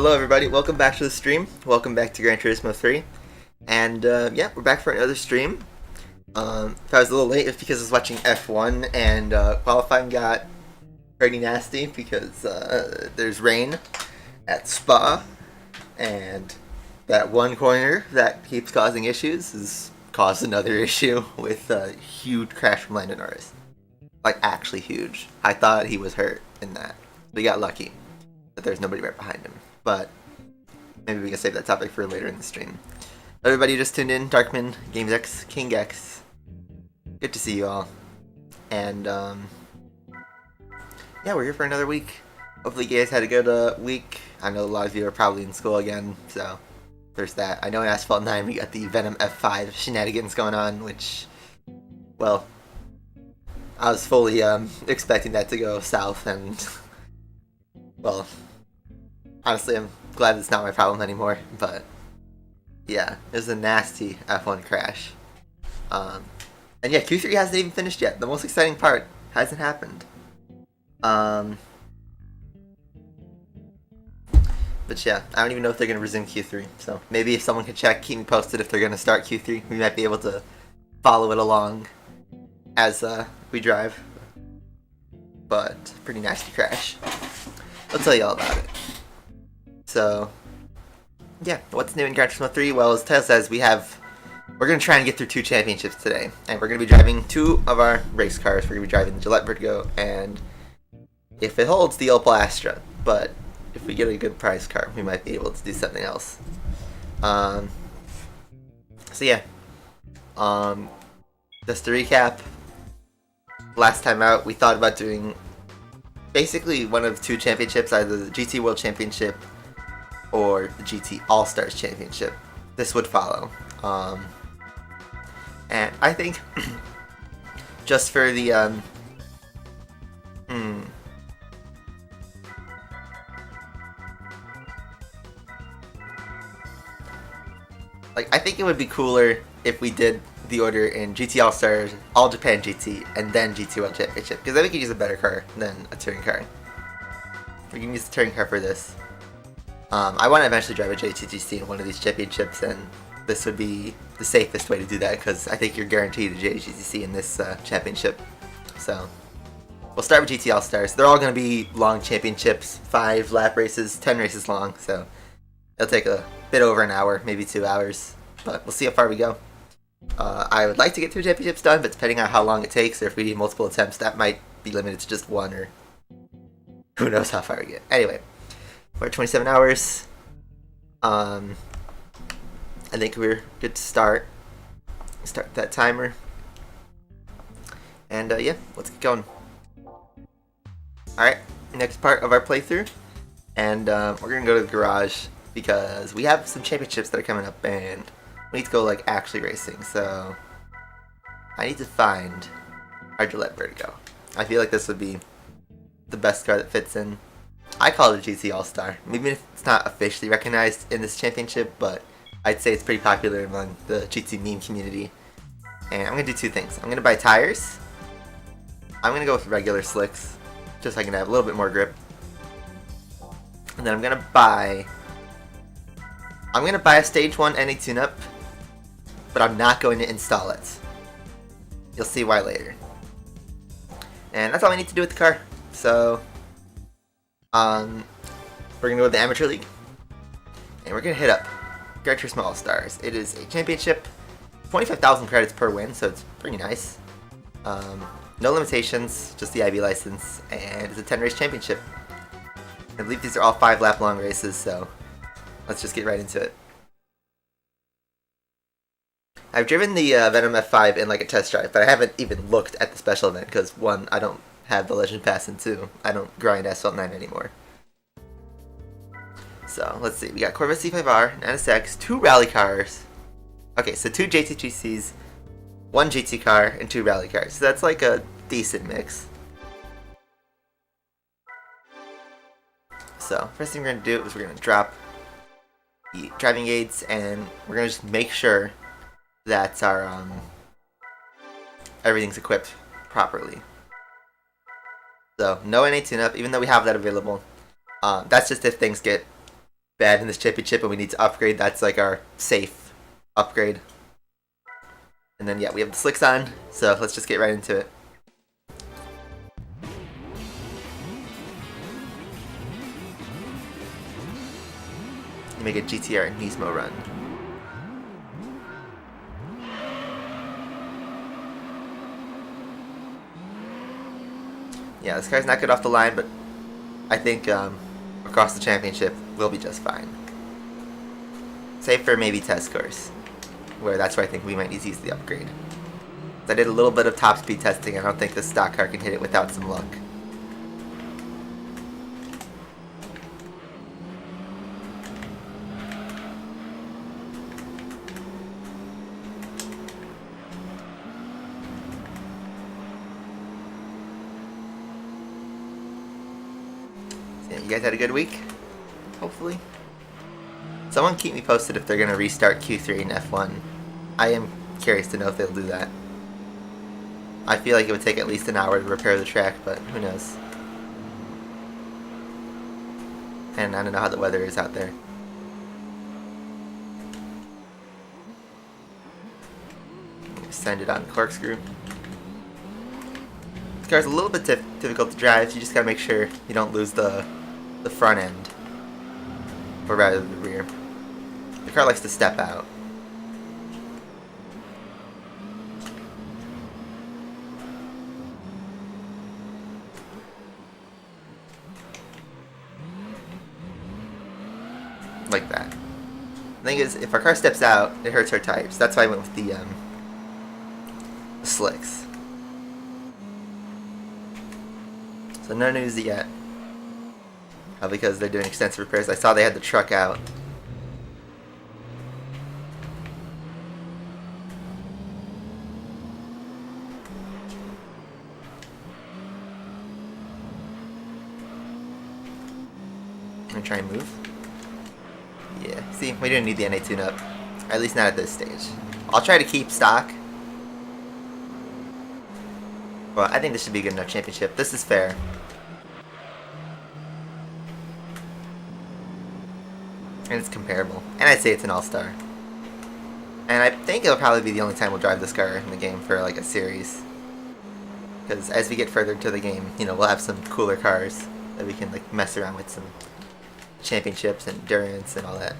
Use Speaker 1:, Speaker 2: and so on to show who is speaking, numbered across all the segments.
Speaker 1: Hello everybody, welcome back to the stream. Welcome back to Gran Turismo 3. And yeah, we're back for another stream. If I was a little late, it's because I was watching F1 and qualifying got pretty nasty because there's rain at Spa. And that one corner that keeps causing issues has caused another issue with a huge crash from Lando Norris. Like, actually huge. I thought he was hurt in that. We got lucky that there's nobody right behind him. But maybe we can save that topic for later in the stream. Everybody who just tuned in, Darkman, GamesX, King X. Good to see you all. And yeah, we're here for another week. Hopefully you guys had a good week. I know a lot of you are probably in school again, so there's that. I know in Asphalt 9 we got the Venom F5 shenanigans going on, which, well, I was fully expecting that to go south, and well, honestly, I'm glad it's not my problem anymore, but yeah, it was a nasty F1 crash. And yeah, Q3 hasn't even finished yet. The most exciting part hasn't happened. But yeah, I don't even know if they're going to resume Q3, so maybe if someone could check, keep me posted if they're going to start Q3. We might be able to follow it along as we drive. But, pretty nasty crash. I'll tell you all about it. So, yeah, what's new in Gran Turismo 3? Well, as the title says, we're going to try and get through 2 championships today. And we're going to be driving 2 of our race cars. We're going to be driving the Gillette Vertigo and, if it holds, the Opel Astra. But if we get a good price car, we might be able to do something else. So yeah. Just to recap, last time out, we thought about doing basically one of 2 championships, either the GT World Championship or the GT All-Stars Championship. This would follow. And I think just for the like, I think it would be cooler if we did the order in GT All-Stars, All Japan GT, and then GT World Championship, because then we could use a better car than a touring car. We can use the touring car for this. I want to eventually drive a JTGC in one of these championships, and this would be the safest way to do that, because I think you're guaranteed a JTGC in this championship. So, we'll start with GT All-Stars. They're all going to be long championships, 5 lap races, 10 races long, so it'll take a bit over an hour, maybe 2 hours, but we'll see how far we go. I would like to get 2 championships done, but depending on how long it takes, or if we need multiple attempts, that might be limited to just 1, or who knows how far we get. Anyway, we're at 27 hours. I think we're good to start that timer. And yeah, let's get going. Alright, next part of our playthrough. And we're going to go to the garage, because we have some championships that are coming up, and we need to go, like, actually racing. So I need to find our Gillette Vertigo. I feel like this would be the best car that fits in. I call it a GT All-Star. Maybe it's not officially recognized in this championship, but I'd say it's pretty popular among the GT meme community. And I'm going to do 2 things. I'm going to buy tires. I'm going to go with regular slicks, just so I can have a little bit more grip. And then I'm going to buy a Stage 1 NA tune-up, but I'm not going to install it. You'll see why later. And that's all we need to do with the car. So, we're going to go to the Amateur League, and we're going to hit up Gran Turismo All-Stars. It is a championship, 25,000 credits per win, so it's pretty nice. No limitations, just the IB license, and it's a 10-race championship. I believe these are all 5-lap long races, so let's just get right into it. I've driven the Venom F5 in like a test drive, but I haven't even looked at the special event, because 1, I don't have the Legend Pass, and 2, I don't grind Asphalt 9 anymore. So, let's see, we got Corvette C5R, an NSX, 2 rally cars. Okay, so 2 JTGCs, 1 GT car, and 2 rally cars. So that's like a decent mix. So, first thing we're going to do is we're going to drop the driving aids, and we're going to just make sure that our everything's equipped properly. So, no NA tune-up, even though we have that available. That's just if things get bad in this championship and we need to upgrade, that's like our safe upgrade. And then yeah, we have the slicks on, so let's just get right into it. Make a GTR Nismo run. Yeah, this car's not good off the line, but I think across the championship we'll be just fine. Save for maybe test course, where that's where I think we might need to use the upgrade. I did a little bit of top speed testing. I don't think the stock car can hit it without some luck. You guys had a good week? Hopefully. Someone keep me posted if they're going to restart Q3 and F1. I am curious to know if they'll do that. I feel like it would take at least an hour to repair the track, but who knows. And I don't know how the weather is out there. Send it on corkscrew. This car's a little bit difficult to drive. You just gotta make sure you don't lose the front end, or rather the rear. The car likes to step out. Like that. The thing is, if our car steps out, it hurts our tires. That's why I went with the slicks. So no news yet. Because they're doing extensive repairs. I saw they had the truck out. I'm gonna try and move. Yeah, see, we didn't need the NA tune-up. At least not at this stage. I'll try to keep stock. Well, I think this should be a good enough championship. This is fair. And it's comparable. And I'd say it's an all-star. And I think it'll probably be the only time we'll drive this car in the game for like a series. Because as we get further into the game, you know, we'll have some cooler cars that we can like mess around with, some championships and endurance and all that.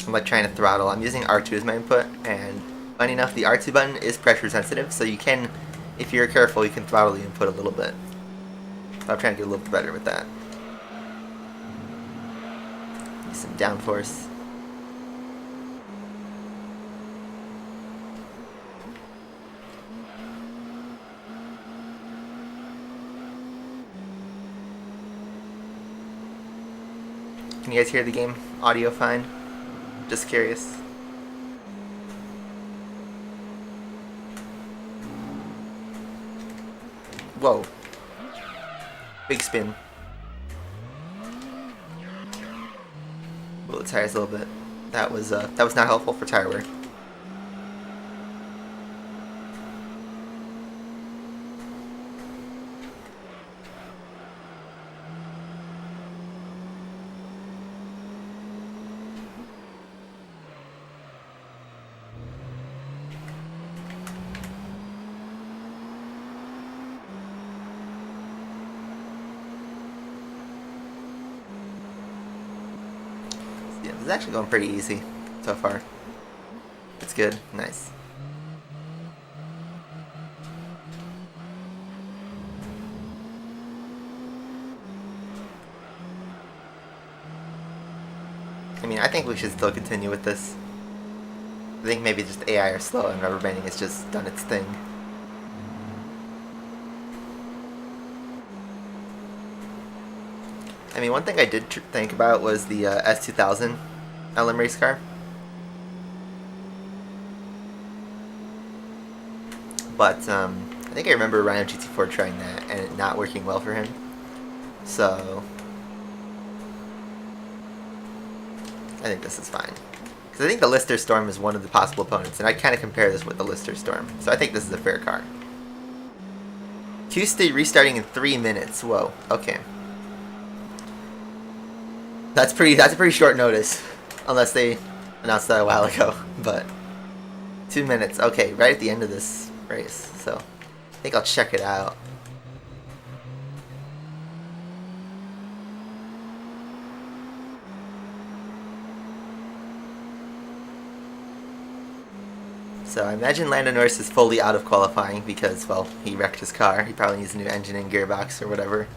Speaker 1: I'm like trying to throttle. I'm using R2 as my input, and funny enough, the R2 button is pressure sensitive, so you can, if you're careful, you can throttle the input a little bit. So I'm trying to do a little bit better with that. Use some downforce. Can you guys hear the game audio fine? Just curious. Whoa. Big spin. Pull the tires a little bit. That was not helpful for tire wear. Yeah, this is actually going pretty easy so far. It's good. Nice. I mean, I think we should still continue with this. I think maybe just AI are slow and rubber banding has just done its thing. I mean, one thing I did think about was the S2000 LM race car. But I think I remember Rhino GT4 trying that and it not working well for him. So I think this is fine. Because I think the Lister Storm is one of the possible opponents, and I kind of compare this with the Lister Storm. So I think this is a fair car. Q-State restarting in 3 minutes. Whoa, okay. That's pretty short notice. Unless they announced that a while ago. But 2 minutes. Okay, right at the end of this race. So I think I'll check it out. So I imagine Lando Norris is fully out of qualifying because, well, he wrecked his car. He probably needs a new engine and gearbox or whatever.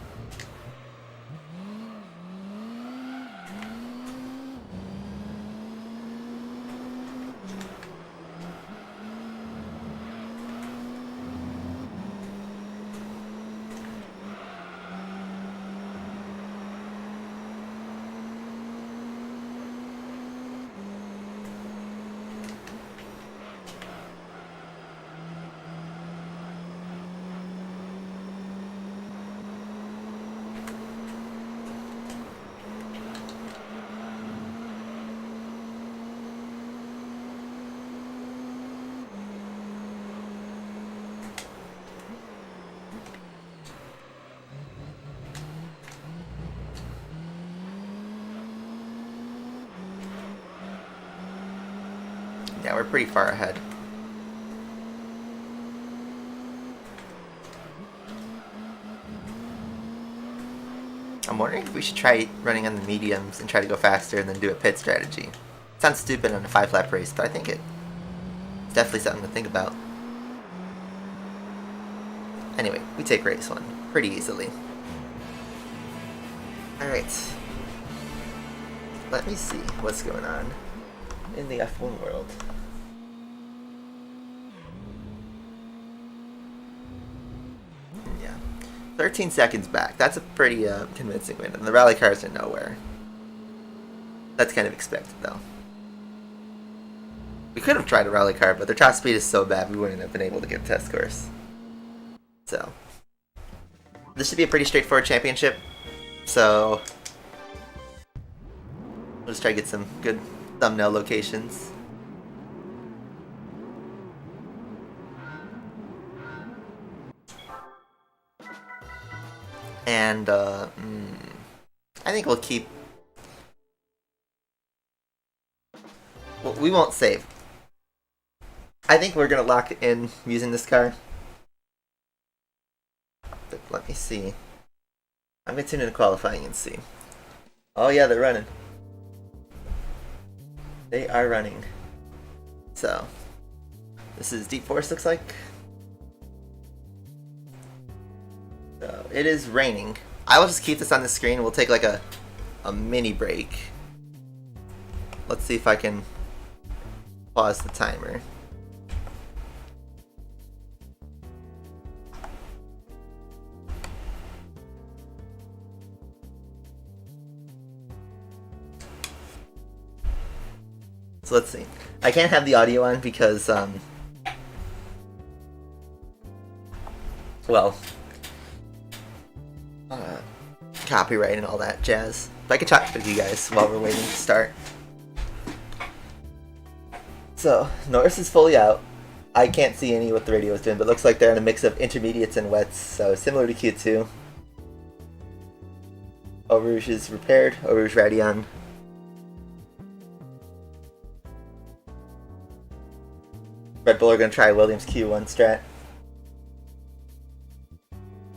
Speaker 1: Yeah, we're pretty far ahead. I'm wondering if we should try running on the mediums and try to go faster and then do a pit strategy. Sounds stupid on a 5-lap race, but I think it's definitely something to think about. Anyway, we take race 1 pretty easily. Alright. Let me see what's going on in the F1 world. Yeah. 13 seconds back. That's a pretty convincing win. And the rally cars are nowhere. That's kind of expected, though. We could have tried a rally car, but their top speed is so bad we wouldn't have been able to get a test course. So, this should be a pretty straightforward championship. So, we'll just try to get some good thumbnail locations. And I think we'll keep. Well, we won't save. I think we're gonna lock in using this car. But let me see. I'm gonna tune into qualifying and see. Oh yeah, they're running. They are running. So, this is Deep Forest, looks like. So, it is raining. I will just keep this on the screen. We'll take like a mini break. Let's see if I can pause the timer. So let's see. I can't have the audio on because, well, copyright and all that jazz. But I can talk with you guys while we're waiting to start. So, Norris is fully out. I can't see any what the radio is doing, but it looks like they're in a mix of intermediates and wets, so similar to Q2. Eau Rouge is repaired. Eau Rouge Radion. Red Bull are going to try Williams Q1 strat.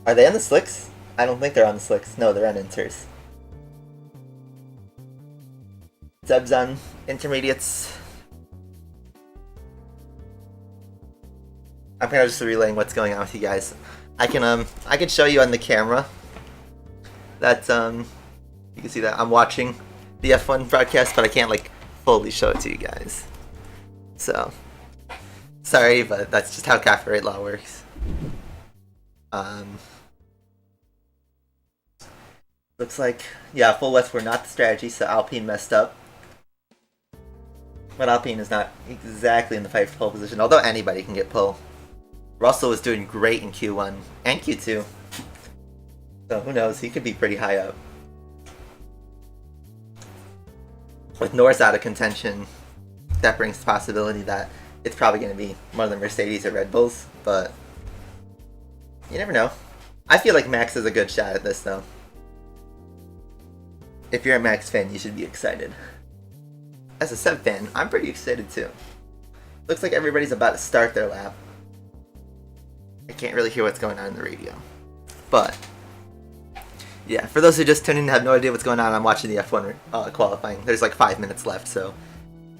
Speaker 1: Are they on the slicks? I don't think they're on the slicks. No, they're on inters. Zeb's on intermediates. I'm kind of just relaying what's going on with you guys. I can show you on the camera that you can see that I'm watching the F1 broadcast, but I can't like fully show it to you guys. So, sorry, but that's just how copyright law works. Looks like, yeah, full West were not the strategy, so Alpine messed up. But Alpine is not exactly in the fight for pole position, although anybody can get pole. Russell was doing great in Q1 and Q2. So who knows, he could be pretty high up. With Norris out of contention, that brings the possibility that it's probably going to be one of the Mercedes or Red Bulls, but you never know. I feel like Max is a good shot at this though. If you're a Max fan, you should be excited. As a Seb fan, I'm pretty excited too. Looks like everybody's about to start their lap. I can't really hear what's going on in the radio. But, yeah, for those who just tuned in and have no idea what's going on, I'm watching the F1 qualifying. There's like 5 minutes left, so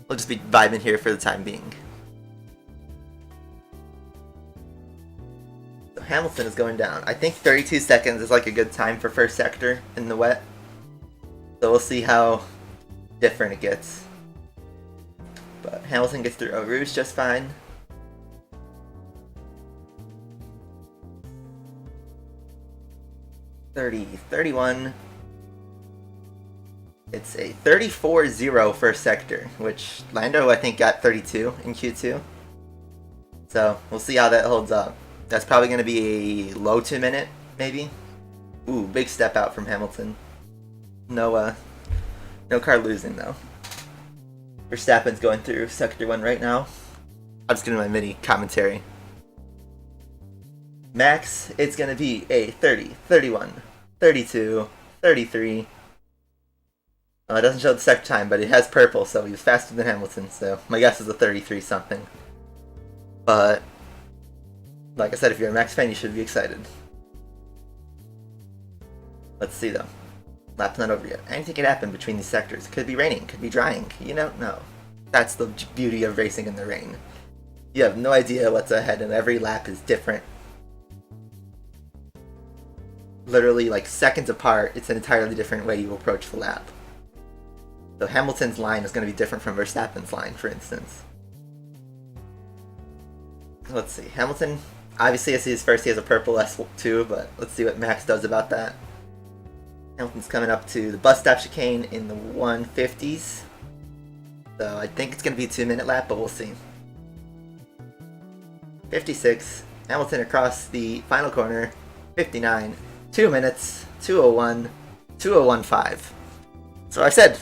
Speaker 1: we'll just be vibing here for the time being. So Hamilton is going down. I think 32 seconds is like a good time for first sector in the wet. So we'll see how different it gets. But Hamilton gets through Eau Rouge just fine. $30.31. It's a 34-0 first sector, which Lando I think got 32 in Q2. So we'll see how that holds up. That's probably going to be a low 2 minute, maybe. Ooh, big step out from Hamilton. No car losing though. Verstappen's going through sector 1 right now. I'm just doing my mini commentary. Max, it's going to be a 30, 31, 32, 33. It doesn't show the sector time, but it has purple, so he was faster than Hamilton, so my guess is a 33 something. But, like I said, if you're a Max fan, you should be excited. Let's see though. Lap's not over yet. Anything can happen between these sectors. It could be raining, it could be drying. You don't know. That's the beauty of racing in the rain. You have no idea what's ahead, and every lap is different. Literally, like seconds apart, it's an entirely different way you approach the lap. So Hamilton's line is going to be different from Verstappen's line, for instance. Let's see. Hamilton, obviously, I see his first. He has a purple S2, but let's see what Max does about that. Hamilton's coming up to the bus stop chicane in the 150s. So I think it's going to be a 2 minute lap, but we'll see. 56. Hamilton across the final corner. 59. 2 minutes. 2:01. 2:01.5. So I said,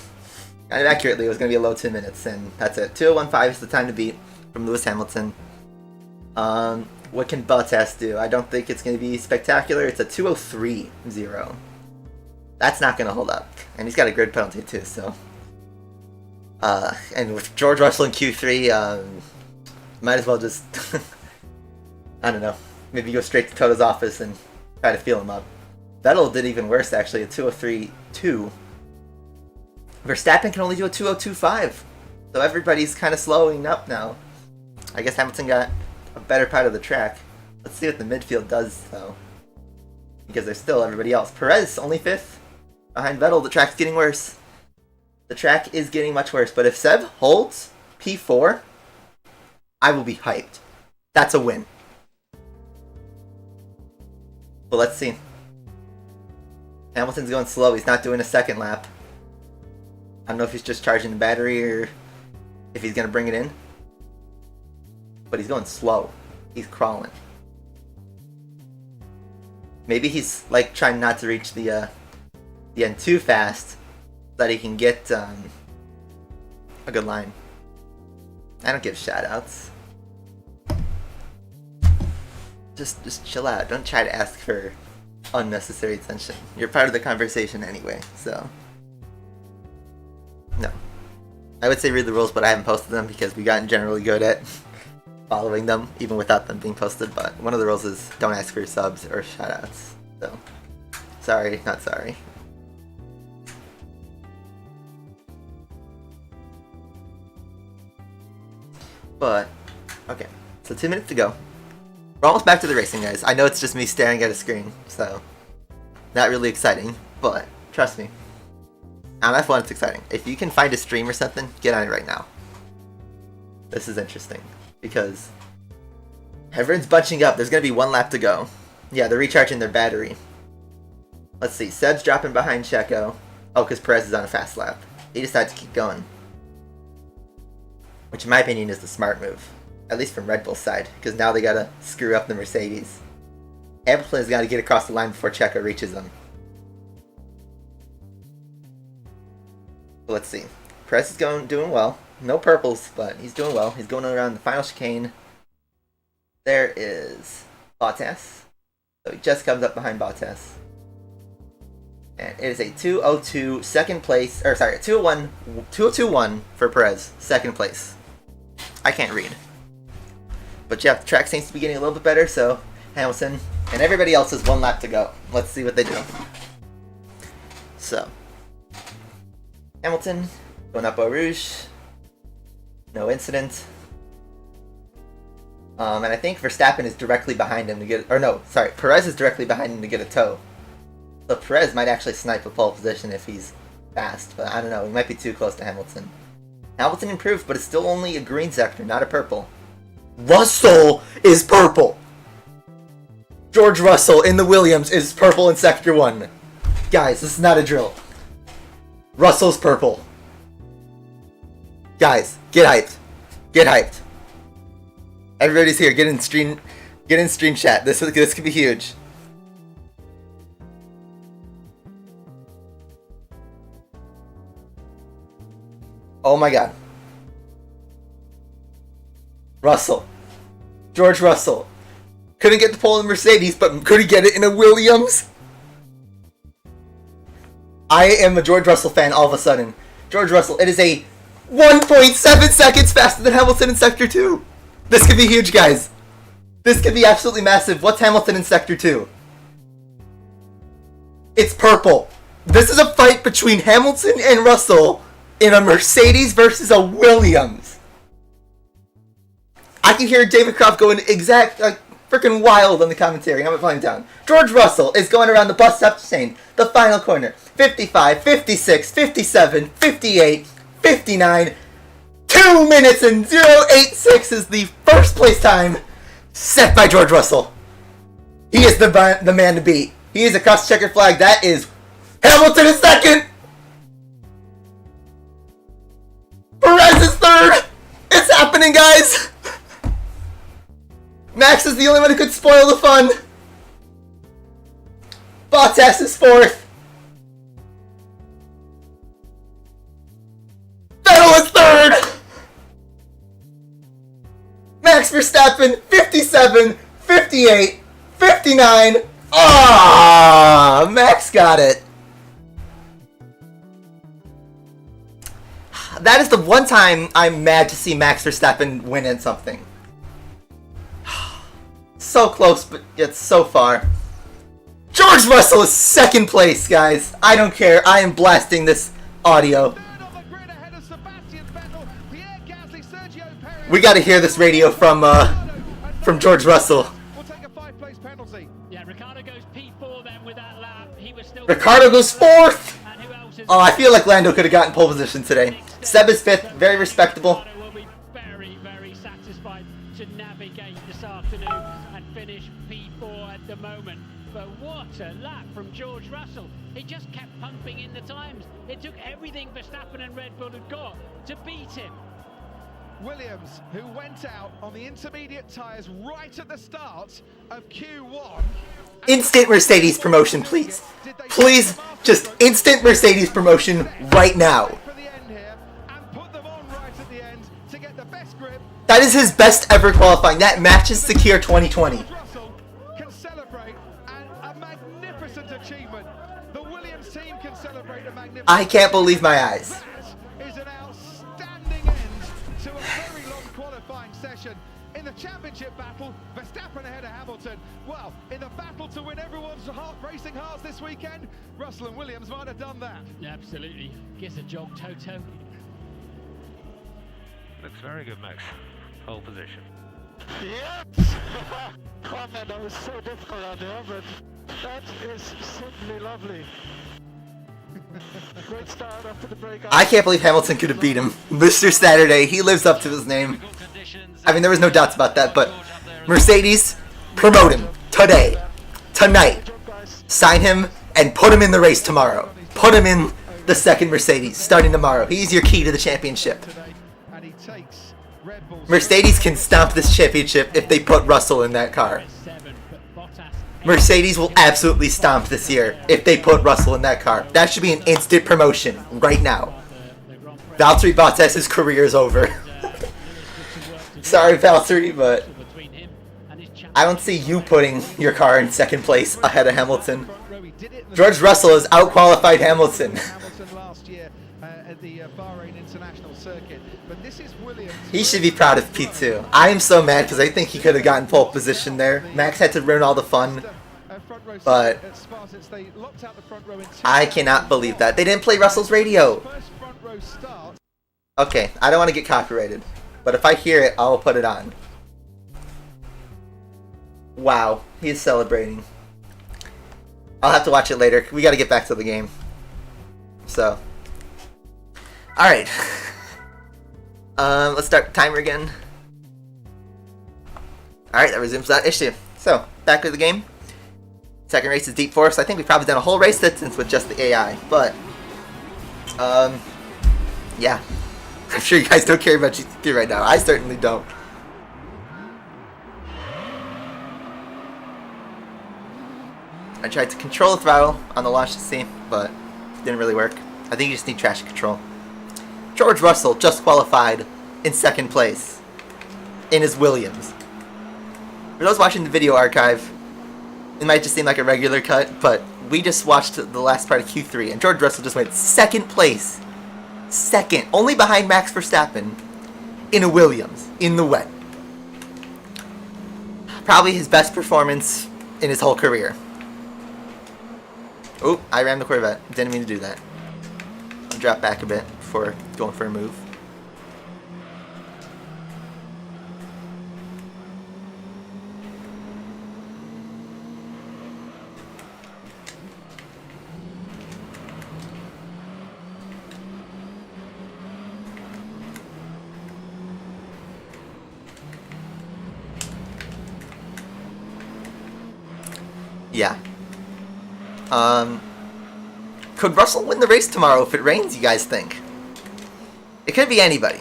Speaker 1: kind of accurately, it was going to be a low 2 minutes, and that's it. 2:01.5 is the time to beat from Lewis Hamilton. What can Bottas do? I don't think it's going to be spectacular. It's a 2:03.0. That's not going to hold up. And he's got a grid penalty too, so. And with George Russell in Q3, might as well just, I don't know, maybe go straight to Toto's office and try to feel him up. Vettel did even worse, actually, a 2:03.2. Verstappen can only do a 2:02.5. So everybody's kind of slowing up now. I guess Hamilton got a better part of the track. Let's see what the midfield does, though. Because there's still everybody else. Perez, only 5th. Behind Vettel, the track's getting worse. The track is getting much worse. But if Seb holds P4, I will be hyped. That's a win. But let's see. Hamilton's going slow. He's not doing a second lap. I don't know if he's just charging the battery or if he's going to bring it in. But he's going slow. He's crawling. Maybe he's like trying not to reach the end too fast so that he can get a good line. I don't give shoutouts. Just chill out. Don't try to ask for unnecessary attention. You're part of the conversation anyway, so no. I would say read the rules, but I haven't posted them because we've gotten generally good at following them, even without them being posted. But one of the rules is don't ask for subs or shoutouts. So, sorry, not sorry. But, okay. So 2 minutes to go. We're almost back to the racing, guys. I know it's just me staring at a screen, so not really exciting, but trust me. On F1, it's exciting. If you can find a stream or something, get on it right now. This is interesting because everyone's bunching up. There's going to be 1 lap to go. Yeah, they're recharging their battery. Let's see. Seb's dropping behind Checo. Oh, because Perez is on a fast lap. He decided to keep going. Which, in my opinion, is the smart move. At least from Red Bull's side. Because now they got to screw up the Mercedes. Hamilton's got to get across the line before Checo reaches them. Let's see. Perez is doing well. No purples, but he's doing well. He's going around the final chicane. There is Bottas. So he just comes up behind Bottas. And it is a 2:02 second place, or sorry, 2:02.1 for Perez, second place. I can't read. But yeah, the track seems to be getting a little bit better, so Hamilton and everybody else has 1 lap to go. Let's see what they do. So, Hamilton going up Eau Rouge. No incident. And I think Verstappen is directly behind him to get, or no, sorry, Perez is directly behind him to get a tow. So Perez might actually snipe a pole position if he's fast, but I don't know, he might be too close to Hamilton. Hamilton improved, but it's still only a green sector, not a purple. Russell is purple! George Russell in the Williams is purple in Sector 1. Guys, this is not a drill. Russell's purple. Guys, get hyped. Get hyped. Everybody's here. Get in stream chat. This could be huge. Oh my god. Russell. George Russell. Couldn't get the pole in Mercedes, but could he get it in a Williams? I am a George Russell fan all of a sudden. George Russell, it is a 1.7 seconds faster than Hamilton in Sector 2. This could be huge, guys. This could be absolutely massive. What's Hamilton in Sector 2? It's purple. This is a fight between Hamilton and Russell in a Mercedes versus a Williams. I can hear David Croft going freaking wild on the commentary. I'm playing down. George Russell is going around the bus stop chain, the final corner. 55, 56, 57, 58, 59. 2 minutes and 0.86 is the first place time set by George Russell. He is the man to beat. He is across the checkered flag. That is Hamilton is second. Perez is third. It's happening, guys. Max is the only one who could spoil the fun. Bottas is fourth. Vettel is third. Max Verstappen, 57, 58, 59. Ah, Max got it. That is the one time I'm mad to see Max Verstappen win in something. So close, but yet so far. George Russell is second place, guys. I don't care. I am blasting this audio. We got to hear this radio from George Russell.
Speaker 2: Yeah, Ricardo goes P4 then with that lap. He was still
Speaker 1: Ricardo goes fourth. Oh, I feel like Lando could have gotten pole position today. Seb is fifth, very respectable.
Speaker 2: Will be very, very satisfied to navigate this afternoon and finish P4 at the moment. But what a lap from George Russell. He just kept pumping in the times. It took everything Verstappen and Red Bull had got to beat him.
Speaker 3: Williams, who went out on the intermediate tyres right at the start of Q1.
Speaker 1: Instant Mercedes promotion, please. Please, just instant Mercedes promotion right now. That is his best ever qualifying. That matches Secure 2020.
Speaker 3: Can celebrate a magnificent achievement. The Williams team can celebrate a magnificent.
Speaker 1: I can't believe my eyes.
Speaker 3: Is an outstanding end to a very long qualifying session. In the championship battle, Verstappen ahead of Hamilton. Well, in the battle to win everyone's racing hearts this weekend, Russell and Williams might have done that.
Speaker 2: Absolutely. Gives a jog, Toto.
Speaker 4: Looks very good, Max. Pole position.
Speaker 5: Yes! Oh man, that was so difficult out there, but that is simply lovely. Great start after the break.
Speaker 1: I can't believe Hamilton could have beat him. Mr. Saturday, he lives up to his name. I mean, there was no doubts about that, but Mercedes, promote him today, tonight. Sign him and put him in the race tomorrow. Put him in the second Mercedes starting tomorrow. He's your key to the championship. Mercedes can stomp this championship if they put Russell in that car. Mercedes will absolutely stomp this year if they put Russell in that car. That should be an instant promotion right now. Valtteri Bottas' career is over. Sorry, Valtteri, but I don't see you putting your car in second place ahead of Hamilton. George Russell has outqualified Hamilton. He should be proud of P2. I am so mad because I think he could have gotten pole position there. Max had to ruin all the fun. But I cannot believe that. They didn't play Russell's radio. Okay, I don't want to get copyrighted. But if I hear it, I'll put it on. Wow, he is celebrating. I'll have to watch it later. We got to get back to the game. So. Alright. Let's start the timer again. Alright, that resumes that issue. So, back to the game. Second race is Deep Forest. I think we've probably done a whole race distance with just the AI. But, yeah. I'm sure you guys don't care about GT3 right now. I certainly don't. I tried to control the throttle on the launch to see, but it didn't really work. I think you just need traction control. George Russell just qualified in second place in his Williams. For those watching the video archive, it might just seem like a regular cut, but we just watched the last part of Q3, and George Russell just went second place. Second, only behind Max Verstappen in a Williams, in the wet. Probably his best performance in his whole career. Oh, I rammed the Corvette. Didn't mean to do that. I'll drop back a bit before going for a move. Yeah. Could Russell win the race tomorrow if it rains, you guys think? It could be anybody.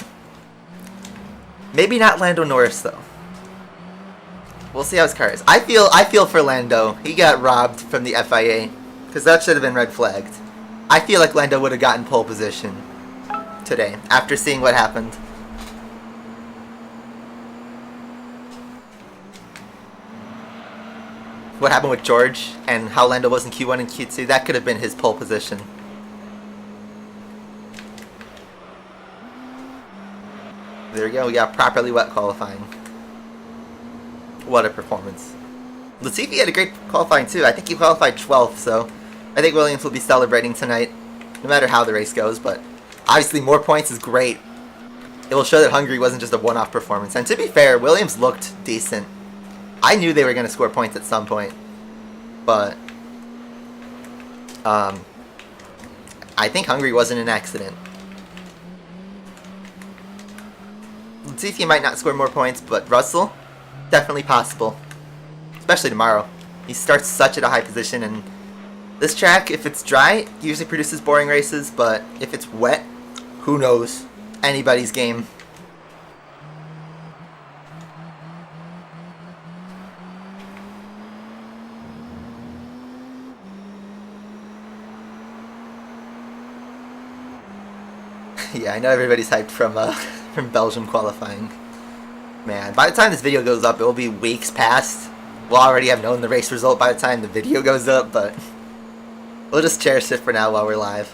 Speaker 1: Maybe not Lando Norris, though. We'll see how his car is. I feel for Lando. He got robbed from the FIA, because that should have been red flagged. I feel like Lando would have gotten pole position today, after seeing what happened. What happened with George and how Lando was in Q1 and Q2, that could have been his pole position. There we go, we got properly wet qualifying. What a performance. Latifi had a great qualifying too. I think he qualified 12th, so I think Williams will be celebrating tonight, no matter how the race goes, but obviously more points is great. It will show that Hungary wasn't just a one-off performance. And to be fair, Williams looked decent. I knew they were going to score points at some point, but I think Hungary wasn't an accident. Latifi might not score more points, but Russell, definitely possible, especially tomorrow. He starts such at a high position, and this track, if it's dry, usually produces boring races, but if it's wet, who knows? Anybody's game. Yeah, I know everybody's hyped from Belgium qualifying. Man, by the time this video goes up, it will be weeks past. We'll already have known the race result by the time the video goes up, but we'll just cherish it for now while we're live.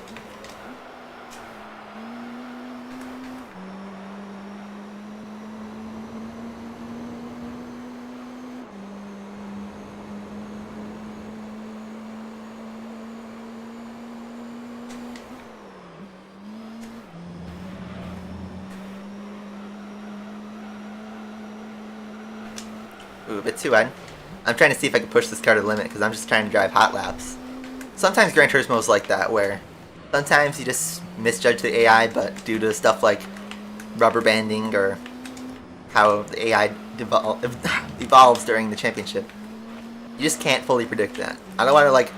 Speaker 1: Ooh, a bit too wide. I'm trying to see if I can push this car to the limit because I'm just trying to drive hot laps. Sometimes Gran Turismo is like that, where Sometimes you just misjudge the AI, but due to stuff like rubber banding or how the AI evolves during the championship, you just can't fully predict that. I don't want to like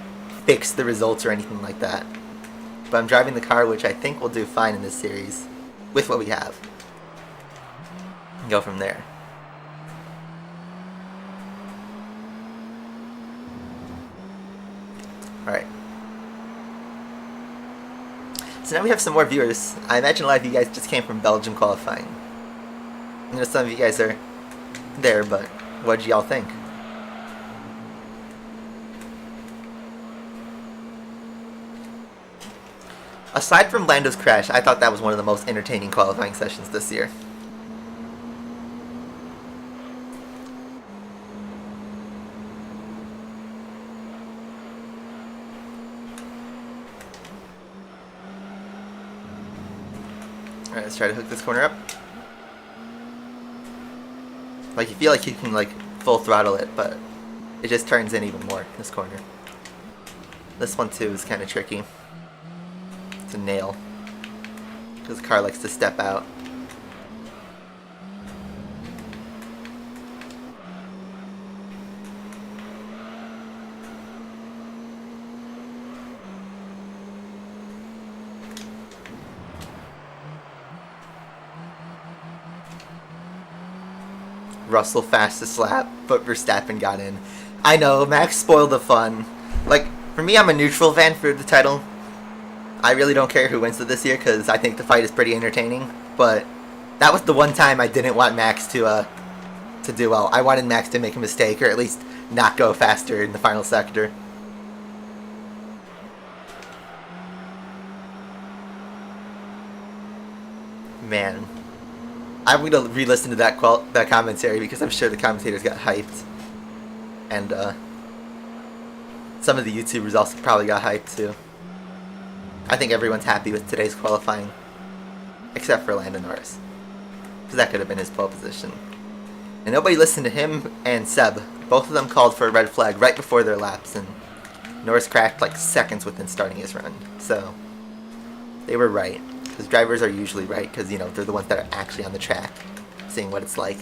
Speaker 1: fix the results or anything like that, but I'm driving the car, which I think will do fine in this series with what we have. And go from there. Alright. So now we have some more viewers. I imagine a lot of you guys just came from Belgium qualifying. I know some of you guys are there, but what did y'all think? Aside from Lando's crash, I thought that was one of the most entertaining qualifying sessions this year. Alright, let's try to hook this corner up. Like, you feel like you can, like, full throttle it, but it just turns in even more, this corner. This one, too, is kind of tricky. It's a nail. Because the car likes to step out. Russell fastest lap, but Verstappen got in. I know, Max spoiled the fun. Like, for me, I'm a neutral fan for the title. I really don't care who wins it this year, because I think the fight is pretty entertaining. But that was the one time I didn't want Max to do well. I wanted Max to make a mistake, or at least not go faster in the final sector. Man. I'm going to re-listen to that commentary because I'm sure the commentators got hyped. And some of the YouTubers also probably got hyped too. I think everyone's happy with today's qualifying. Except for Lando Norris. Because that could have been his pole position. And nobody listened to him and Seb. Both of them called for a red flag right before their laps. And Norris cracked like seconds within starting his run. So, they were right. Because drivers are usually right, because, you know, they're the ones that are actually on the track, seeing what it's like.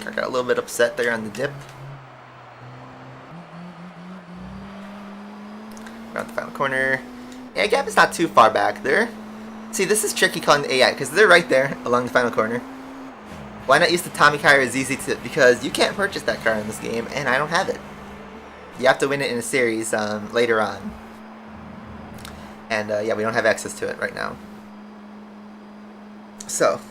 Speaker 1: I got a little bit upset there on the dip. Around the final corner. Yeah, gap is not too far back there. See, this is tricky calling the AI, because they're right there along the final corner. Why not use the Tommy car as easy to... Because you can't purchase that car in this game, and I don't have it. You have to win it in a series later on. And, yeah, we don't have access to it right now. So.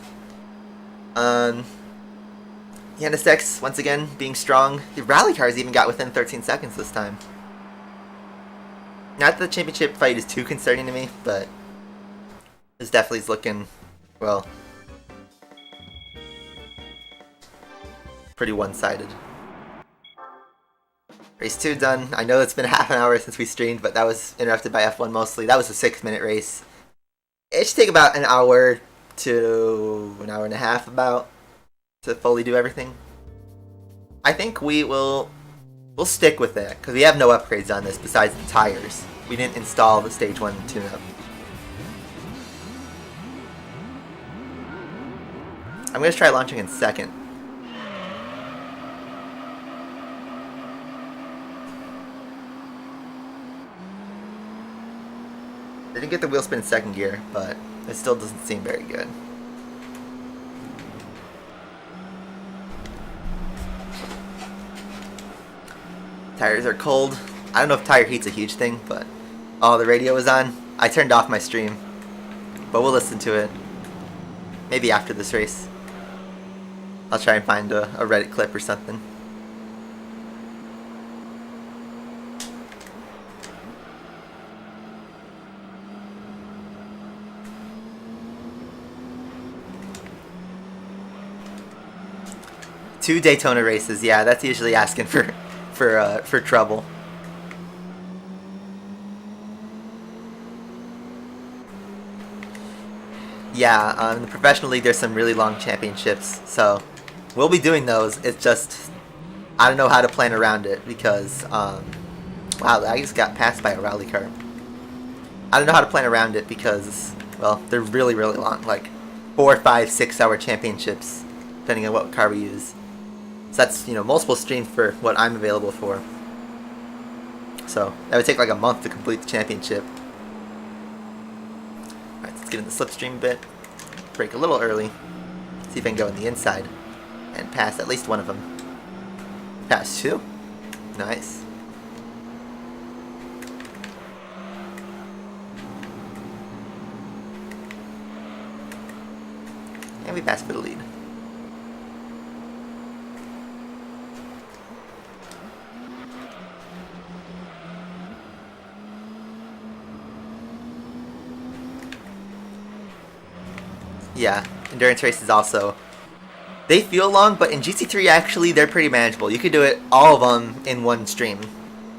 Speaker 1: Yannissex, once again, being strong. The rally cars even got within 13 seconds this time. Not that the championship fight is too concerning to me, but... This definitely is looking, well... pretty one-sided. Race 2 done. I know it's been half an hour since we streamed, but that was interrupted by F1 mostly. That was a 6-minute race. It should take about an hour to an hour and a half about to fully do everything. I think we'll stick with it because we have no upgrades on this besides the tires. We didn't install the stage 1 tune-up. I'm going to try launching in second. I didn't get the wheel spin in second gear, but it still doesn't seem very good. Tires are cold. I don't know if tire heat's a huge thing, but... Oh, the radio was on. I turned off my stream. But we'll listen to it. Maybe after this race. I'll try and find a Reddit clip or something. Two Daytona races, yeah, that's usually asking for trouble. Yeah, in the professional league there's some really long championships, so we'll be doing those. It's just I don't know how to plan around it because wow, I just got passed by a rally car. I don't know how to plan around it because, well, they're really, really long, like 4, 5, 6 hour championships, depending on what car we use. So that's, you know, multiple streams for what I'm available for. So that would take like a month to complete the championship. Alright, let's get in the slipstream a bit. Brake a little early. See if I can go in the inside and pass at least one of them. Pass 2. Nice. And we pass for the lead. Yeah, endurance races also. They feel long, but in GT3 actually they're pretty manageable. You could do it all of them in one stream.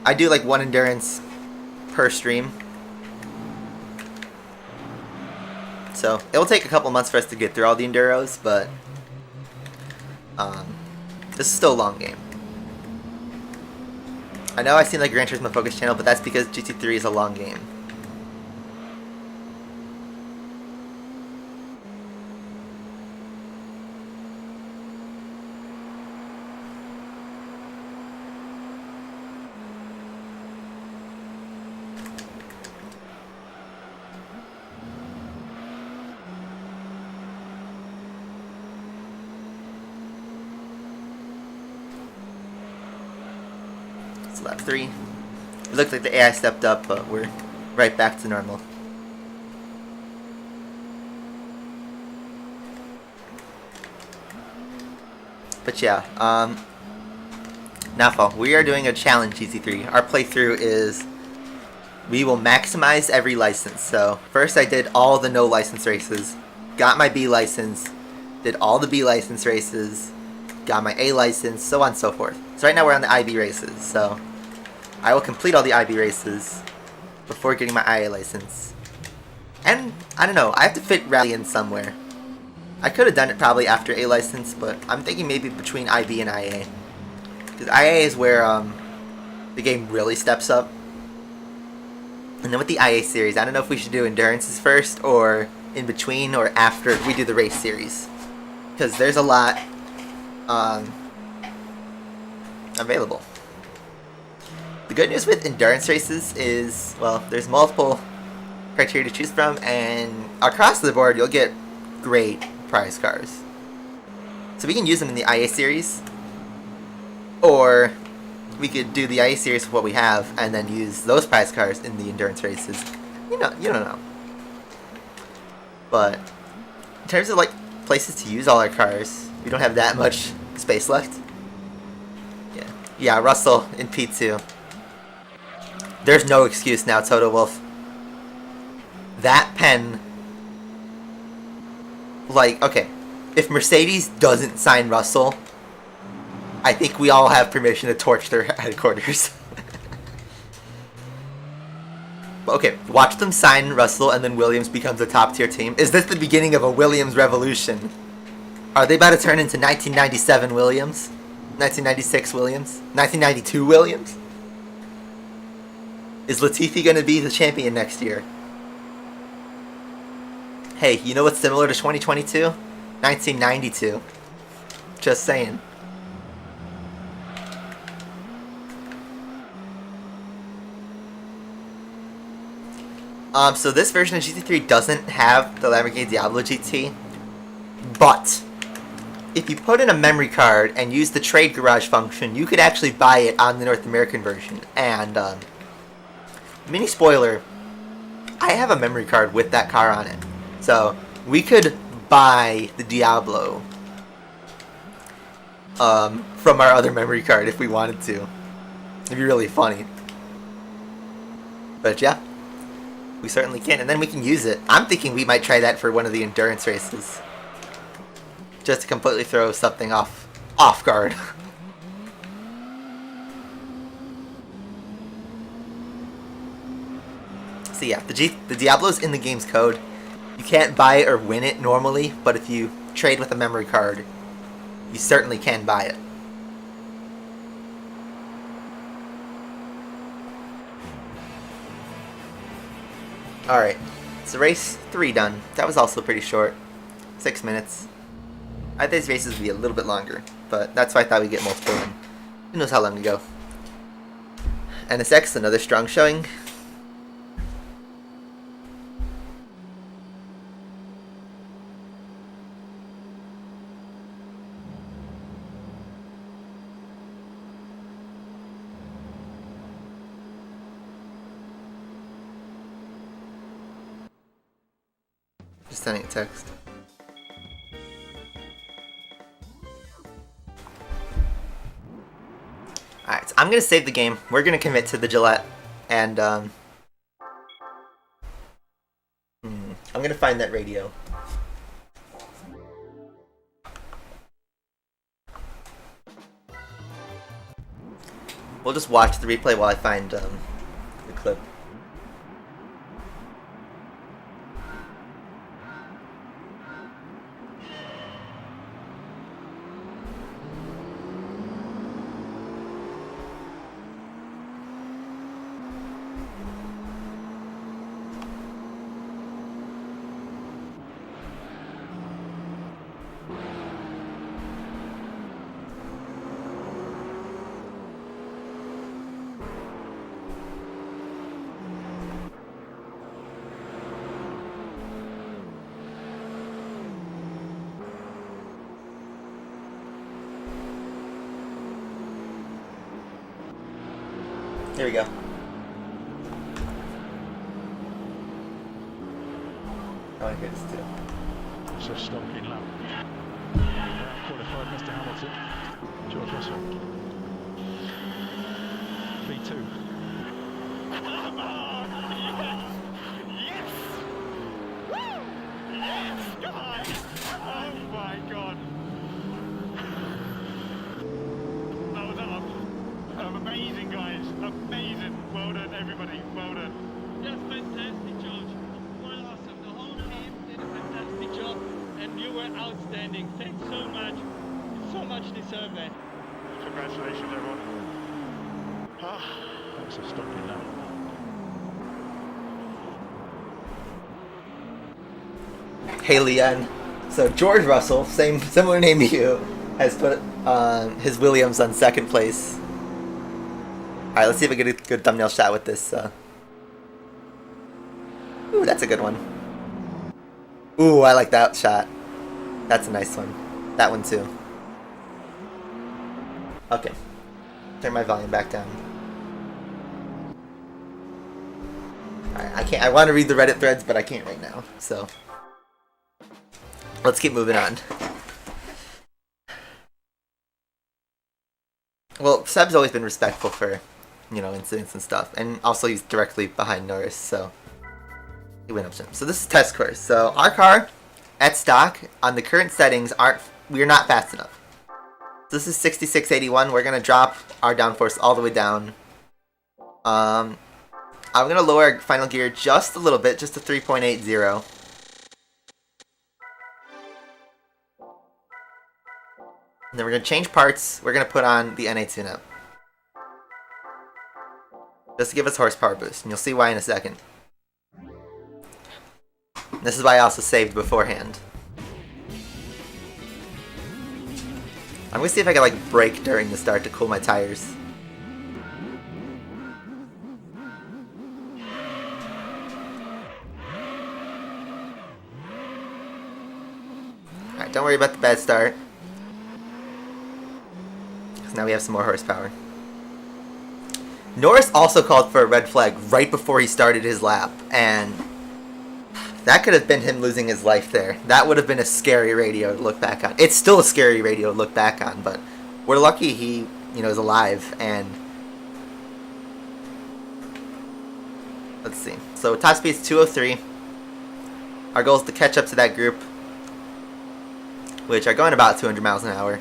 Speaker 1: I do like one endurance per stream. So it'll take a couple months for us to get through all the enduros, but this is still a long game. I know I seem like Gran Turismo Focus channel, but that's because GT3 is a long game. Lap 3. It looked like the AI stepped up, but we're right back to normal. But yeah, now we are doing a challenge GT3. Our playthrough is we will maximize every license. So first I did all the no license races, got my B license, did all the B license races, got my A license, so on and so forth. So right now we're on the IB races, so I will complete all the IB races before getting my IA license. And, I don't know, I have to fit rally in somewhere. I could have done it probably after A license, but I'm thinking maybe between IB and IA. Because IA is where the game really steps up. And then with the IA series, I don't know if we should do endurances first, or in between, or after we do the race series. Because there's a lot available. The good news with endurance races is, well, there's multiple criteria to choose from, and across the board you'll get great prize cars. So we can use them in the IA series, or we could do the IA series with what we have and then use those prize cars in the endurance races. You don't know. But in terms of like places to use all our cars, we don't have that much space left. Yeah, Russell in P2. There's no excuse now, Toto Wolff. That pen, like, okay, if Mercedes doesn't sign Russell, I think we all have permission to torch their headquarters. Okay, watch them sign Russell and then Williams becomes a top tier team. Is this the beginning of a Williams revolution? Are they about to turn into 1997 Williams? 1996 Williams? 1992 Williams? Is Latifi going to be the champion next year? Hey, you know what's similar to 2022? 1992. Just saying. So this version of GT3 doesn't have the Lamborghini Diablo GT, but if you put in a memory card and use the trade garage function, you could actually buy it on the North American version. And mini spoiler, I have a memory card with that car on it, so we could buy the Diablo from our other memory card if we wanted to. It'd be really funny. But yeah, we certainly can, and then we can use it. I'm thinking we might try that for one of the endurance races, just to completely throw something off guard. So yeah, the Diablo's in the game's code. You can't buy it or win it normally, but if you trade with a memory card, you certainly can buy it. Alright, so race 3 done. That was also pretty short. 6 minutes. I thought these races would be a little bit longer, but that's why I thought we'd get multiple, and who knows how long to go. NSX, another strong showing. Just sending a text. Alright, so I'm going to save the game. We're going to commit to the Gillette. And, I'm going to find that radio. We'll just watch the replay while I find the clip. Here we go. I want to hear this too.
Speaker 6: So stomping lap. Qualified Mr. Hamilton. George Russell. V2.
Speaker 5: Yes! Woo! Yes, guys! Oh my god! That was amazing, guys. Amazing. Well done, everybody. Well done.
Speaker 7: Just fantastic, George. Well, awesome. The whole team did a fantastic job, and you were outstanding. Thanks so much. So much deserved, man.
Speaker 5: Congratulations, everyone.
Speaker 6: That's a stomping lap.
Speaker 1: Hey Leon. So George Russell, similar name to you, has put his Williams on second place. Alright, let's see if I get a good thumbnail shot with this. Ooh, that's a good one. Ooh, I like that shot. That's a nice one. That one too. Okay. Turn my volume back down. Alright, I can't. I want to read the Reddit threads, but I can't right now. So let's keep moving on. Well, Seb's always been respectful for, incidents and stuff, and also he's directly behind Norris, so he went up to him. So this is test course. So our car at stock on the current settings we're not fast enough. So this is 6681. We're gonna drop our downforce all the way down. I'm gonna lower our final gear just a little bit, just to 3.80. And then we're gonna change parts. We're gonna put on the NA tune-up, just to give us horsepower boost, and you'll see why in a second. This is why I also saved beforehand. I'm gonna see if I can brake during the start to cool my tires. Alright, don't worry about the bad start. Because now we have some more horsepower. Norris also called for a red flag right before he started his lap, and that could have been him losing his life there. That would have been a scary radio to look back on. It's still a scary radio to look back on, but we're lucky he, is alive. And let's see. So top speed is 203. Our goal is to catch up to that group, which are going about 200 miles an hour.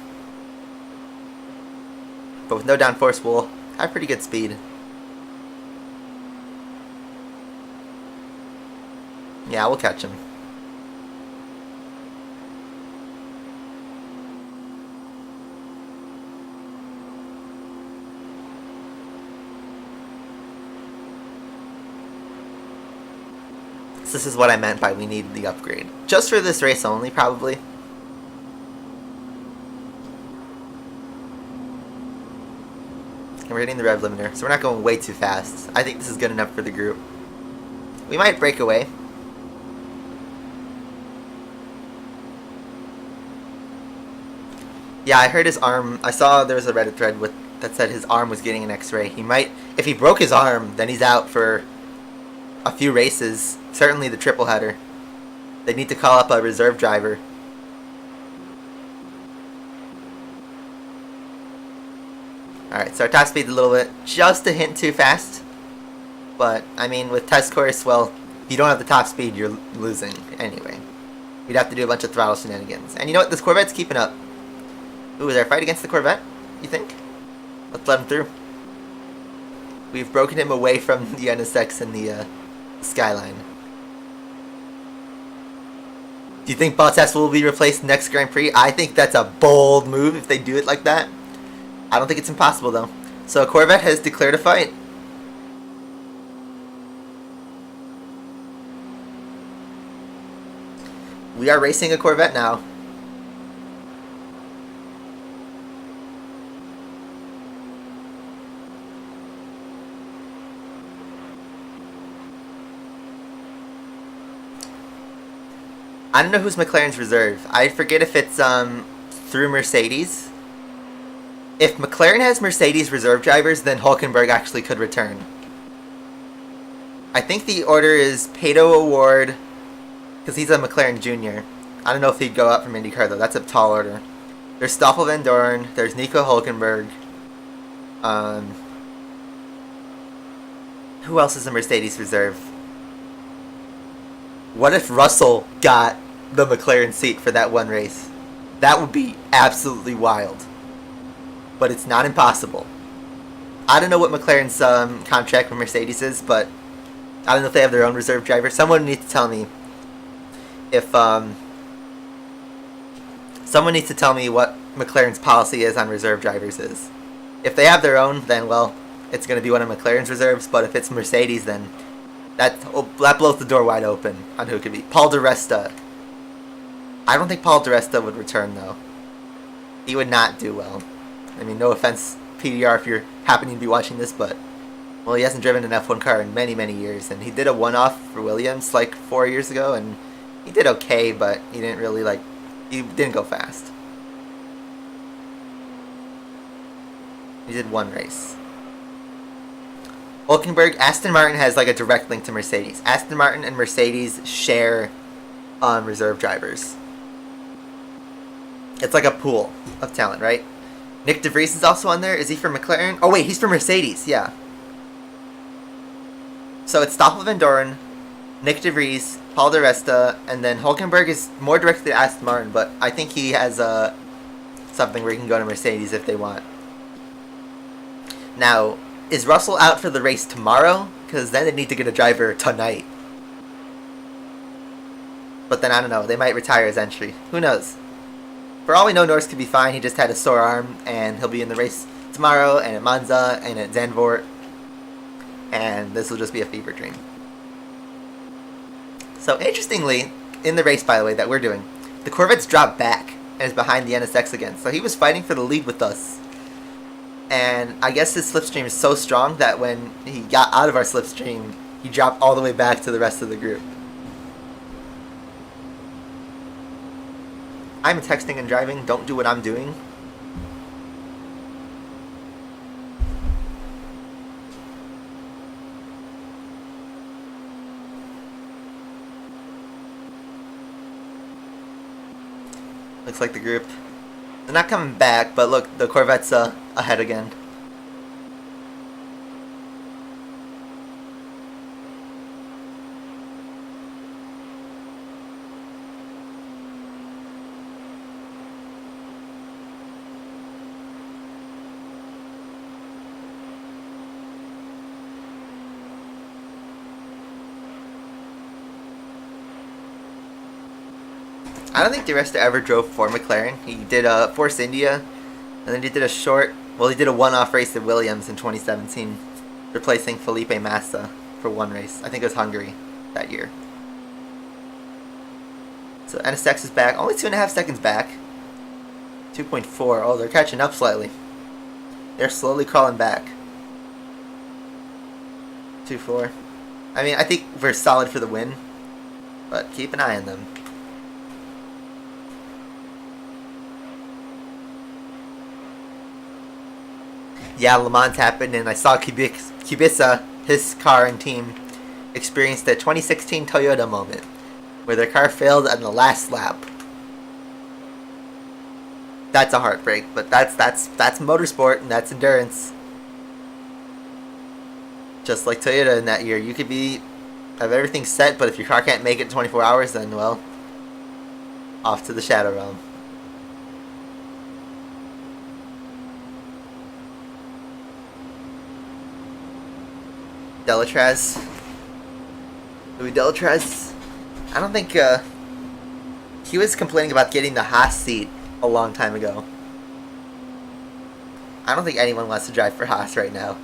Speaker 1: But with no downforce, we'll have pretty good speed. Yeah, we'll catch him. So this is what I meant by we need the upgrade. Just for this race only, probably. And we're hitting the rev limiter, so we're not going way too fast. I think this is good enough for the group. We might break away. Yeah, I heard his arm. I saw there was a Reddit thread that said his arm was getting an X-ray. He might, if he broke his arm, then he's out for a few races. Certainly the triple header. They need to call up a reserve driver. Alright, so our top speed's a little bit, just a hint too fast. But, I mean, with test course, well, if you don't have the top speed, you're losing anyway. You'd have to do a bunch of throttle shenanigans. And you know what? This Corvette's keeping up. Ooh, is there a fight against the Corvette, you think? Let's let him through. We've broken him away from the NSX and the Skyline. Do you think Bottas will be replaced next Grand Prix? I think that's a bold move if they do it like that. I don't think it's impossible though. So Corvette has declared a fight. We are racing a Corvette now. I don't know who's McLaren's reserve. I forget if it's through Mercedes. If McLaren has Mercedes reserve drivers, then Hülkenberg actually could return. I think the order is Pato Award, because he's a McLaren Junior. I don't know if he'd go up from IndyCar though. That's a tall order. There's Stoffel Van Dorn. There's Nico Hülkenberg. Who else is a Mercedes reserve? What if Russell got the McLaren seat for that one race? That would be absolutely wild. But it's not impossible. I don't know what McLaren's contract with Mercedes is, but I don't know if they have their own reserve driver. Someone needs to tell me if someone needs to tell me what McLaren's policy is on reserve drivers is. If they have their own, then well, it's going to be one of McLaren's reserves. But if it's Mercedes, then that blows the door wide open on who it could be. Paul di Resta. I don't think Paul di Resta would return though. He would not do well. I mean, no offense, PDR, if you're happening to be watching this, but well, he hasn't driven an F1 car in many, many years, and he did a one-off for Williams like 4 years ago, and he did okay, but he didn't really he didn't go fast. He did one race. Hülkenberg, Aston Martin has like a direct link to Mercedes. Aston Martin and Mercedes share reserve drivers. It's like a pool of talent, right? Nick De Vries is also on there. Is he from McLaren? Oh wait, he's from Mercedes, yeah. So it's Stoffel Van Dorn, Nick De Vries, Paul di Resta, and then Hülkenberg is more directed to Aston Martin, but I think he has something where he can go to Mercedes if they want. Now, is Russell out for the race tomorrow? Because then they need to get a driver tonight. But then I don't know, they might retire his entry. Who knows? For all we know, Norris could be fine. He just had a sore arm, and he'll be in the race tomorrow, and at Monza, and at Zandvoort. And this will just be a fever dream. So, interestingly, in the race, by the way, that we're doing, the Corvette's dropped back and is behind the NSX again. So he was fighting for the lead with us. And I guess his slipstream is so strong that when he got out of our slipstream, he dropped all the way back to the rest of the group. I'm texting and driving. Don't do what I'm doing. Looks like the group, they're not coming back, but look, the Corvette's ahead again. I don't think Di Resta ever drove for McLaren. He did Force India, and then he did a short, well, he did a one-off race at Williams in 2017, replacing Felipe Massa for one race. I think it was Hungary that year. So NSX is back. Only 2.5 seconds back. 2.4. Oh, they're catching up slightly. They're slowly crawling back. 2.4. I mean, I think we're solid for the win, but keep an eye on them. Yeah, Le Mans happened, and I saw Kubica, his car and team, experienced a 2016 Toyota moment, where their car failed on the last lap. That's a heartbreak, but that's motorsport and that's endurance. Just like Toyota in that year, you could have everything set, but if your car can't make it in 24 hours, then well, off to the Shadow Realm. Delatraz. Louis Delatraz. I don't think he was complaining about getting the Haas seat a long time ago. I don't think anyone wants to drive for Haas right now.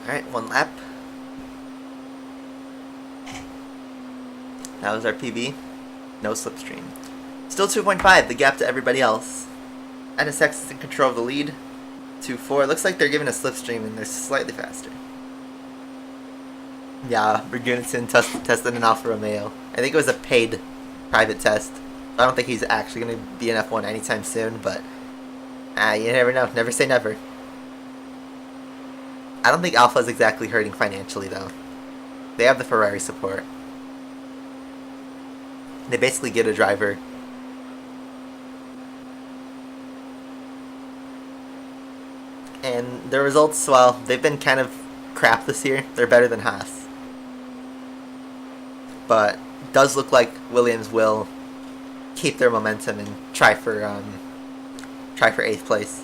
Speaker 1: Alright, one lap. That was our PB. No slipstream. Still 2.5, the gap to everybody else. NSX is in control of the lead. 2.4. Looks like they're giving a slipstream and they're slightly faster. Yeah, Bergunson tested an Alfa Romeo. I think it was a paid private test. I don't think he's actually going to be in F1 anytime soon, but you never know. Never say never. I don't think Alpha is exactly hurting financially, though. They have the Ferrari support. They basically get a driver. And the results, well, they've been kind of crap this year. They're better than Haas. But it does look like Williams will keep their momentum and try for 8th place.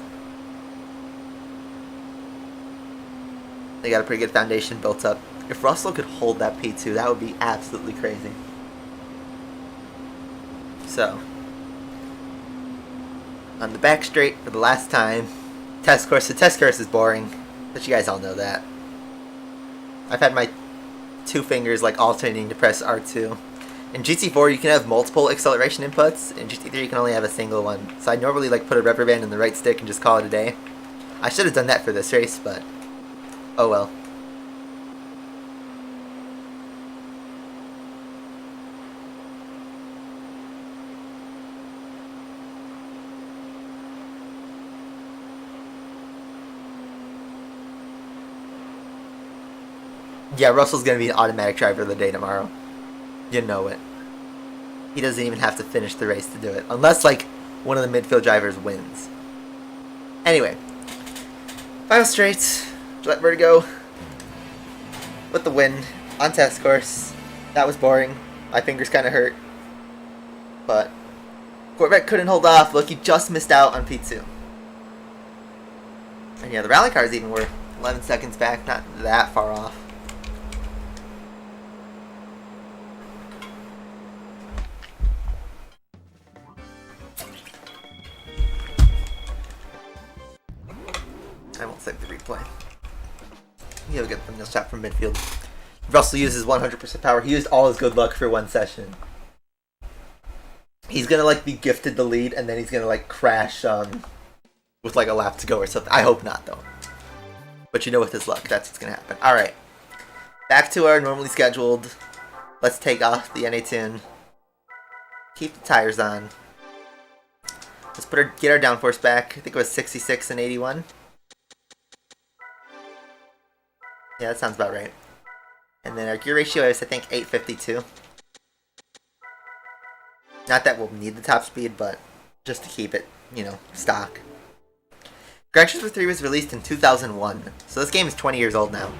Speaker 1: They got a pretty good foundation built up. If Russell could hold that P2, that would be absolutely crazy. So, on the back straight for the last time. Test course. The test course is boring, but you guys all know that. I've had my two fingers like alternating to press R2. In GT4 you can have multiple acceleration inputs. In GT3 you can only have a single one. So I normally like put a rubber band in the right stick and just call it a day. I should have done that for this race, but oh well. Yeah, Russell's going to be an automatic driver of the day tomorrow. You know it. He doesn't even have to finish the race to do it. Unless, like, one of the midfield drivers wins. Anyway. Final straight. Let Vertigo with the win on test course. That was boring. My fingers kind of hurt. But Corvette couldn't hold off. Look, he just missed out on P2. And yeah, the rally cars even were 11 seconds back. Not that far off. I won't save the replay. He'll get the shot from midfield. Russell uses 100% power. He used all his good luck for one session. He's gonna like be gifted the lead, and then he's gonna like crash with like a lap to go or something. I hope not though. But you know, with his luck, that's what's gonna happen. All right, back to our normally scheduled. Let's take off the NA tune. Keep the tires on. Let's get our downforce back. I think it was 66 and 81. Yeah, that sounds about right. And then our gear ratio is, I think, 852. Not that we'll need the top speed, but just to keep it, you know, stock. Gran Turismo 3 was released in 2001, so this game is 20 years old now.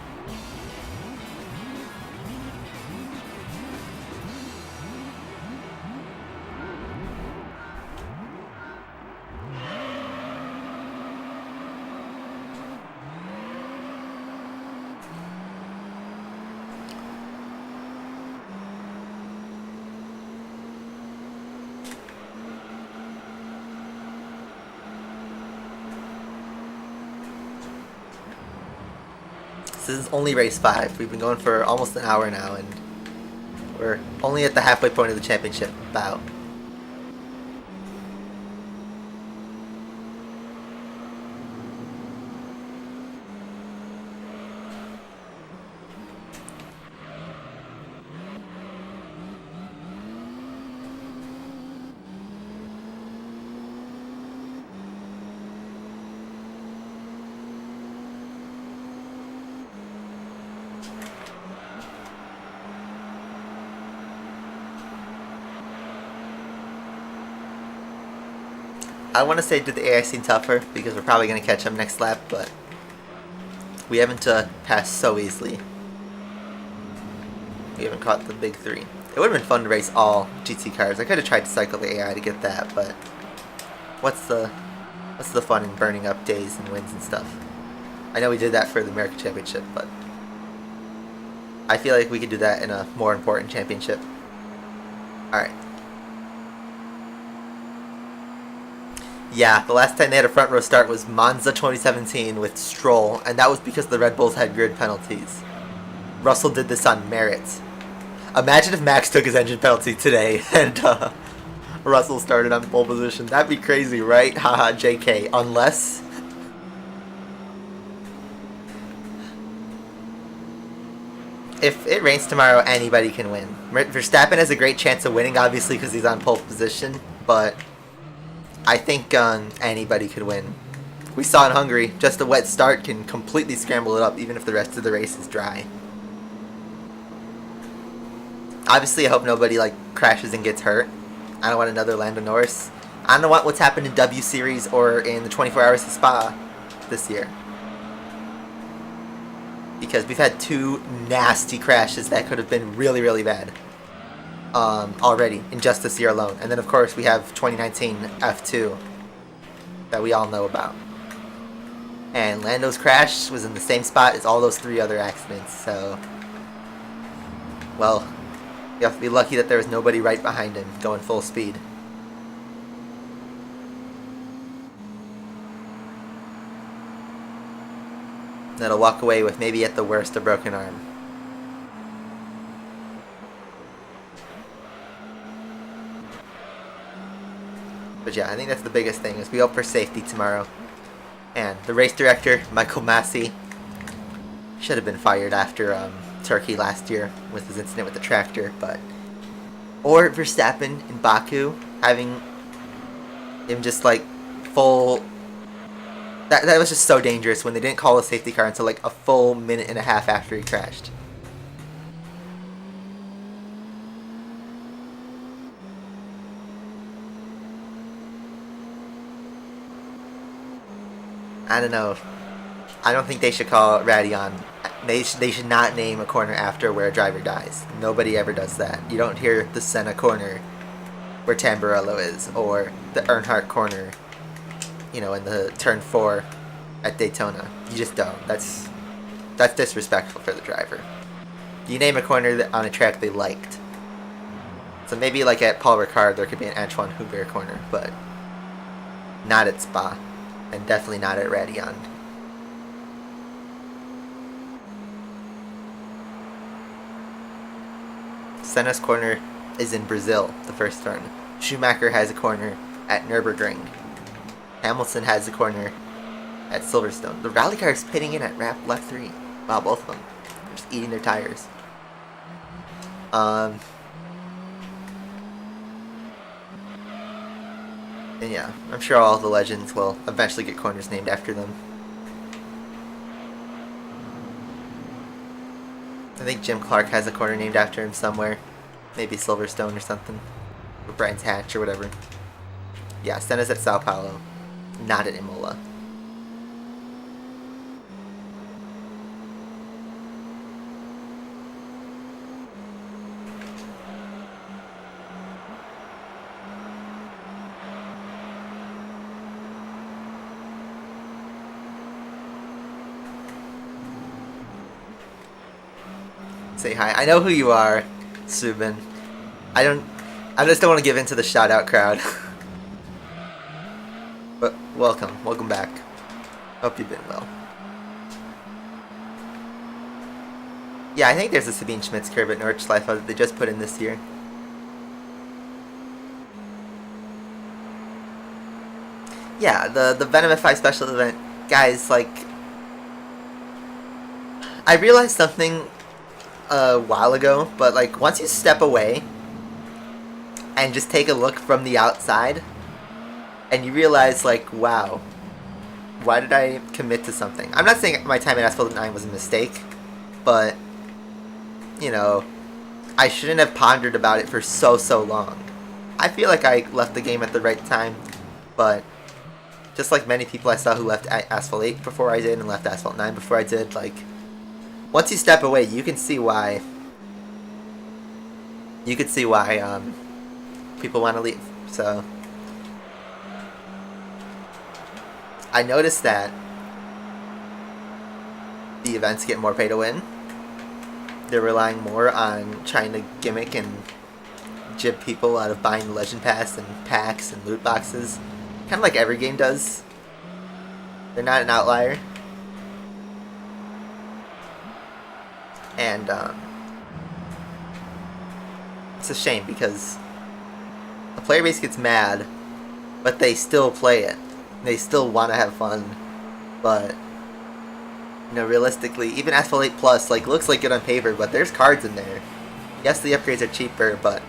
Speaker 1: This is only race 5. We've been going for almost an hour now, and we're only at the halfway point of the championship bout. I want to say did the AI seem tougher because we're probably going to catch him next lap, but we haven't passed so easily. We haven't caught the big 3. It would have been fun to race all GT cars. I could have tried to cycle the AI to get that, but what's the fun in burning up days and wins and stuff? I know we did that for the American Championship, but I feel like we could do that in a more important championship. Alright. Yeah, the last time they had a front row start was Monza 2017 with Stroll, and that was because the Red Bulls had grid penalties. Russell did this on merit. Imagine if Max took his engine penalty today and Russell started on pole position. That'd be crazy, right? Haha, JK. Unless... if it rains tomorrow, anybody can win. Verstappen has a great chance of winning, obviously, because he's on pole position, but I think anybody could win. We saw in Hungary, just a wet start can completely scramble it up, even if the rest of the race is dry. Obviously, I hope nobody crashes and gets hurt. I don't want another Lando Norris. I don't want what's happened in W Series or in the 24 Hours of Spa this year. Because we've had 2 nasty crashes that could have been really, really bad. Already in just this year alone. And then of course we have 2019 F2 that we all know about. And Lando's crash was in the same spot as all those 3 other accidents, so well, you have to be lucky that there was nobody right behind him going full speed. That'll walk away with maybe at the worst a broken arm. But yeah, I think that's the biggest thing, is we hope for safety tomorrow. And the race director, Michael Massey, should have been fired after Turkey last year with his incident with the tractor, but... or Verstappen in Baku, having him just full... That was just so dangerous when they didn't call a safety car until a full minute and a half after he crashed. I don't know. I don't think they should call Radion. They should not name a corner after where a driver dies. Nobody ever does that. You don't hear the Senna corner where Tamburello is, or the Earnhardt corner, in the turn 4 at Daytona. You just don't. That's disrespectful for the driver. You name a corner on a track they liked. So maybe at Paul Ricard there could be an Antoine Hubert corner, but not at Spa. And definitely not at Radion. Senna's corner is in Brazil, the first turn. Schumacher has a corner at Nürburgring. Hamilton has a corner at Silverstone. The rally car is pitting in at lap 3. Wow, both of them. They're just eating their tires. And yeah, I'm sure all the legends will eventually get corners named after them. I think Jim Clark has a corner named after him somewhere. Maybe Silverstone or something. Or Brands Hatch or whatever. Yeah, Senna's at Sao Paulo. Not at Imola. say hi. I know who you are, Subin. I just don't want to give in to the shout out crowd. But welcome back. Hope you've been well. Yeah, I think there's a Sabine Schmitz curve at Nordschleife that they just put in this year. Yeah, the Venom F5 special event, guys, like, I realized something a while ago, but like once you step away and just take a look from the outside, and you realize like, wow, why did I commit to something? I'm not saying my time at Asphalt 9 was a mistake, but you know, I shouldn't have pondered about it for so long. I feel like I left the game at the right time, but just like many people I saw who left Asphalt 8 before I did and left Asphalt 9 before I did, like, once you step away, you can see why. You can see why people want to leave. So I noticed that the events get more pay to win. They're relying more on trying to gimmick and jib people out of buying the Legend Pass and packs and loot boxes. Kind of like every game does. They're not an outlier. And it's a shame because the player base gets mad, but they still play it. They still want to have fun, but you know, realistically, even Asphalt 8 Plus like looks like good on paper, but there's cards in there. Yes, the upgrades are cheaper, but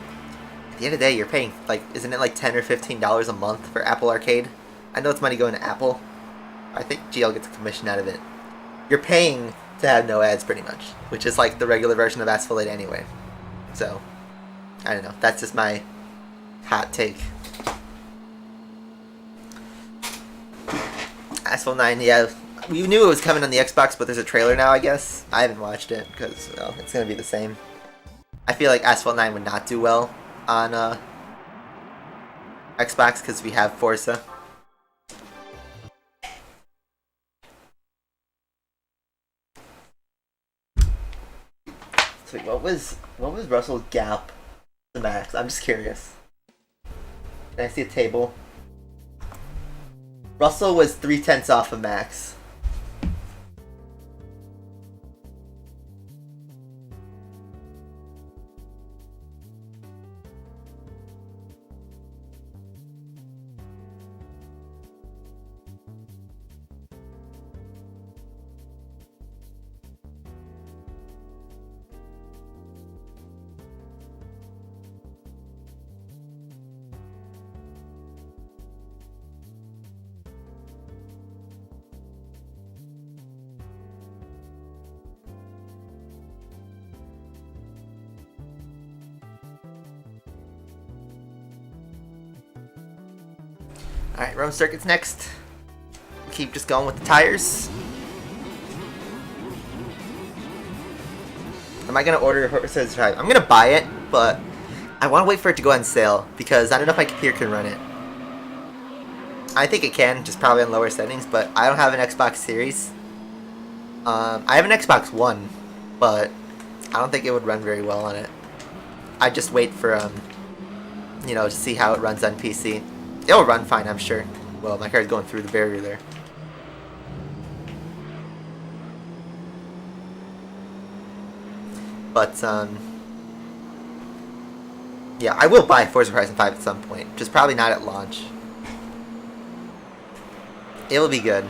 Speaker 1: at the end of the day, you're paying like, isn't it like $10 or $15 a month for Apple Arcade? I know it's money going to Apple. I think GL gets a commission out of it. You're paying to have no ads pretty much, which is like the regular version of Asphalt 8 anyway. So, I don't know. That's just my hot take. Asphalt 9, yeah, we knew it was coming on the Xbox, but there's a trailer now, I guess. I haven't watched it because, well, it's going to be the same. I feel like Asphalt 9 would not do well on Xbox because we have Forza. So wait, what was Russell's gap to max? I'm just curious. Can I see a table? Russell was 3/10 off of max. Alright, Rome Circuit's next. Keep just going with the tires. Am I going to order a Horse Drive? I'm going to buy it, but I want to wait for it to go on sale because I don't know if my computer can run it. I think it can, just probably on lower settings, but I don't have an Xbox Series. I have an Xbox One, but I don't think it would run very well on it. I'd just wait for, you know, to see how it runs on PC. It'll run fine, I'm sure. Well, my car's going through the barrier there. But, yeah, I will buy Forza Horizon 5 at some point. Just probably not at launch. It'll be good.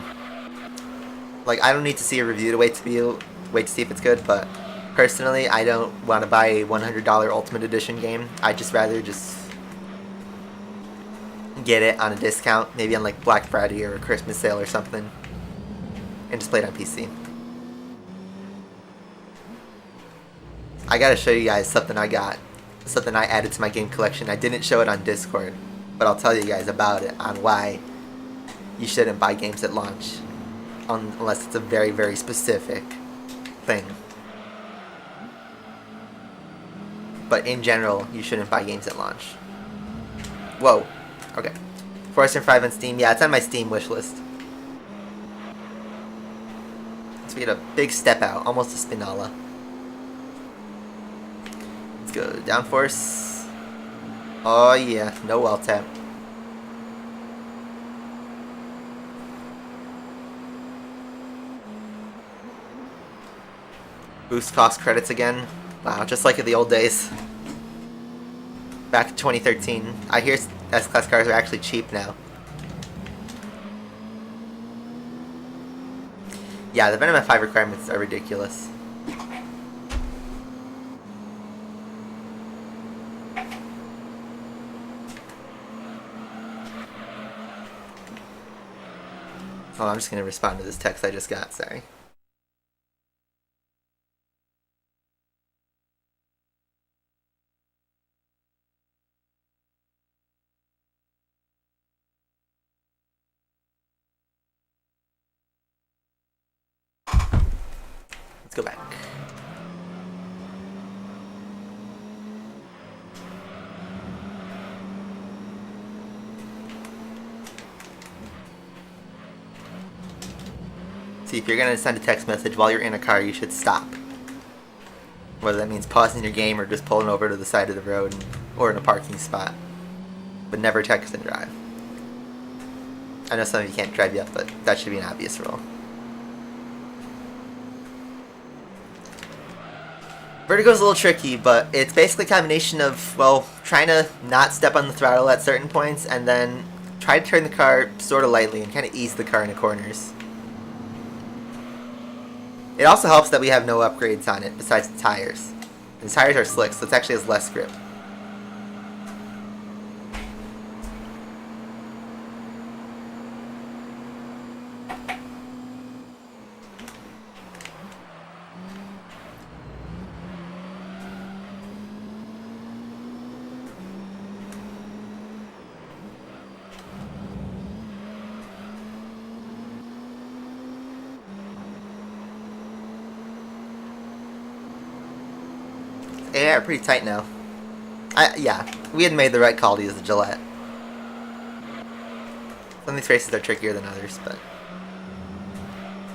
Speaker 1: Like, I don't need to see a review to wait to see if it's good, but personally, I don't want to buy a $100 Ultimate Edition game. I'd just rather just get it on a discount, maybe on like Black Friday or a Christmas sale or something, and just play it on PC. I gotta show you guys something I got, something I added to my game collection. I didn't show it on Discord, but I'll tell you guys about it on why you shouldn't buy games at launch, unless it's a very, very specific thing. But in general, you shouldn't buy games at launch. Whoa. Okay. Forza 5 on Steam. Yeah, it's on my Steam wishlist. So we get a big step out, almost a Spinala. go. Downforce. Oh yeah, no well tap. Boost cost credits again. Wow, just like in the old days. Back in 2013. I hear S-Class cars are actually cheap now. Yeah, the Venom F5 requirements are ridiculous. Oh, I'm just going to respond to this text I just got, sorry. Let's go back. See, if you're going to send a text message while you're in a car, you should stop. Whether that means pausing your game or just pulling over to the side of the road or in a parking spot. But never text and drive. I know some of you can't drive yet, but that should be an obvious rule. Vertigo's a little tricky, but it's basically a combination of, well, trying to not step on the throttle at certain points and then try to turn the car sort of lightly and kind of ease the car into corners. It also helps that we have no upgrades on it besides the tires. The tires are slick, so it actually has less grip. Yeah, pretty tight now. Yeah, we had made the right call to use the Gillette. Some of these races are trickier than others, but...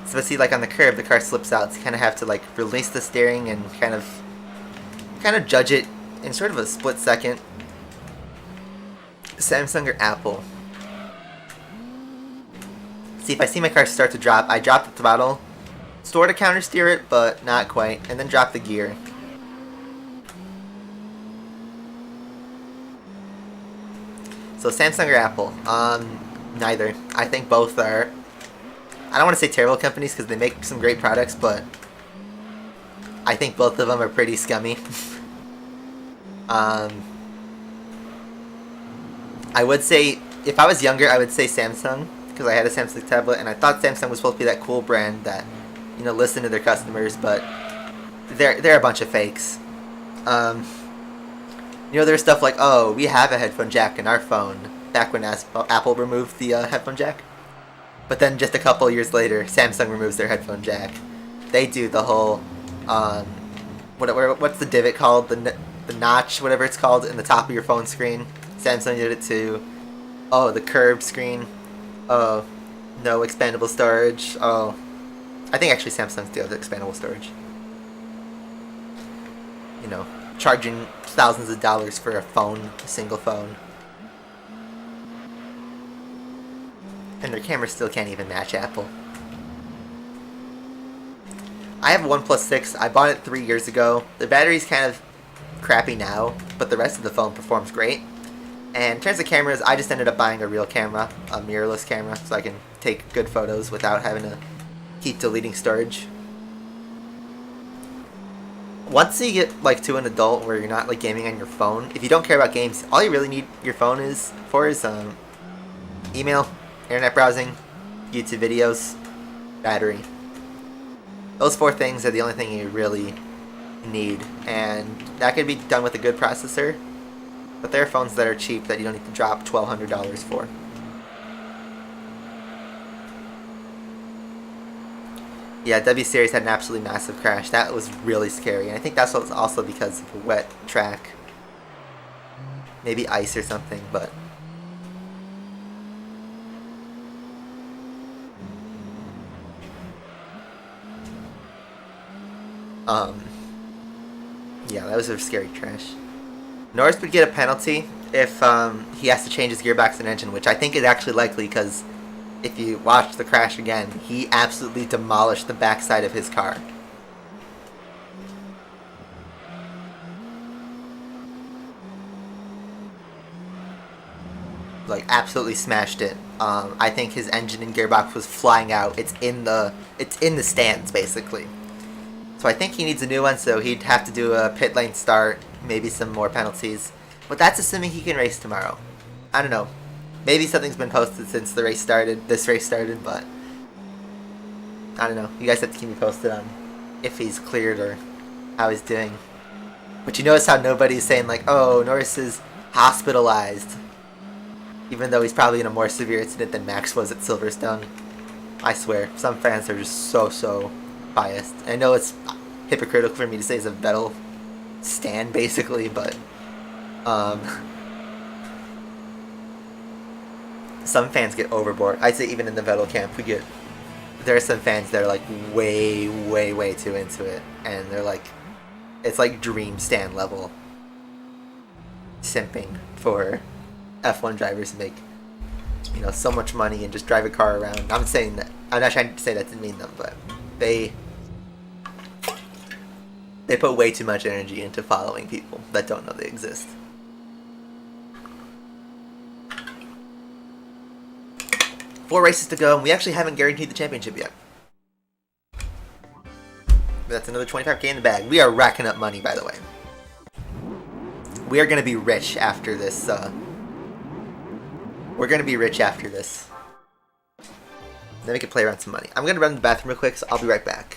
Speaker 1: So see, like on the curb, the car slips out, so you kind of have to like release the steering and kind of judge it in sort of a split second. Samsung or Apple? See, if I see my car start to drop, I drop the throttle, sort of counter steer it, but not quite, and then drop the gear. So Samsung or Apple? Neither. I think both are... I don't want to say terrible companies because they make some great products, but I think both of them are pretty scummy. I would say, if I was younger, I would say Samsung because I had a Samsung tablet and I thought Samsung was supposed to be that cool brand that, you know, listened to their customers, but they're a bunch of fakes. You know, there's stuff like, oh, we have a headphone jack in our phone, back when Apple removed the headphone jack. But then just a couple years later, Samsung removes their headphone jack. They do the whole, what's the divot called? The notch, whatever it's called, in the top of your phone screen. Samsung did it too. Oh, the curved screen. Oh, no expandable storage. Oh, I think actually Samsung do have the expandable storage. You know, charging thousands of dollars for a phone, a single phone. And their camera still can't even match Apple. I have a OnePlus 6. I bought it 3 years ago. The battery's kind of crappy now, but the rest of the phone performs great. And in terms of cameras, I just ended up buying a real camera, a mirrorless camera, so I can take good photos without having to keep deleting storage. Once you get like to an adult where you're not like gaming on your phone, if you don't care about games, all you really need your phone is email, internet browsing, YouTube videos, battery. Those 4 things are the only thing you really need, and that could be done with a good processor. But there are phones that are cheap that you don't need to drop $1,200 for. Yeah, W Series had an absolutely massive crash. That was really scary, and I think that's also because of a wet track. Maybe ice or something, but... Yeah, that was a scary crash. Norris would get a penalty if he has to change his gearbox and engine, which I think is actually likely because if you watch the crash again, he absolutely demolished the backside of his car. Like absolutely smashed it. I think his engine and gearbox was flying out. It's in the stands basically. So I think he needs a new one. So he'd have to do a pit lane start, maybe some more penalties. But that's assuming he can race tomorrow. I don't know. Maybe something's been posted since the race started. This race started, but I don't know. You guys have to keep me posted on if he's cleared or how he's doing. But you notice how nobody's saying like, "Oh, Norris is hospitalized," even though he's probably in a more severe incident than Max was at Silverstone. I swear, some fans are just so biased. I know it's hypocritical for me to say it's a Vettel stan, basically, but some fans get overboard. I'd say even in the Vettel camp, there are some fans that are like way too into it, and they're like, it's like dream stan level simping for F1 drivers to make, you know, so much money and just drive a car around. I'm saying that, I'm not trying to say that to mean them, but they put way too much energy into following people that don't know they exist. Four races to go, and we actually haven't guaranteed the championship yet. But that's another 25k in the bag. We are racking up money, by the way. We are going to be rich after this. We're going to be rich after this. Then we can play around some money. I'm going to run to the bathroom real quick, so I'll be right back.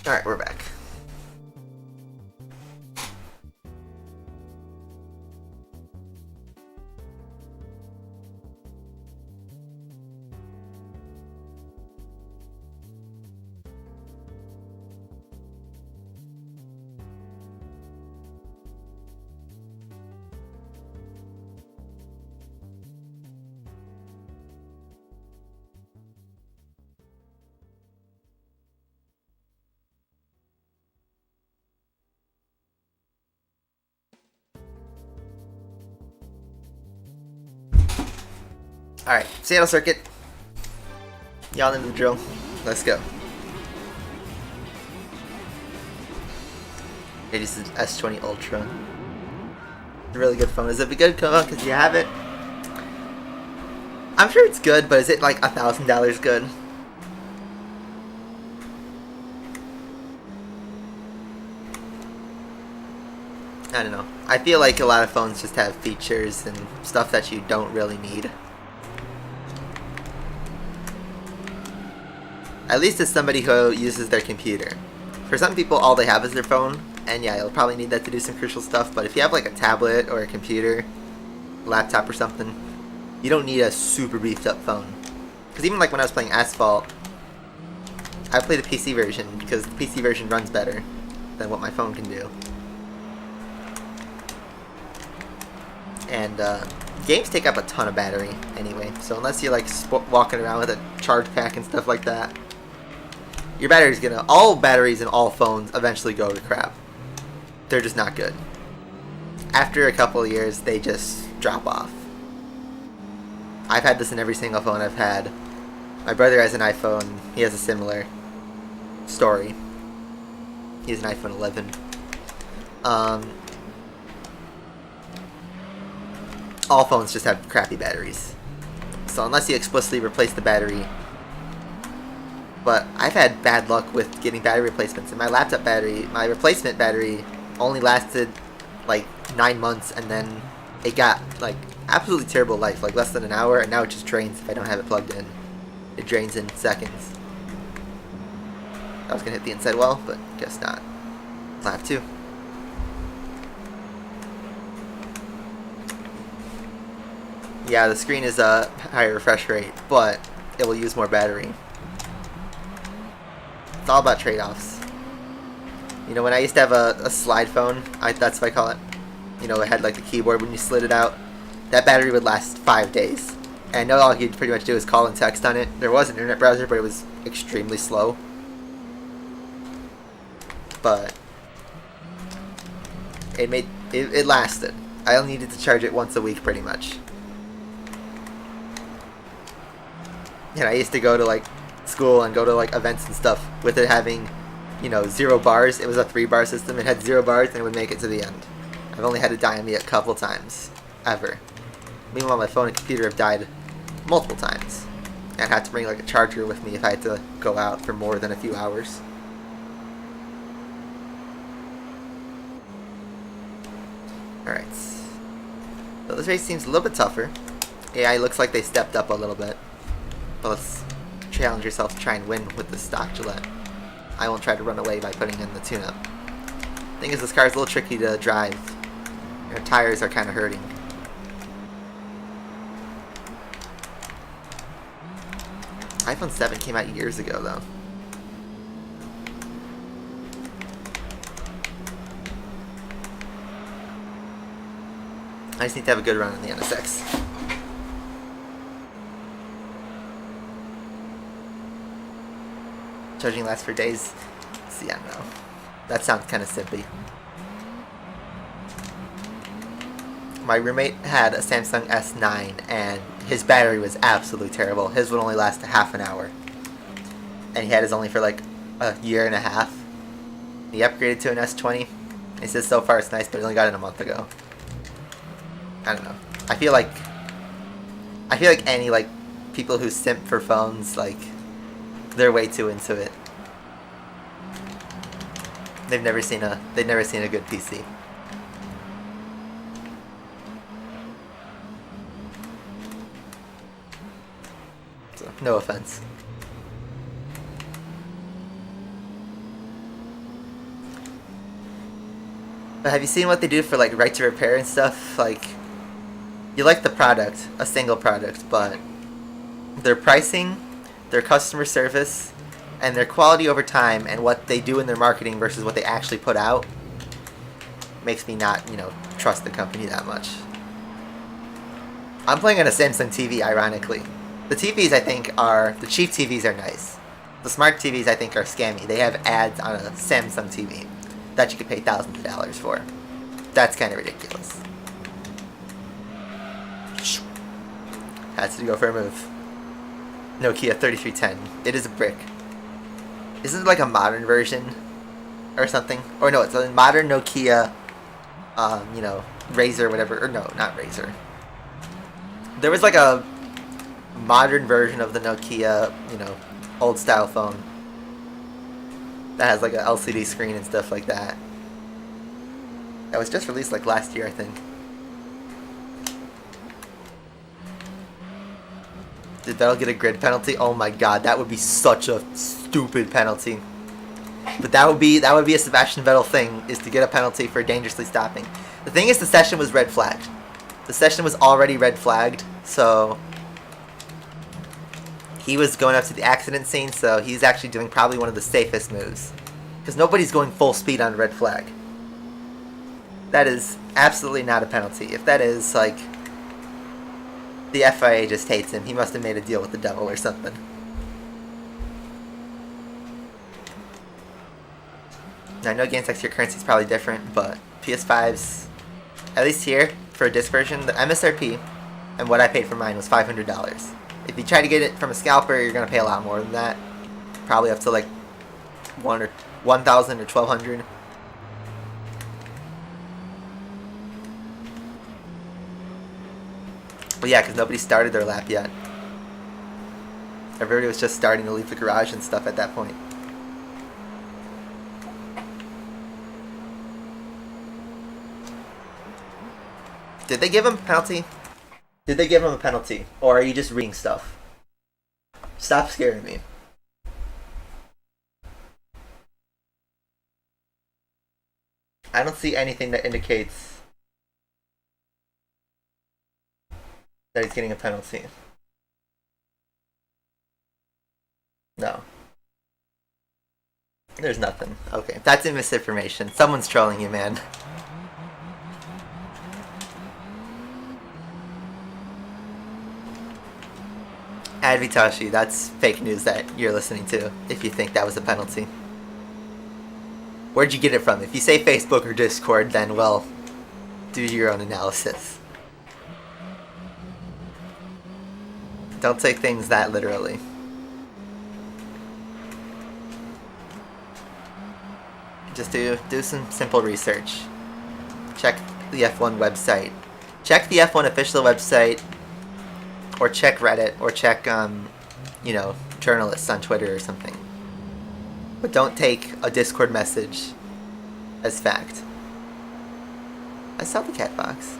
Speaker 1: Alright, we're back. Alright, Seattle Circuit. Y'all into the drill. Let's go. It is the S20 Ultra. It's a really good phone. Is it a good phone because you have it? I'm sure it's good, but is it like $1,000 good? I don't know. I feel like a lot of phones just have features and stuff that you don't really need. At least as somebody who uses their computer. For some people, all they have is their phone, and yeah, you'll probably need that to do some crucial stuff, but if you have like a tablet or a computer, laptop or something, you don't need a super beefed up phone. Because even like when I was playing Asphalt, I played the PC version because the PC version runs better than what my phone can do. And games take up a ton of battery anyway, so unless you're like walking around with a charge pack and stuff like that, your battery's gonna, all batteries in all phones eventually go to crap. They're just not good. After a couple of years, they just drop off. I've had this in every single phone I've had. My brother has an iPhone. He has a similar story. He has an iPhone 11. All phones just have crappy batteries. So unless you explicitly replace the battery. But I've had bad luck with getting battery replacements. And my laptop battery, my replacement battery only lasted like 9 months, and then it got like absolutely terrible life, like less than an hour, and now it just drains if I don't have it plugged in. It drains in seconds. I was gonna hit the inside wall, but guess not. Lap 2. Yeah, the screen is a higher refresh rate, but it will use more battery. It's all about trade-offs. You know, when I used to have a slide phone, that's what I call it. You know, it had like the keyboard when you slid it out. That battery would last 5 days. And I know all you'd pretty much do is call and text on it. There was an internet browser, but it was extremely slow. But it lasted. I only needed to charge it once a week pretty much. And I used to go to like school and go to like events and stuff with it having, you know, 0 bars. It was a 3-bar system. It had 0 bars and it would make it to the end. I've only had it die on me a couple times, ever. Meanwhile, my phone and computer have died multiple times. And I had to bring like a charger with me if I had to go out for more than a few hours. Alright. So this race seems a little bit tougher. AI looks like they stepped up a little bit. But let's challenge yourself to try and win with the stock Gillette. I won't try to run away by putting in the tune-up. Thing is, this car is a little tricky to drive. Your tires are kind of hurting. iPhone 7 came out years ago, though. I just need to have a good run in the NSX. Charging lasts for days. See, I don't know. That sounds kind of simpy. My roommate had a Samsung S9 and his battery was absolutely terrible. His would only last a half an hour. And he had his only for like a year and a half. He upgraded to an S20. He says so far it's nice, but he only got it a month ago. I don't know. I feel like any like people who simp for phones, like, they're way too into it. They've never seen a good PC. So, no offense. But have you seen what they do for like right to repair and stuff? Like, you like the product, a single product, but their pricing, their customer service, and their quality over time, and what they do in their marketing versus what they actually put out, makes me not, you know, trust the company that much. I'm playing on a Samsung TV, ironically. The TVs, I think, the cheap TVs are nice. The smart TVs, I think, are scammy. They have ads on a Samsung TV that you could pay thousands of dollars for. That's kind of ridiculous. Has to go for a move. Nokia 3310. It is a brick. Isn't it like a modern version or something? Or no, it's a modern Nokia, you know, Razr, whatever. Or no, not Razr. There was like a modern version of the Nokia, you know, old style phone that has like a LCD screen and stuff like that. That was just released like last year, I think. Did Vettel get a grid penalty? Oh my god, that would be such a stupid penalty. But that would be a Sebastian Vettel thing, is to get a penalty for dangerously stopping. The thing is, the session was red flagged. The session was already red flagged, so he was going up to the accident scene, so he's actually doing probably one of the safest moves. Because nobody's going full speed on a red flag. That is absolutely not a penalty. If that is, like, The FIA just hates him. He must have made a deal with the devil or something. Now, I know games like your currency is probably different, but PS5's, at least here, for a disc version, the MSRP and what I paid for mine was $500. If you try to get it from a scalper, you're going to pay a lot more than that. Probably up to like $1,000 or $1,200. But yeah, because nobody started their lap yet. Everybody was just starting to leave the garage and stuff at that point. Did they give him a penalty? Did they give him a penalty? Or are you just reading stuff? Stop scaring me. I don't see anything that indicates that he's getting a penalty. No. There's nothing. Okay, that's misinformation. Someone's trolling you, man. Advitashi, that's fake news that you're listening to if you think that was a penalty. Where'd you get it from? If you say Facebook or Discord, then, well, do your own analysis. Don't take things that literally. Just do some simple research. Check the F1 website. Check the F1 official website, or check Reddit, or check, you know, journalists on Twitter or something. But don't take a Discord message as fact. I saw the cat box.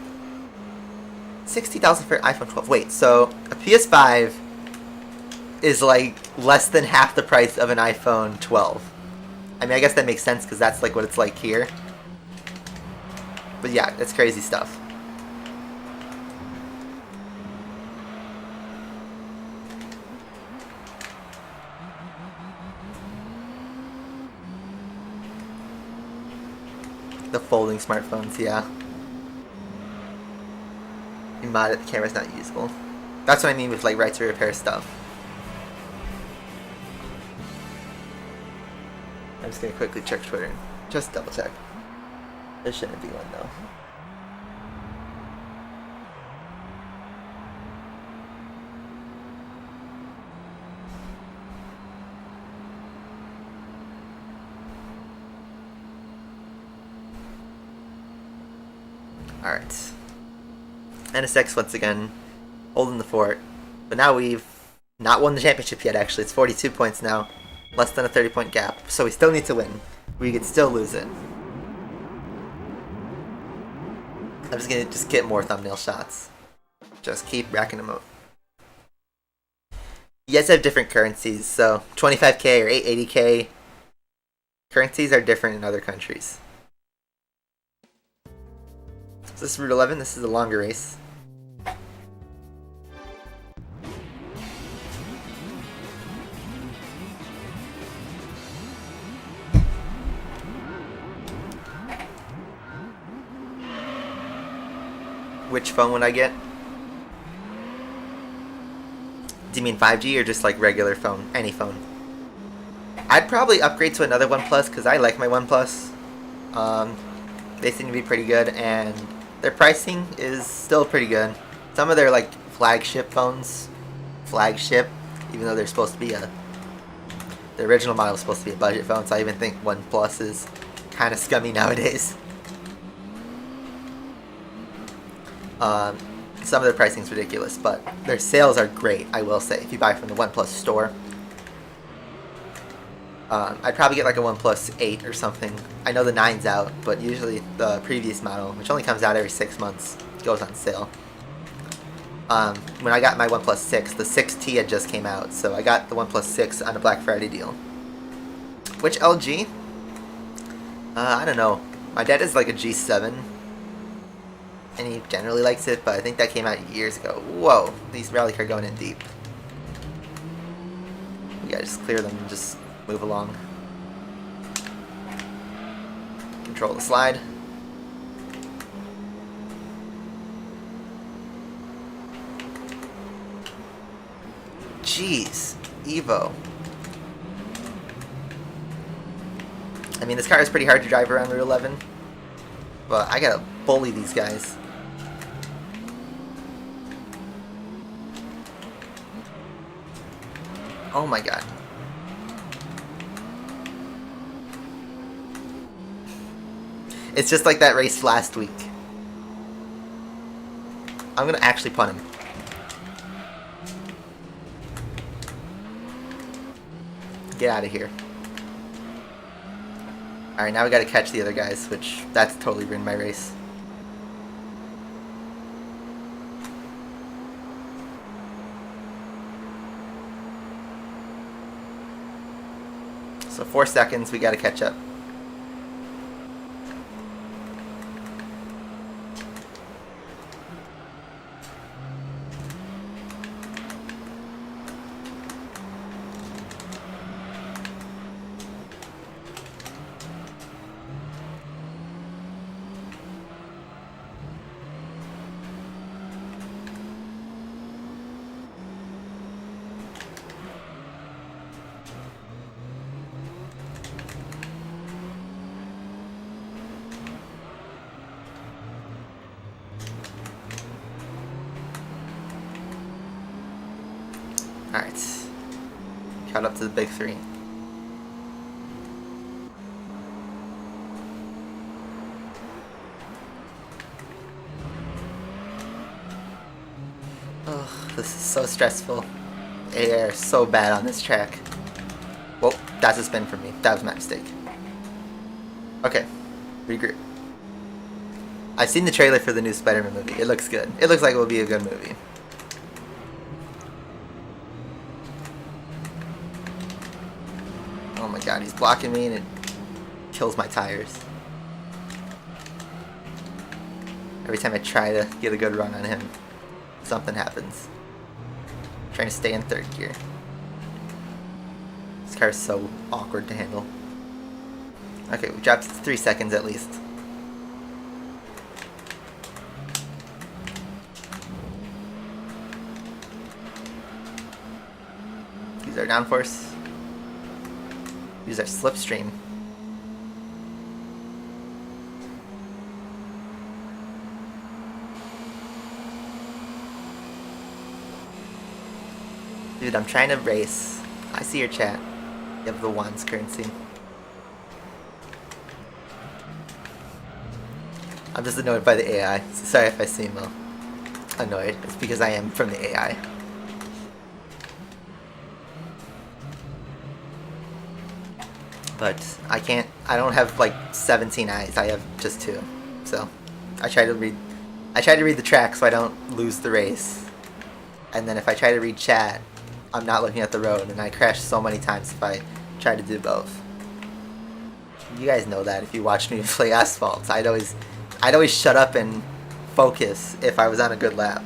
Speaker 1: $60,000 for iPhone 12. Wait, so a PS5 is like less than half the price of an iPhone 12. I mean, I guess that makes sense because that's like what it's like here. But yeah, that's crazy stuff. The folding smartphones, yeah. You mod it, the camera's not usable. That's what I mean with like right to repair stuff. I'm just gonna quickly check Twitter. Just double check. There shouldn't be one though. Alright. NSX once again, holding the fort. But now we've not won the championship yet, actually. It's 42 points now. Less than a 30-point gap. So we still need to win. We could still lose it. I'm just gonna get more thumbnail shots. Just keep racking them up. You guys have different currencies, so 25k or 880k currencies are different in other countries. So this is Route 11, this is a longer race. Which phone would I get? Do you mean 5G or just like regular phone? Any phone? I'd probably upgrade to another OnePlus because I like my OnePlus. They seem to be pretty good and their pricing is still pretty good. Some of their like flagship phones, even though they're supposed to be the original model is supposed to be a budget phone, so I even think OnePlus is kind of scummy nowadays. Some of their pricing is ridiculous, but their sales are great, I will say, if you buy from the OnePlus store. I'd probably get like a OnePlus 8 or something. I know the 9's out, but usually the previous model, which only comes out every 6 months, goes on sale. When I got my OnePlus 6, the 6T had just came out, so I got the OnePlus 6 on a Black Friday deal. Which LG? I don't know. My dad is like a G7. And he generally likes it, but I think that came out years ago. Whoa, these rally car going in deep. You gotta just clear them and just move along. Control the slide. Jeez. Evo. I mean, this car is pretty hard to drive around Route 11. But I gotta bully these guys. Oh my god. It's just like that race last week. I'm gonna actually punt him. Get out of here. Alright, now we gotta catch the other guys, which that's totally ruined my race. So 4 seconds, we gotta catch up. Alright. Caught up to the big three. Oh, this is so stressful. Air is so bad on this track. Whoa, that's a spin for me. That was my mistake. Okay, regroup. I've seen the trailer for the new Spider-Man movie. It looks good. It looks like it will be a good movie. Oh my god, he's blocking me and it kills my tires. Every time I try to get a good run on him, something happens. I'm trying to stay in third gear. This car is so awkward to handle. Okay, we dropped to 3 seconds at least. Use our downforce. Use our slipstream. Dude, I'm trying to race. I see your chat. You have the ones currency. I'm just annoyed by the AI. So sorry if I seem annoyed. It's because I am from the AI. But I don't have like 17 eyes. I have just 2. So I try to read the track so I don't lose the race. And then if I try to read chat, I'm not looking at the road, and I crash so many times if I try to do both. You guys know that if you watch me play Asphalt. I'd always shut up and focus if I was on a good lap.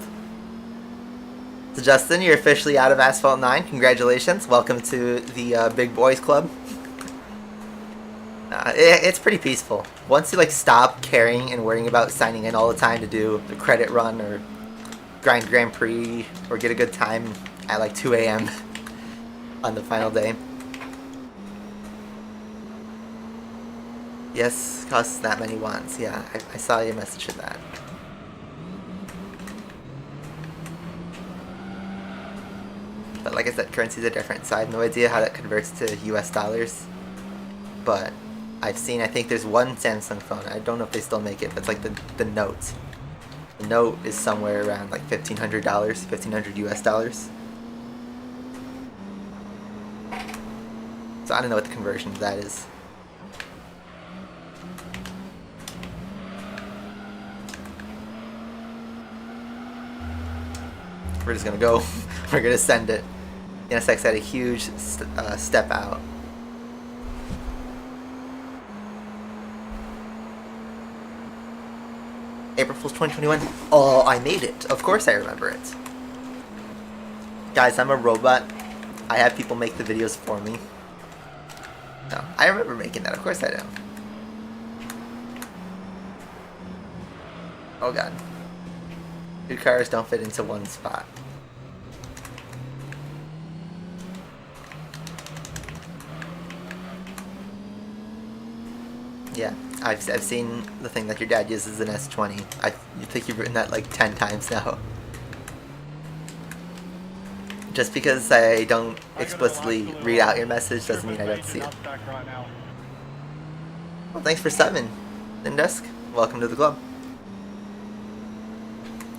Speaker 1: So Justin, you're officially out of Asphalt 9. Congratulations. Welcome to the Big Boys Club. It's pretty peaceful. Once you like stop caring and worrying about signing in all the time to do the credit run or grind Grand Prix or get a good time at like 2 a.m. on the final day. Yes, costs that many wands. Yeah, I saw your message for that. But like I said, currencies are different, so I have no idea how that converts to US dollars. But I've seen, I think there's one Samsung phone, I don't know if they still make it, but it's like the Note. The Note is somewhere around like $1,500, $1,500 US dollars. So I don't know what the conversion of that is. We're just gonna go. We're gonna send it. NSX had a huge step out. April Fool's 2021. Oh, I made it. Of course I remember it. Guys, I'm a robot. I have people make the videos for me. No, I remember making that. Of course I do. Oh god. 2 cars don't fit into one spot. Yeah, I've seen the thing that your dad uses an S20. You think you've written that like 10 times now. Just because I don't explicitly read out your message doesn't mean I don't see it. Well, thanks for subbing, Nindusk. Welcome to the club.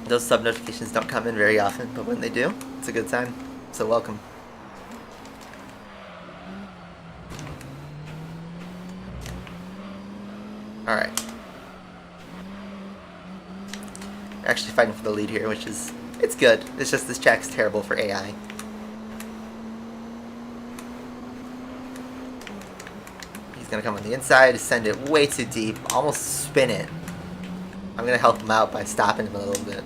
Speaker 1: Those sub notifications don't come in very often, but when they do, it's a good sign. So welcome. Alright. We're actually fighting for the lead here, which is... it's good. It's just this track's terrible for AI. He's gonna come on the inside, send it way too deep, almost spin it. I'm gonna help him out by stopping him a little bit.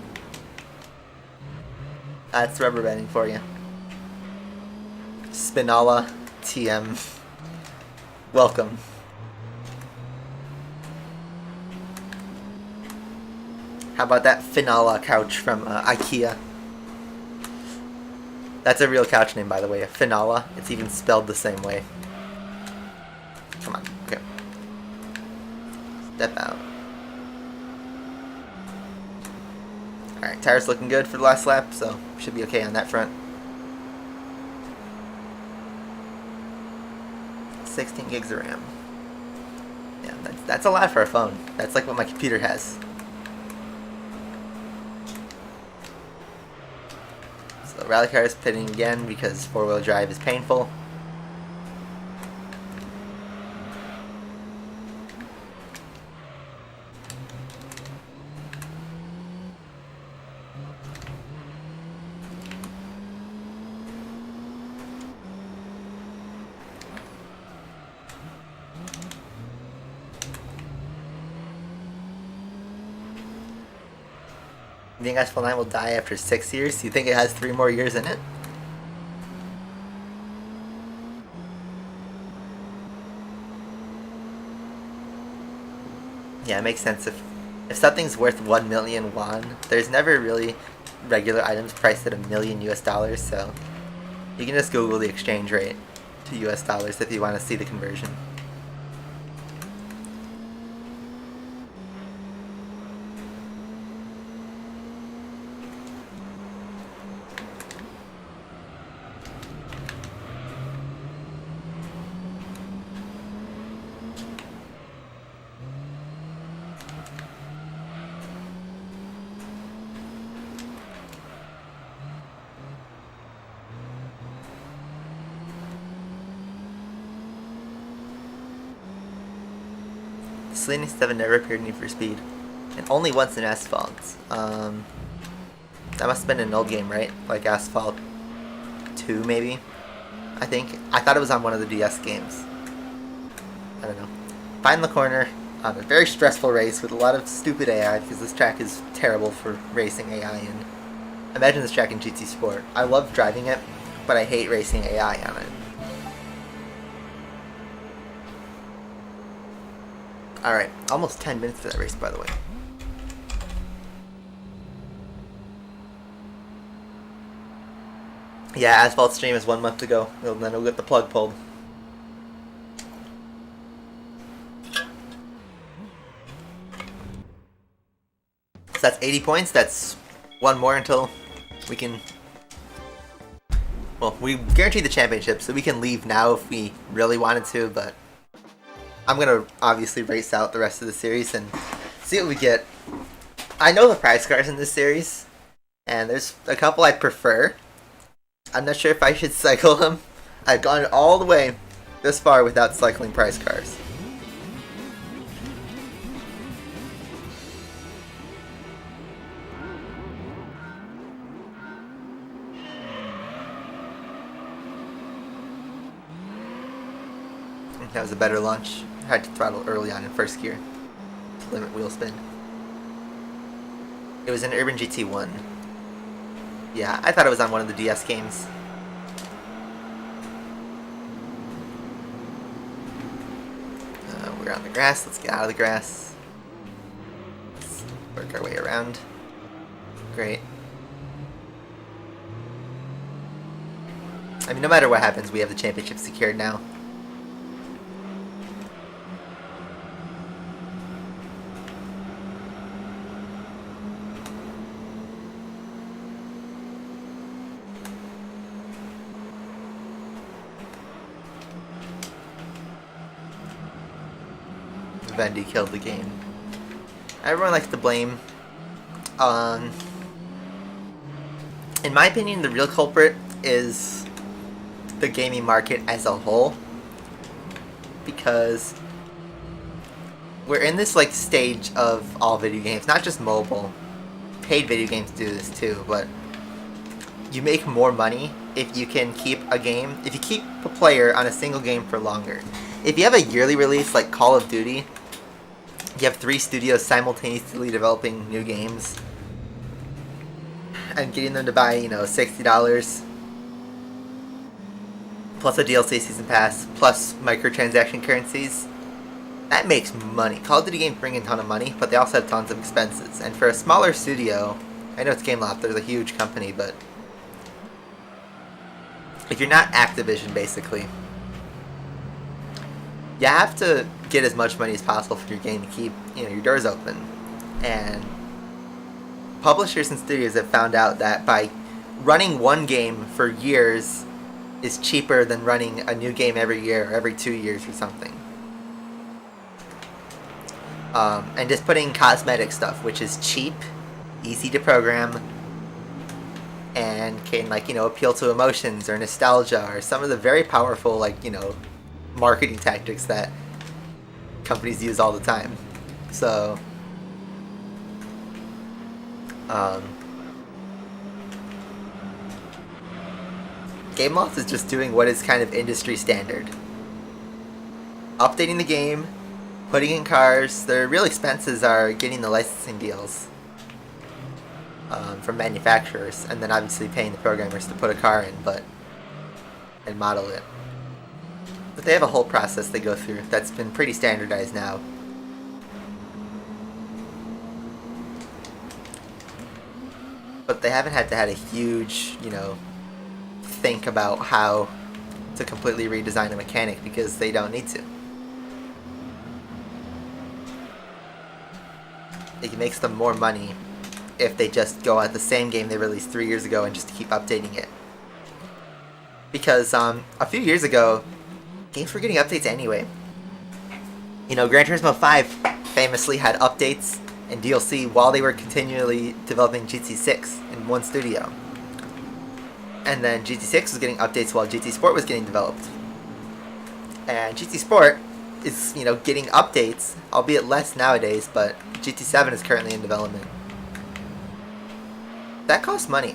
Speaker 1: That's rubber banding for you. Spinala TM. Welcome. How about that Finala couch from IKEA? That's a real couch name, by the way. A Finala. It's even spelled the same way. Come on. Okay. Step out. Alright, tires looking good for the last lap, so should be okay on that front. 16 gigs of RAM. Yeah, that's a lot for a phone. That's like what my computer has. So rally car is pitting again because four-wheel drive is painful. You think Asphalt 9 will die after 6 years? Do you think it has 3 more years in it? Yeah, it makes sense. If something's worth 1 million won, there's never really regular items priced at $1 million US, so you can just Google the exchange rate to US dollars if you want to see the conversion. Selene 7 never appeared in Need for Speed, and only once in Asphalt. That must have been an old game, right? Like Asphalt 2, maybe? I think. I thought it was on one of the DS games. I don't know. Find the corner on a very stressful race with a lot of stupid AI, because this track is terrible for racing AI in. Imagine this track in GT Sport. I love driving it, but I hate racing AI on it. Alright, almost 10 minutes for that race, by the way. Yeah, Asphalt stream is 1 month to go, and then we'll get the plug pulled. So that's 80 points, that's 1 more until we can... Well, we guaranteed the championship, so we can leave now if we really wanted to, but... I'm going to obviously race out the rest of the series and see what we get. I know the prize cars in this series, and there's a couple I prefer. I'm not sure if I should cycle them. I've gone all the way this far without cycling prize cars. That was a better launch. I had to throttle early on in first gear to limit wheel spin. It was in Urban GT1. Yeah, I thought it was on one of the DS games. We're on the grass. Let's get out of the grass. Let's work our way around. Great. I mean, no matter what happens, we have the championship secured now. Vivendi killed the game. Everyone likes to blame. In my opinion, the real culprit is the gaming market as a whole, because we're in this like stage of all video games, not just mobile. Paid video games do this too, but you make more money if you can keep a game, if you keep a player on a single game for longer. If you have a yearly release like Call of Duty, you have 3 studios simultaneously developing new games and getting them to buy, you know, $60 plus a DLC season pass plus microtransaction currencies. That makes money. Call of Duty games bring in a ton of money, but they also have tons of expenses. And for a smaller studio, I know it's Gameloft, there's a huge company, but if you're not Activision, basically, you have to get as much money as possible for your game to keep, you know, your doors open. And publishers and studios have found out that by running one game for years is cheaper than running a new game every year or every 2 years or something. And just putting cosmetic stuff, which is cheap, easy to program, and can, like, you know, appeal to emotions or nostalgia or some of the very powerful, like, you know, marketing tactics that companies use all the time. So Gameloft is just doing what is kind of industry standard. Updating the game, putting in cars. Their real expenses are getting the licensing deals from manufacturers, and then obviously paying the programmers to put a car in, and model it. But they have a whole process they go through that's been pretty standardized now. But they haven't had to have a huge, you know, think about how to completely redesign a mechanic because they don't need to. It makes them more money if they just go at the same game they released 3 years ago and just keep updating it. Because a few years ago, games were getting updates anyway. You know, Gran Turismo 5 famously had updates and DLC while they were continually developing GT6 in one studio. And then GT6 was getting updates while GT Sport was getting developed. And GT Sport is, you know, getting updates, albeit less nowadays, but GT7 is currently in development. That costs money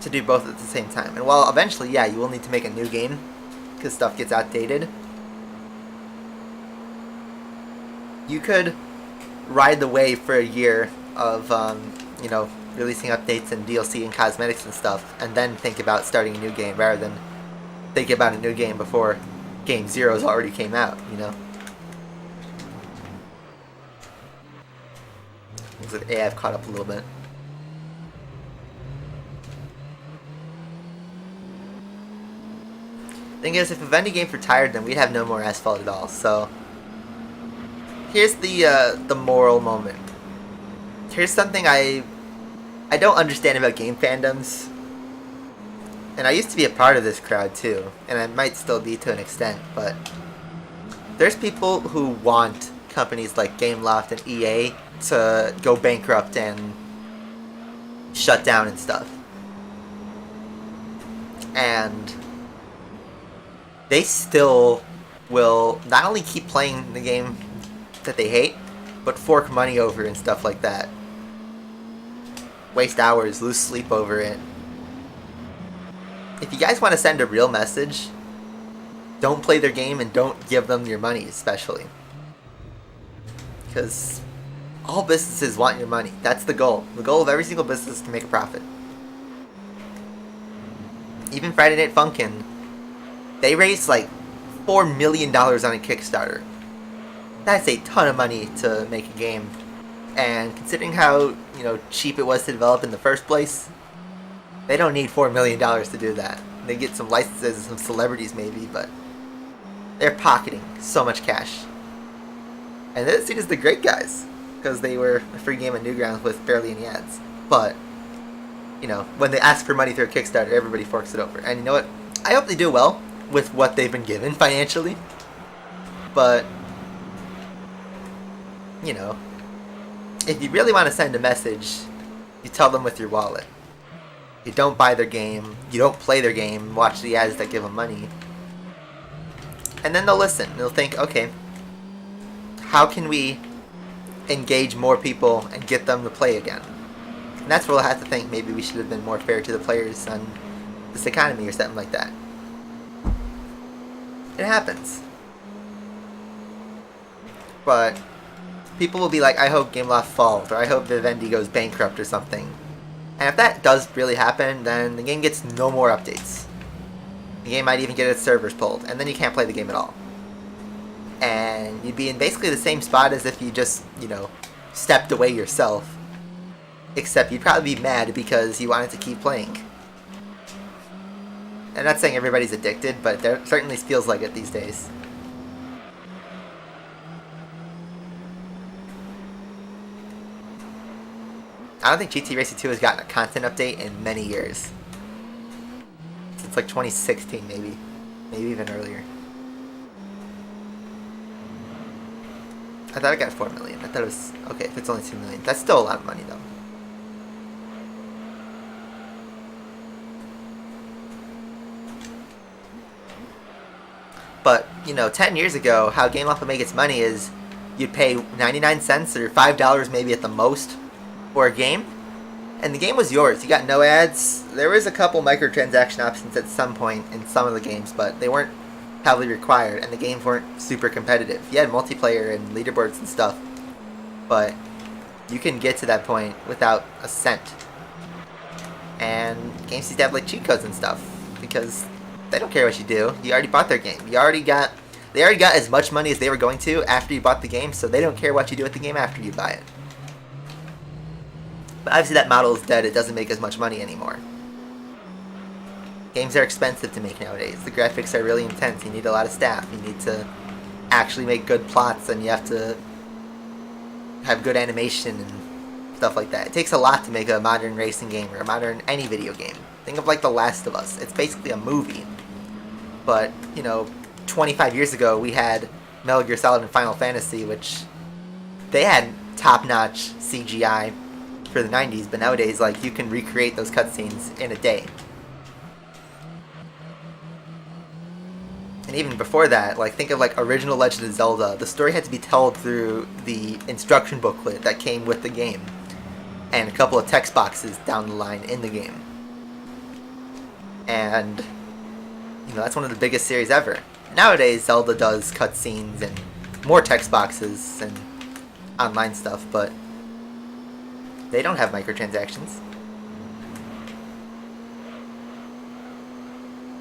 Speaker 1: to do both at the same time. And while eventually, yeah, you will need to make a new game because stuff gets outdated, you could ride the wave for a year of, you know, releasing updates and DLC and cosmetics and stuff, and then think about starting a new game rather than think about a new game before Game Zero's already came out, you know? Looks like I've caught up a little bit. Thing is, if Vivendi games retired, then we'd have no more Asphalt at all, so here's the moral moment. Here's something I don't understand about game fandoms, and I used to be a part of this crowd too, and I might still be to an extent, but there's people who want companies like Gameloft and EA to go bankrupt and shut down and stuff. And they still will not only keep playing the game that they hate, but fork money over and stuff like that. Waste hours, lose sleep over it. If you guys want to send a real message, don't play their game and don't give them your money, especially. Because all businesses want your money. That's the goal. The goal of every single business is to make a profit. Even Friday Night Funkin', they raised like $4 million on a Kickstarter. That's a ton of money to make a game. And considering how, you know, cheap it was to develop in the first place, they don't need $4 million to do that. They get some licenses and some celebrities maybe, but they're pocketing so much cash. And they're seen as the great guys, because they were a free game on Newgrounds with barely any ads. But, you know, when they ask for money through a Kickstarter, everybody forks it over. And you know what? I hope they do well with what they've been given financially. But you know, if you really want to send a message, you tell them with your wallet. You don't buy their game, you don't play their game, watch the ads that give them money. And then they'll listen. They'll think, okay, how can we engage more people and get them to play again? And that's where we'll have to think maybe we should have been more fair to the players on this economy or something like that. It happens. But people will be like, I hope Gameloft falls, or I hope Vivendi goes bankrupt or something. And if that does really happen, then the game gets no more updates. The game might even get its servers pulled, and then you can't play the game at all. And you'd be in basically the same spot as if you just, you know, stepped away yourself. Except you'd probably be mad because you wanted to keep playing. I'm not saying everybody's addicted, but there certainly feels like it these days. I don't think GT Racing 2 has gotten a content update in many years. Since like 2016 maybe. Maybe even earlier. I thought it got 4 million. I thought it was... Okay, if it's only 2 million. That's still a lot of money though. But, you know, 10 years ago, how Gameloft would make its money is you'd pay 99 cents or $5 maybe at the most for a game, and the game was yours. You got no ads. There was a couple microtransaction options at some point in some of the games, but they weren't heavily required, and the games weren't super competitive. You had multiplayer and leaderboards and stuff, but you can get to that point without a cent. And games used to have like cheat codes and stuff, because they don't care what you do. You already bought their game. They already got as much money as they were going to after you bought the game, so they don't care what you do with the game after you buy it. But obviously that model is dead. It doesn't make as much money anymore. Games are expensive to make nowadays. The graphics are really intense. You need a lot of staff. You need to actually make good plots, and you have to have good animation and stuff like that. It takes a lot to make a modern racing game or a modern any video game. Think of like The Last of Us. It's basically a movie. But, you know, 25 years ago we had Metal Gear Solid and Final Fantasy, which they had top-notch CGI for the 90s, but nowadays, like, you can recreate those cutscenes in a day. And even before that, like, think of like original Legend of Zelda. The story had to be told through the instruction booklet that came with the game, and a couple of text boxes down the line in the game. And, you know, that's one of the biggest series ever. Nowadays, Zelda does cutscenes and more text boxes and online stuff, but they don't have microtransactions.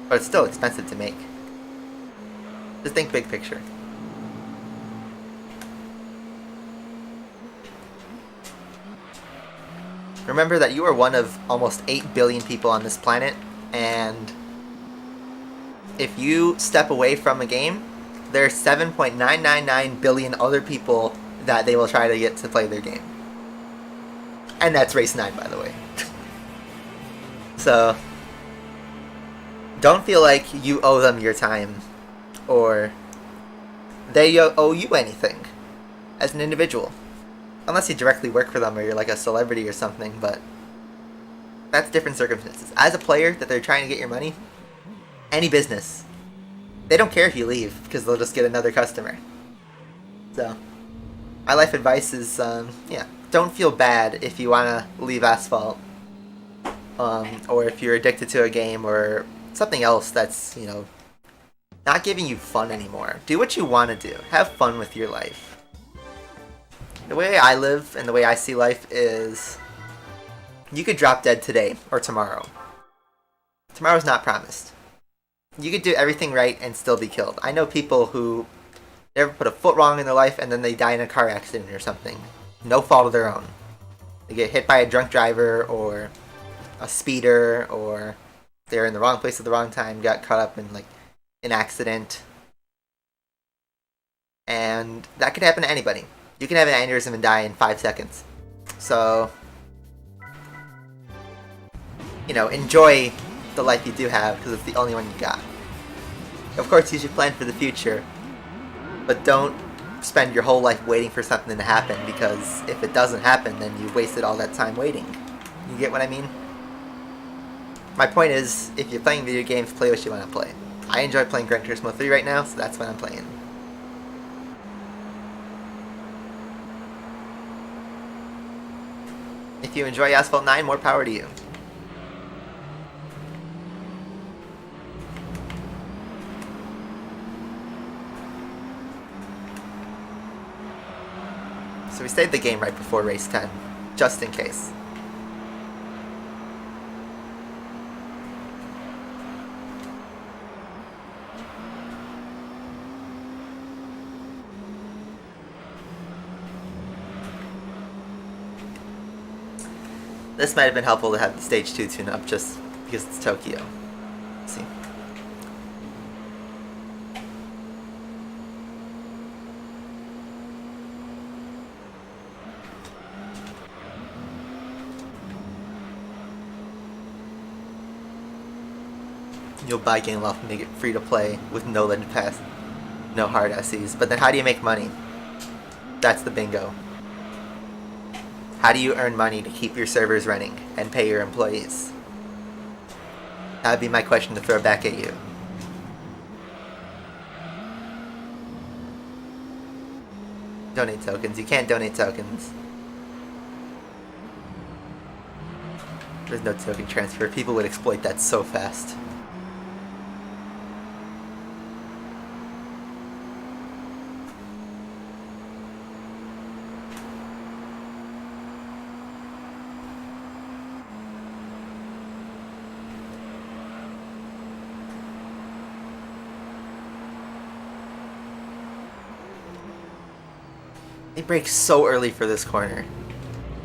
Speaker 1: But it's still expensive to make. Just think big picture. Remember that you are one of almost 8 billion people on this planet, and if you step away from a game, there are 7.999 billion other people that they will try to get to play their game. And that's race 9, by the way. So, don't feel like you owe them your time, or they owe you anything as an individual. Unless you directly work for them or you're like a celebrity or something, but that's different circumstances. As a player that they're trying to get your money, any business, they don't care if you leave because they'll just get another customer. So, my life advice is, yeah, don't feel bad if you want to leave Asphalt, or if you're addicted to a game or something else that's, you know, not giving you fun anymore. Do what you want to do. Have fun with your life. The way I live and the way I see life is, you could drop dead today or tomorrow. Tomorrow's not promised. You could do everything right and still be killed. I know people who never put a foot wrong in their life and then they die in a car accident or something. No fault of their own. They get hit by a drunk driver or a speeder, or they're in the wrong place at the wrong time, got caught up in like an accident. And that could happen to anybody. You can have an aneurysm and die in 5 seconds. So, you know, enjoy the life you do have, because it's the only one you got. Of course, you should plan for the future, but don't spend your whole life waiting for something to happen, because if it doesn't happen, then you wasted all that time waiting. You get what I mean? My point is, if you're playing video games, play what you want to play. I enjoy playing Gran Turismo 3 right now, so that's what I'm playing. If you enjoy Asphalt 9, more power to you. So we saved the game right before race 10, just in case. This might have been helpful to have the stage 2 tune up just because it's Tokyo. Let's see. You'll buy Game Loft and make it free to play with no legend pass, no hard SEs. But then how do you make money? That's the bingo. How do you earn money to keep your servers running and pay your employees? That would be my question to throw back at you. Donate tokens. You can't donate tokens. There's no token transfer. People would exploit that so fast. They brake so early for this corner.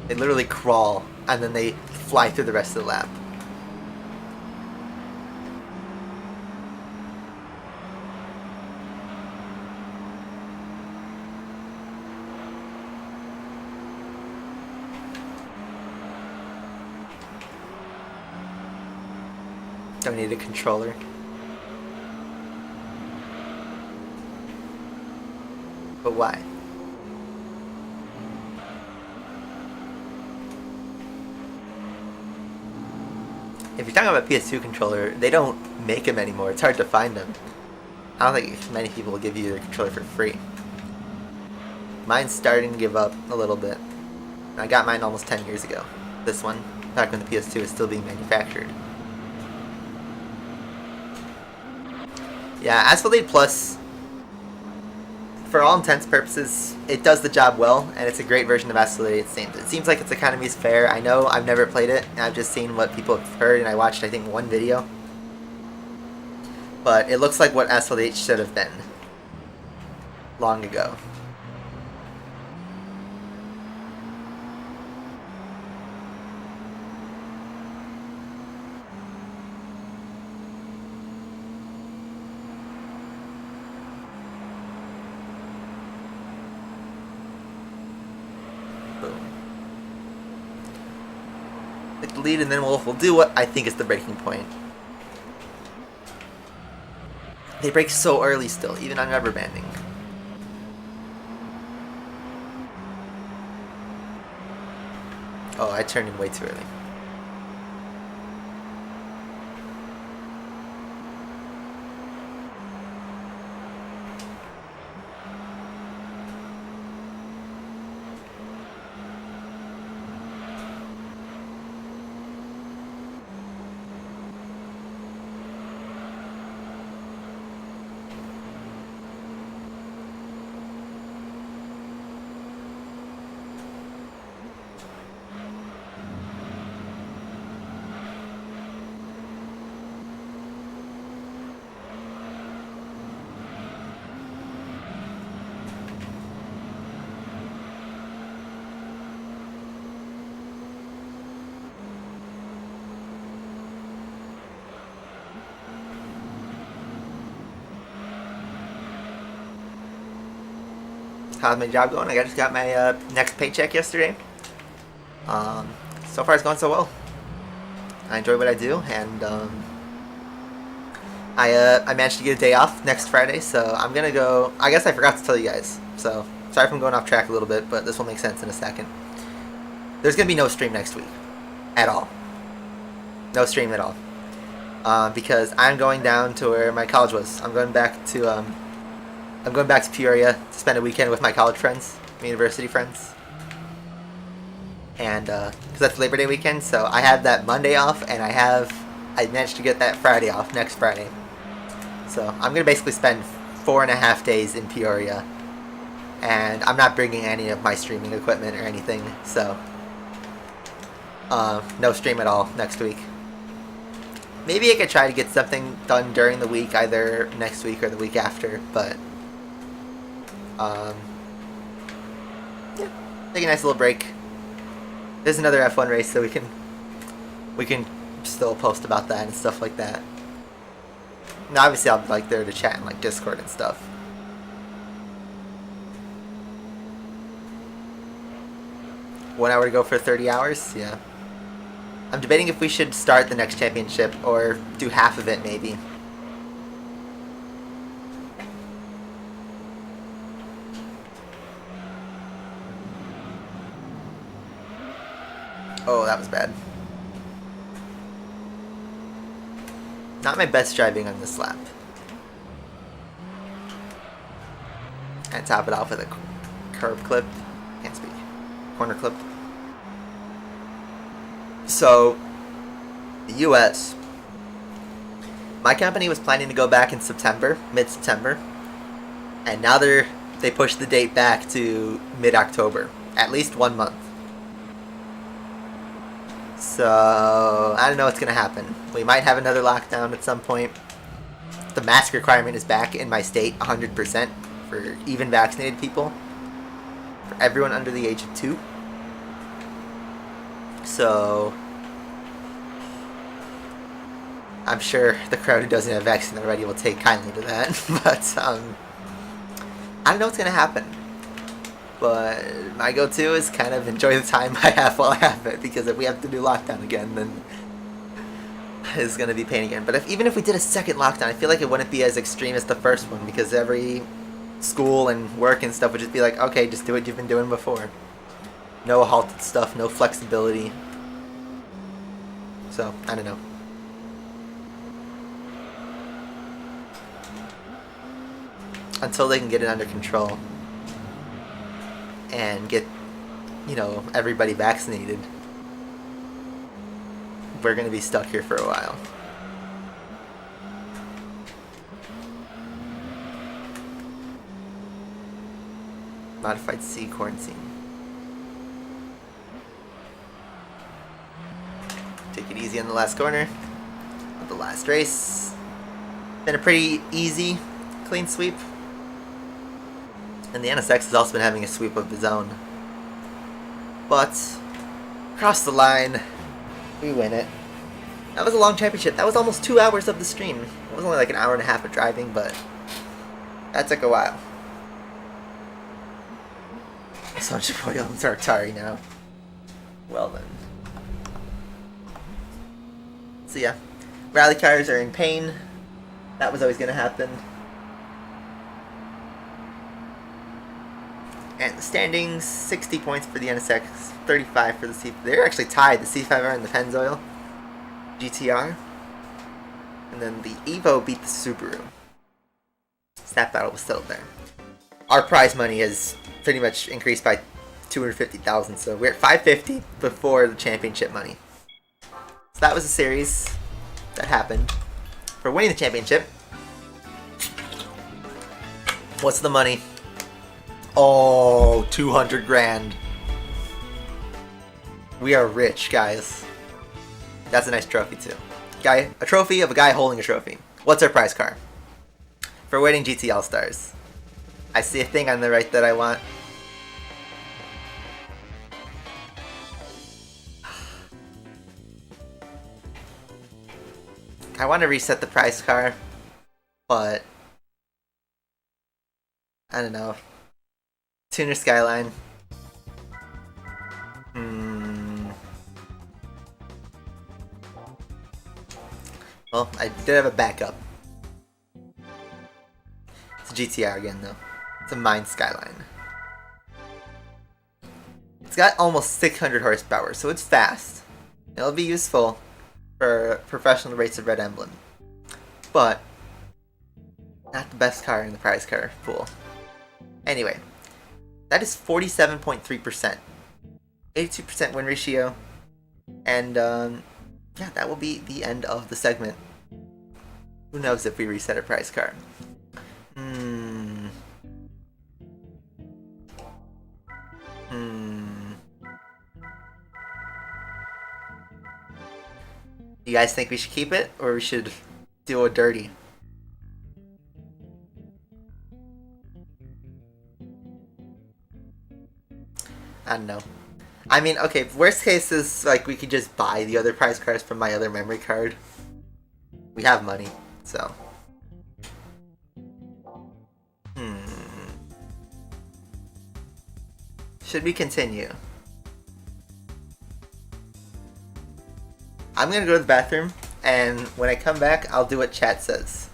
Speaker 1: They literally crawl, and then they fly through the rest of the lap. Don't need a controller. But why? If you're talking about PS2 controller, they don't make them anymore. It's hard to find them. I don't think many people will give you their controller for free. Mine's starting to give up a little bit. I got mine almost 10 years ago. This one, back when the PS2 was still being manufactured. Yeah, Asphalt 8 Plus, for all intents and purposes, it does the job well, and it's a great version of Asphalt 8. It seems like its economy is fair. I know I've never played it, and I've just seen what people have heard, and I watched, I think, one video. But it looks like what Asphalt 8 should have been. Long ago. Take the lead, and then we'll do what I think is the breaking point. They break so early still, even on rubber banding. Oh, I turned in way too early. How's my job going? I just got my next paycheck yesterday. So far it's going so well. I enjoy what I do, and I managed to get a day off next Friday, so I'm gonna go. I guess I forgot to tell you guys, so sorry if I'm going off track a little bit, but this will make sense in a second. There's gonna be no stream next week, at all. No stream at all, because I'm going down to where my college was. I'm going back to Peoria to spend a weekend with my college friends, my university friends, and because that's Labor Day weekend, so I have that Monday off, and I managed to get that Friday off next Friday. So I'm gonna basically spend 4.5 days in Peoria, and I'm not bringing any of my streaming equipment or anything, so no stream at all next week. Maybe I could try to get something done during the week, either next week or the week after, but yeah, take a nice little break. There's another F1 race, so we can still post about that and stuff like that. And obviously I'll be like there to chat in like Discord and stuff. One hour to go for 30 hours? Yeah. I'm debating if we should start the next championship or do half of it maybe. Oh, that was bad. Not my best driving on this lap. And top it off with a curb clip. Can't speak. Corner clip. So, the US. My company was planning to go back in September, mid-September. And now they pushed the date back to mid-October. At least 1 month. So, I don't know what's going to happen. We might have another lockdown at some point. The mask requirement is back in my state 100% for even vaccinated people. For everyone under the age of 2. So, I'm sure the crowd who doesn't have vaccine already will take kindly to that. But, I don't know what's going to happen. But my go-to is kind of enjoy the time I have while I have it, because if we have to do lockdown again, then it's going to be pain again. But even if we did a second lockdown, I feel like it wouldn't be as extreme as the first one, because every school and work and stuff would just be like, okay, just do what you've been doing before. No halted stuff, no flexibility. So, I don't know. Until they can get it under control and get, everybody vaccinated, we're going to be stuck here for a while. Modified C quarantine. Take it easy on the last corner of the last race. Been a pretty easy, clean sweep. And the NSX has also been having a sweep of his own. But, across the line, we win it. That was a long championship. That was almost 2 hours of the stream. It was only like an hour and a half of driving, but that took a while. So I'm just going on Tartari now. Well then. So yeah, rally cars are in pain. That was always going to happen. And the standings, 60 points for the NSX, 35 for the C. They're actually tied, the C5R and the Pennzoil GTR. And then the Evo beat the Subaru. So that battle was settled there. Our prize money has pretty much increased by 250,000, so we're at 550 before the championship money. So that was a series that happened. For winning the championship, what's the money? Oh, 200 grand. We are rich, guys. That's a nice trophy, too. A trophy of a guy holding a trophy. What's our prize car? For winning GT All-Stars. I see a thing on the right that I want. I want to reset the prize car, but I don't know. Tuner Skyline. Well, I did have a backup. It's a GTR again, though. It's a Mine Skyline. It's got almost 600 horsepower, so it's fast. It'll be useful for professional race of Red Emblem. But not the best car in the prize car pool. Anyway, that is 47.3%. 82% win ratio. And yeah, that will be the end of the segment. Who knows if we reset a prize car? You guys think we should keep it, or we should do a dirty? I don't know. I mean, okay, worst case is, like, we could just buy the other prize cards from my other memory card. We have money, so. Should we continue? I'm gonna go to the bathroom, and when I come back, I'll do what chat says.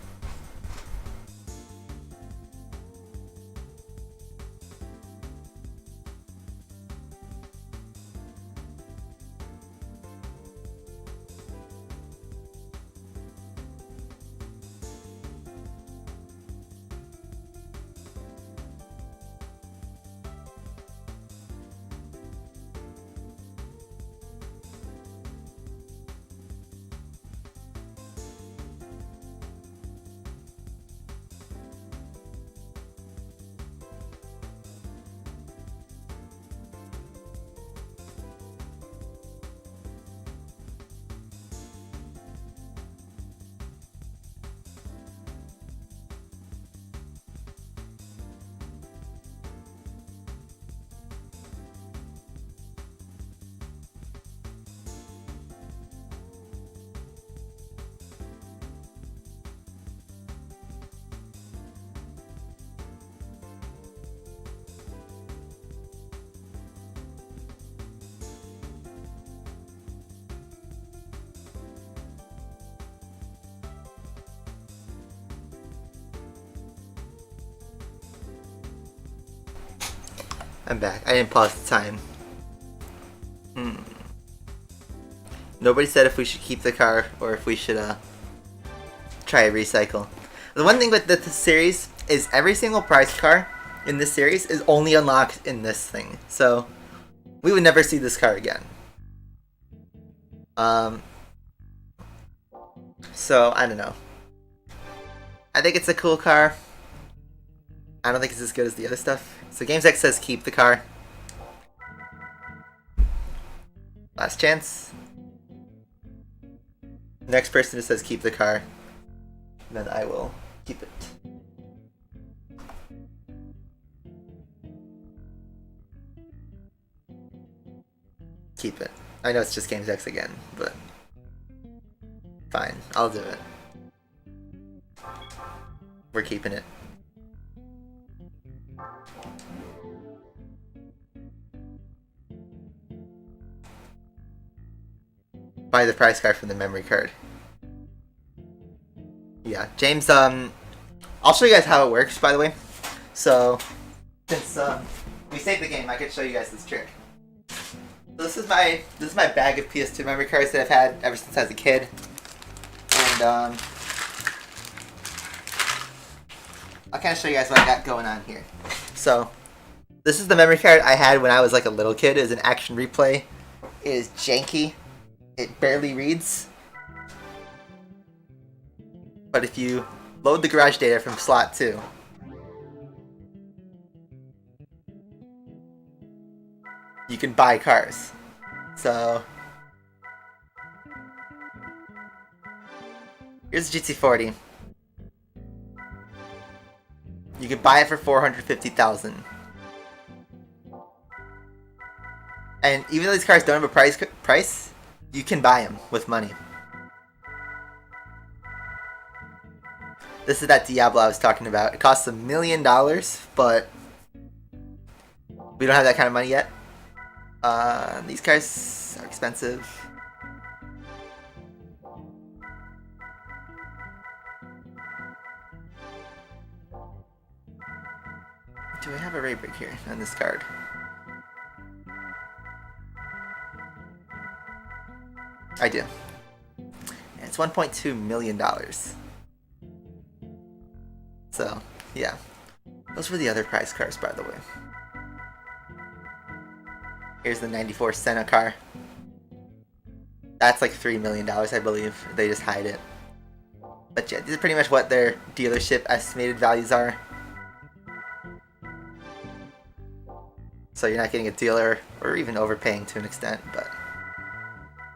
Speaker 1: I'm back. I didn't pause the time. Nobody said if we should keep the car or if we should try a recycle. The one thing with this series is every single prize car in this series is only unlocked in this thing. So we would never see this car again. So I don't know. I think it's a cool car. I don't think it's as good as the other stuff. So GamesX says keep the car. Last chance. Next person who says keep the car, then I will keep it. Keep it. I know it's just GamesX again, but fine, I'll do it. We're keeping it. Buy the prize card from the memory card. Yeah, James, I'll show you guys how it works, by the way. So, since we saved the game, I could show you guys this trick. So this is my bag of PS2 memory cards that I've had ever since I was a kid. And I'll kind of show you guys what I got going on here. So, this is the memory card I had when I was like a little kid. It was an Action Replay. It is janky. It barely reads. But if you load the garage data from slot 2, you can buy cars. So here's the GT40. You can buy it for $450,000. And even though these cars don't have a price, you can buy them with money. This is that Diablo I was talking about. It costs $1 million, but we don't have that kind of money yet. These cars are expensive. Do I have a ray break here on this card? I do. And it's $1.2 million. So, yeah. Those were the other prize cards, by the way. Here's the 94 Senna car. That's like $3 million, I believe. They just hide it. But yeah, these are pretty much what their dealership estimated values are. So you're not getting a dealer, or even overpaying to an extent, but...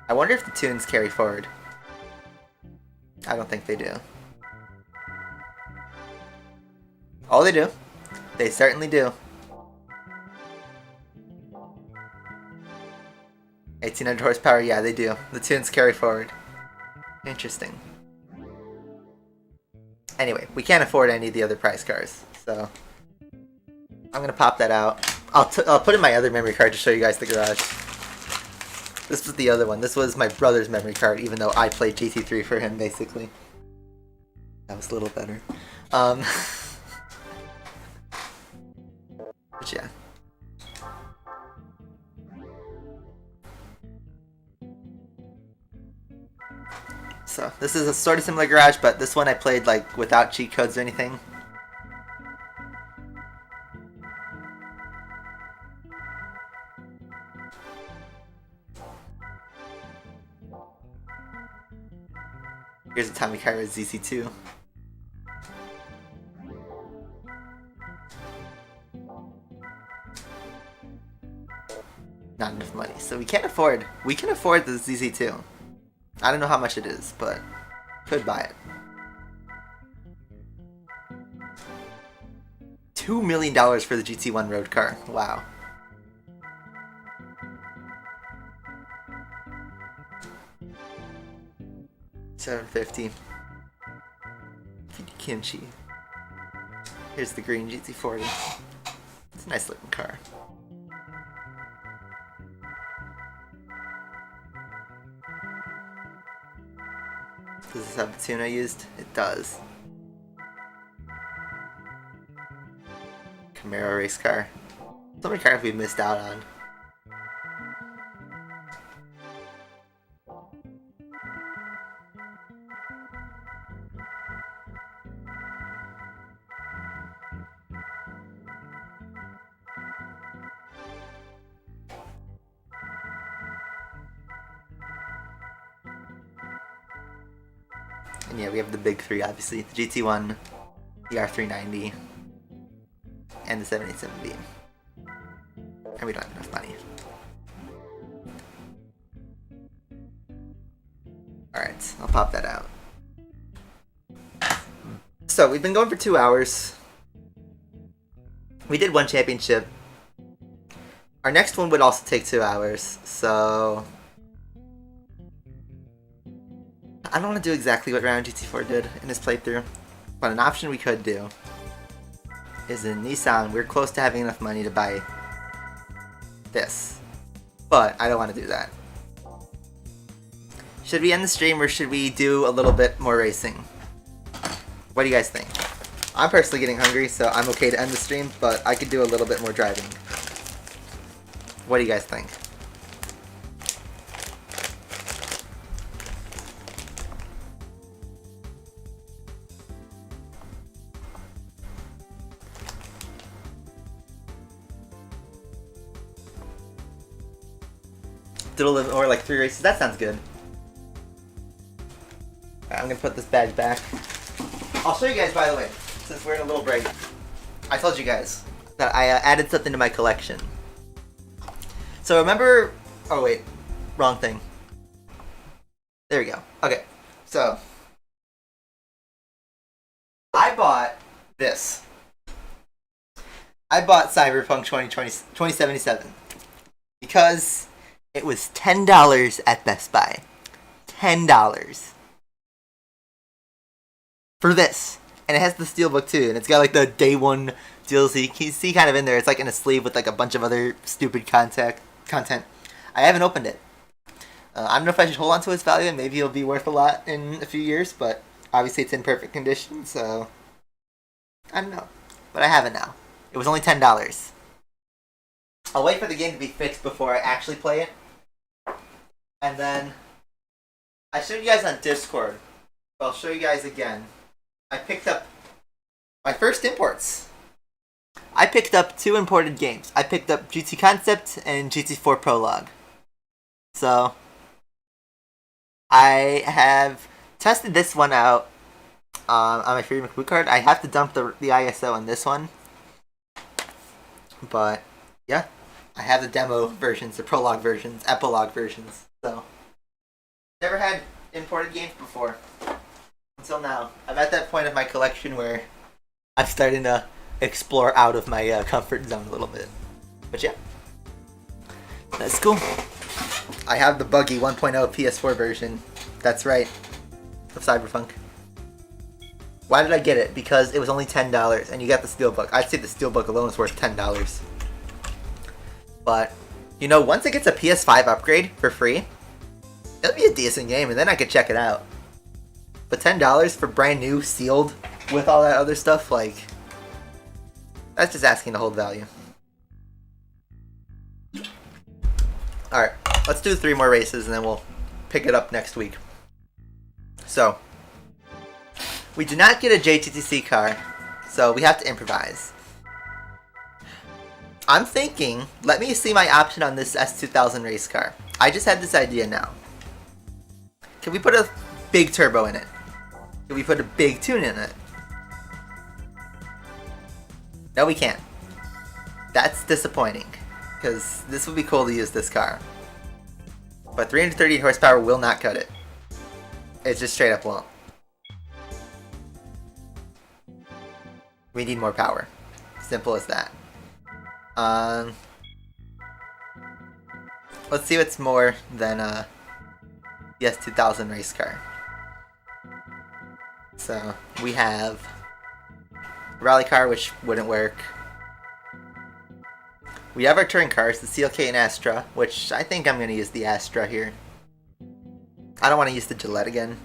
Speaker 1: I wonder if the tunes carry forward. I don't think they do. Oh, they do. They certainly do. 1800 horsepower, yeah, they do. The tunes carry forward. Interesting. Anyway, we can't afford any of the other prize cars, so... I'm gonna pop that out. I'll put in my other memory card to show you guys the garage. This was the other one. This was my brother's memory card, even though I played GT3 for him, basically. That was a little better. But yeah. So, this is a sort of similar garage, but this one I played like without cheat codes or anything. Here's a Tommy Kyra ZC2. Not enough money, so we can afford the ZC2. I don't know how much it is, but could buy it. $2 million for the GT1 road car. Wow. $750. Kimchi. Here's the green GT40. It's a nice looking car. Does this have the tune I used? It does. Camaro race car. So many cars we missed out on. And yeah, we have the big three, obviously. The GT1, the R390, and the 787B. And we don't have enough money. Alright, I'll pop that out. So, we've been going for 2 hours. We did one championship. Our next one would also take 2 hours, so... I don't want to do exactly what Round GT4 did in his playthrough, but an option we could do is in Nissan. We're close to having enough money to buy this, but I don't want to do that. Should we end the stream or should we do a little bit more racing? What do you guys think? I'm personally getting hungry, so I'm okay to end the stream, but I could do a little bit more driving. What do you guys think? A little bit more, like 3 races. That sounds good. Alright, I'm gonna put this bag back. I'll show you guys, by the way, since we're in a little break. I told you guys that I added something to my collection. So remember... Oh wait, wrong thing. There we go. Okay, so I bought this. I bought Cyberpunk 2077 because it was $10 at Best Buy. $10 for this, and it has the steelbook too, and it's got like the day one DLC. You can see kind of in there. It's like in a sleeve with like a bunch of other stupid content. I haven't opened it. I don't know if I should hold on to its value, and maybe it'll be worth a lot in a few years. But obviously, it's in perfect condition, so I don't know. But I have it now. It was only $10. I'll wait for the game to be fixed before I actually play it. And then I showed you guys on Discord, but I'll show you guys again. I picked up my first imports. I picked up 2 imported games. I picked up GT Concept and GT4 Prologue. So I have tested this one out on my free McBoo card. I have to dump the ISO on this one. But yeah, I have the demo versions, the Prologue versions, Epilogue versions. So never had imported games before until now. I'm at that point of my collection where I'm starting to explore out of my comfort zone a little bit. But yeah, that's cool. I have the buggy 1.0 PS4 version. That's right, of Cyberpunk. Why did I get it? Because it was only $10 and you got the Steelbook. I'd say the Steelbook alone is worth $10. But, you know, once it gets a PS5 upgrade for free, it'll be a decent game and then I could check it out. But $10 for brand new, sealed, with all that other stuff, like, that's just asking to hold value. Alright, let's do 3 more races and then we'll pick it up next week. So, we do not get a JTTC car, so we have to improvise. I'm thinking, let me see my option on this S2000 race car. I just had this idea now. Can we put a big turbo in it? Can we put a big tune in it? No, we can't. That's disappointing, because this would be cool to use this car. But 330 horsepower will not cut it. It just straight up won't. We need more power. Simple as that. Let's see what's more than the S2000 race car. So, we have a rally car, which wouldn't work. We have our touring cars, the CLK and Astra, which I think I'm going to use the Astra here. I don't want to use the Gillette again.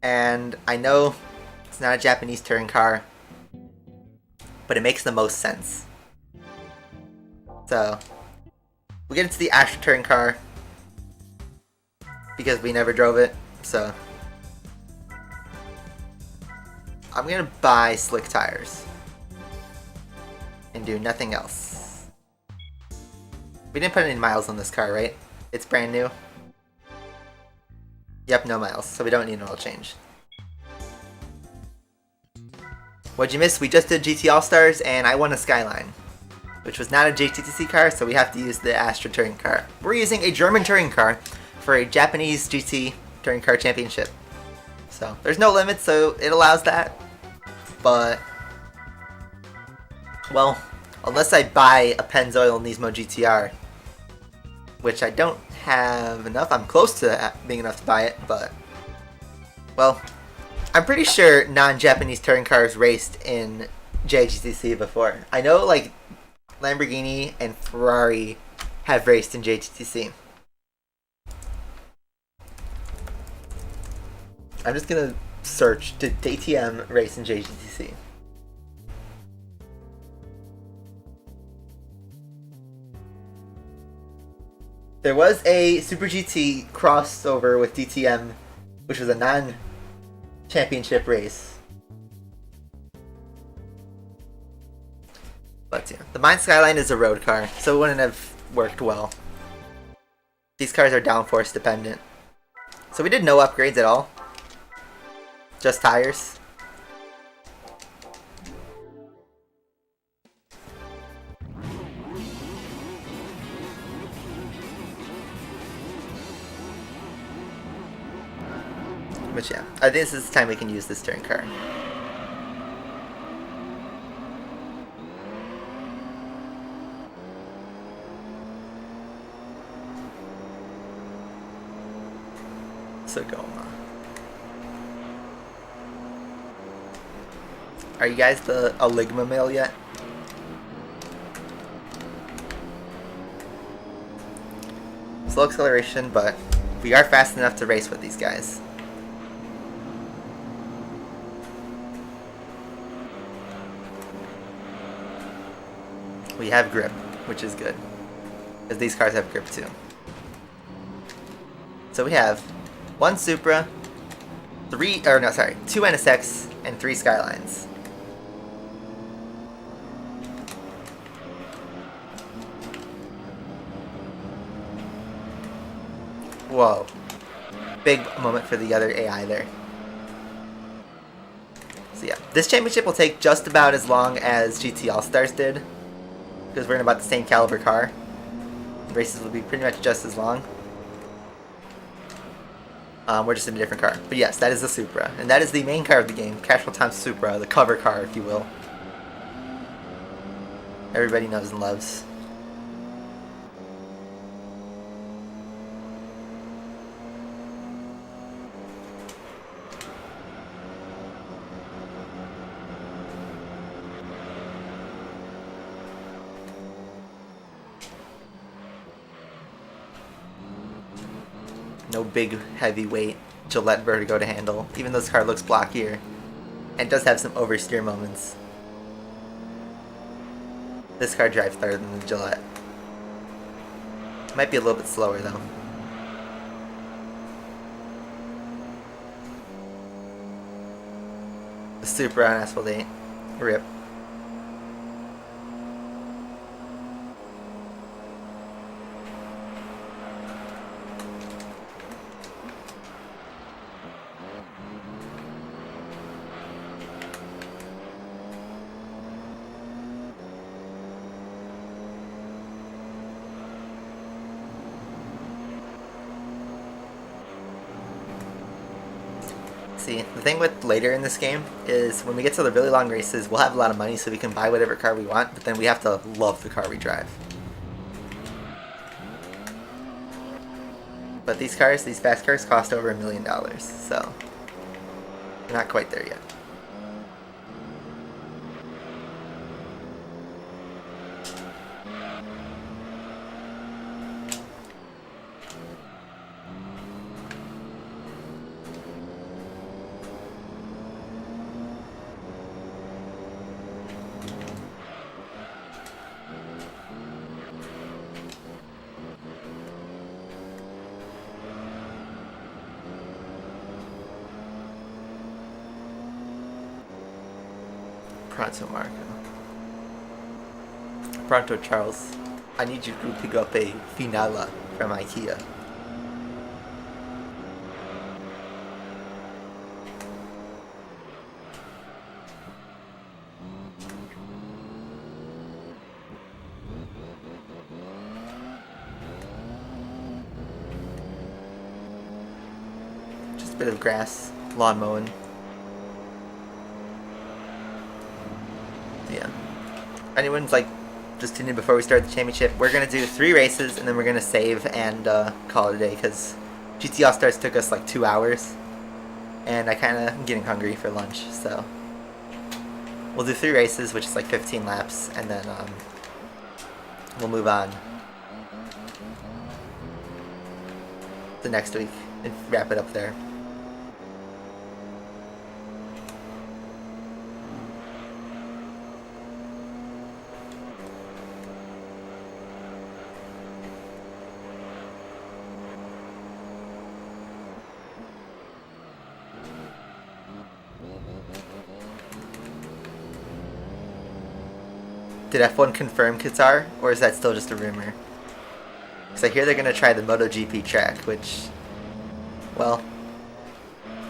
Speaker 1: And I know it's not a Japanese touring car, but it makes the most sense. So, we get into the Astra touring car because we never drove it, so I'm gonna buy slick tires and do nothing else. We didn't put any miles on this car, right? It's brand new. Yep, no miles, so we don't need an oil change. What'd you miss? We just did GT All-Stars and I won a Skyline, which was not a JTTC car, so we have to use the Astra touring car. We're using a German touring car for a Japanese GT touring car championship. So there's no limit, so it allows that. But, well, unless I buy a Pennzoil Nismo GTR, which I don't have enough. I'm close to being enough to buy it, but, well, I'm pretty sure non-Japanese touring cars raced in JGTC before. I know, like, Lamborghini and Ferrari have raced in JGTC. I'm just gonna search, did DTM race in JGTC? There was a Super GT crossover with DTM, which was a non-championship race. But yeah, the Mine Skyline is a road car, so it wouldn't have worked well. These cars are downforce dependent. So we did no upgrades at all. Just tires. But yeah, I think this is the time we can use this touring car. Sagoma. Are you guys the Aligma male yet? Slow acceleration, but we are fast enough to race with these guys. We have grip, which is good. Because these cars have grip too. So we have 1 Supra, 2 NSX, and 3 Skylines. Whoa. Big moment for the other AI there. So yeah, this championship will take just about as long as GT All-Stars did. Because we're in about the same caliber car. The races will be pretty much just as long. We're just in a different car. But yes, that is the Supra. And that is the main car of the game. Casual Time Supra, the cover car, if you will. Everybody knows and loves. No big heavyweight Gillette Vertigo to handle, even though this car looks blockier and does have some oversteer moments. This car drives better than the Gillette. Might be a little bit slower though. The Supra on Asphalt 8. Rip. See, the thing with later in this game is when we get to the really long races, we'll have a lot of money so we can buy whatever car we want, but then we have to love the car we drive. But these cars, these fast cars, cost over $1 million, so we're not quite there yet. Pronto Marco. Pronto Charles. I need you to pick up a Finala from IKEA. Just a bit of grass, lawn mowing. Yeah. Anyone's like just tuning in before we start the championship, we're gonna do 3 races and then we're gonna save and call it a day because GT All Stars took us like 2 hours and I kind of am getting hungry for lunch, so we'll do 3 races, which is like 15 laps, and then we'll move on the next week and wrap it up there. Did F1 confirm Qatar, or is that still just a rumor? Because I hear they're going to try the MotoGP track, which, well,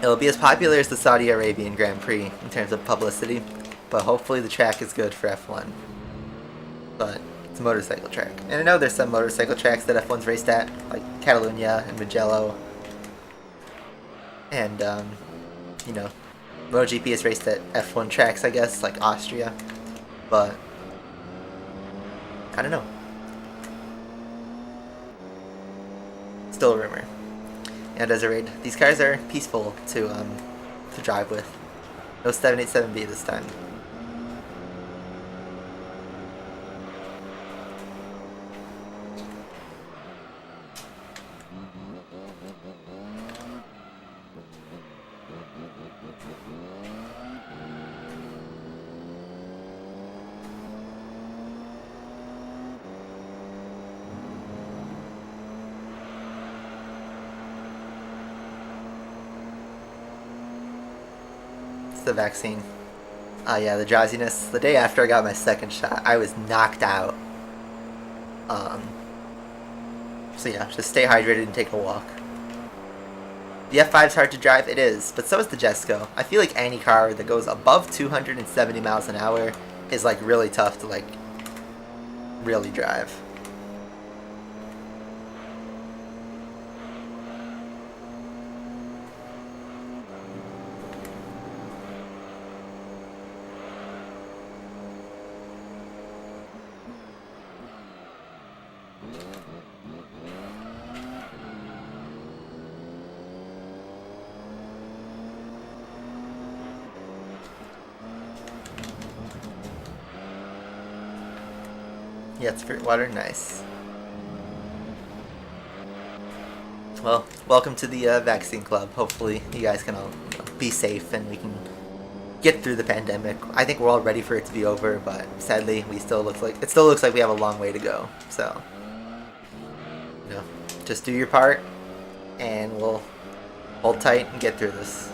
Speaker 1: it'll be as popular as the Saudi Arabian Grand Prix in terms of publicity, but hopefully the track is good for F1. But it's a motorcycle track. And I know there's some motorcycle tracks that F1's raced at, like Catalunya and Mugello. And, you know, MotoGP is raced at F1 tracks, I guess, like Austria. But I don't know. Still a rumor. And as a raid, these cars are peaceful to drive with. No 787B this time. the vaccine. Yeah, the drowsiness. The day after I got my second shot, I was knocked out. So yeah, just stay hydrated and take a walk. The F5's hard to drive, it is, but so is the Jesco. I feel like any car that goes above 270 miles an hour is like really tough to like really drive. Yeah, it's fruit water, nice. Well, welcome to the vaccine club. Hopefully you guys can all be safe and we can get through the pandemic. I think we're all ready for it to be over, but sadly it still looks like we have a long way to go. So, you know, just do your part and we'll hold tight and get through this.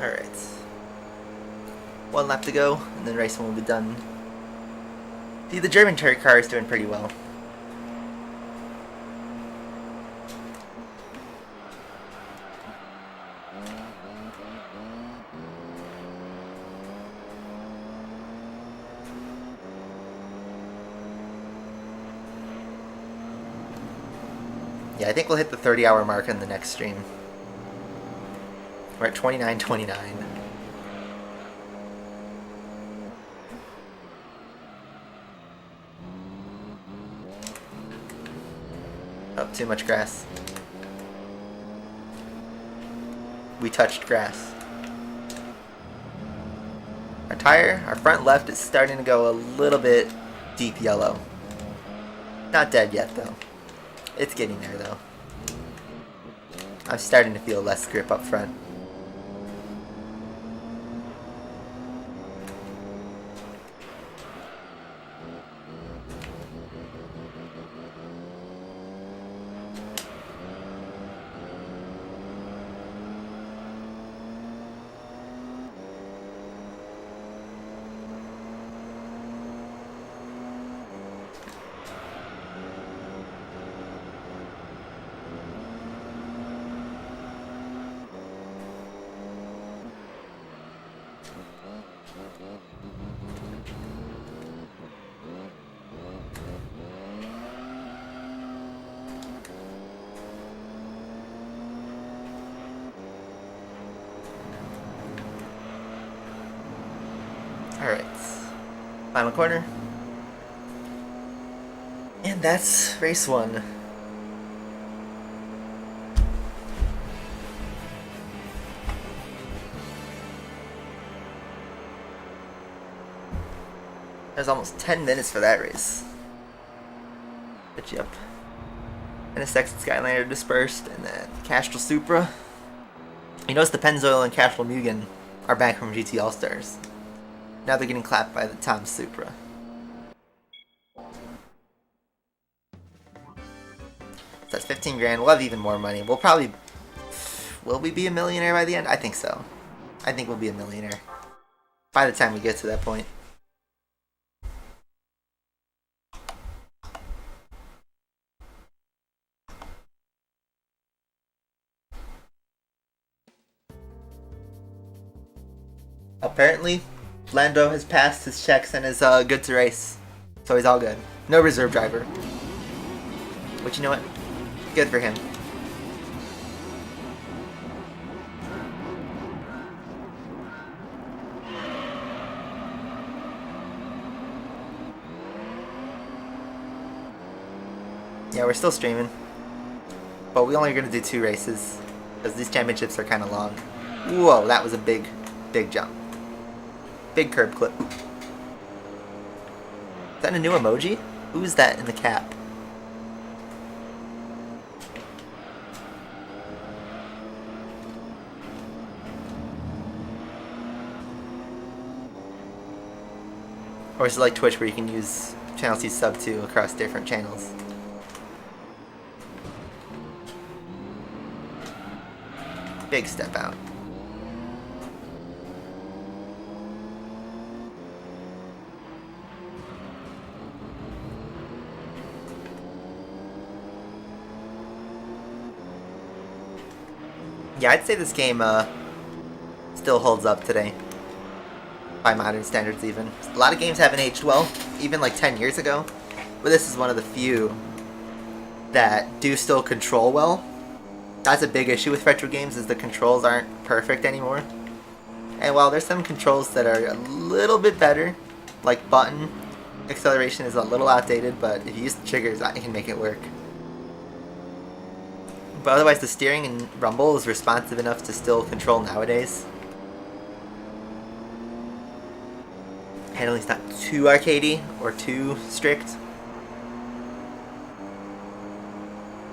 Speaker 1: Alright. One lap to go, and then race one will be done. See, the German turret car is doing pretty well. Yeah, I think we'll hit the 30-hour mark in the next stream. We're at 29:29. Oh, too much grass. We touched grass. Our front left is starting to go a little bit deep yellow. Not dead yet though. It's getting there though. I'm starting to feel less grip up front. Alright, final corner. And that's race one. There's almost 10 minutes for that race. But yep. NSX and Skyliner dispersed, and then Castrol Supra. You notice the Pennzoil and Castrol Mugen are back from GT All-Stars. Now they're getting clapped by the Tom Supra. So that's 15 grand. We'll have even more money. We'll probably... Will we be a millionaire by the end? I think so. I think we'll be a millionaire by the time we get to that point. Apparently, Lando has passed his checks and is good to race. So he's all good. No reserve driver. Which, you know what? Good for him. Yeah, we're still streaming. But we only are going to do 2 races. Because these championships are kind of long. Whoa, that was a big, big jump. Big curb clip. Is that a new emoji? Who's that in the cap? Or is it like Twitch where you can use channels you sub to across different channels? Big step out. Yeah, I'd say this game still holds up today. By modern standards even. A lot of games haven't aged well, even like 10 years ago. But this is one of the few that do still control well. That's a big issue with retro games, is the controls aren't perfect anymore. And while there's some controls that are a little bit better, like button acceleration is a little outdated, but if you use the triggers, it can make it work. But otherwise the steering and rumble is responsive enough to still control nowadays. Handling's not too arcadey or too strict.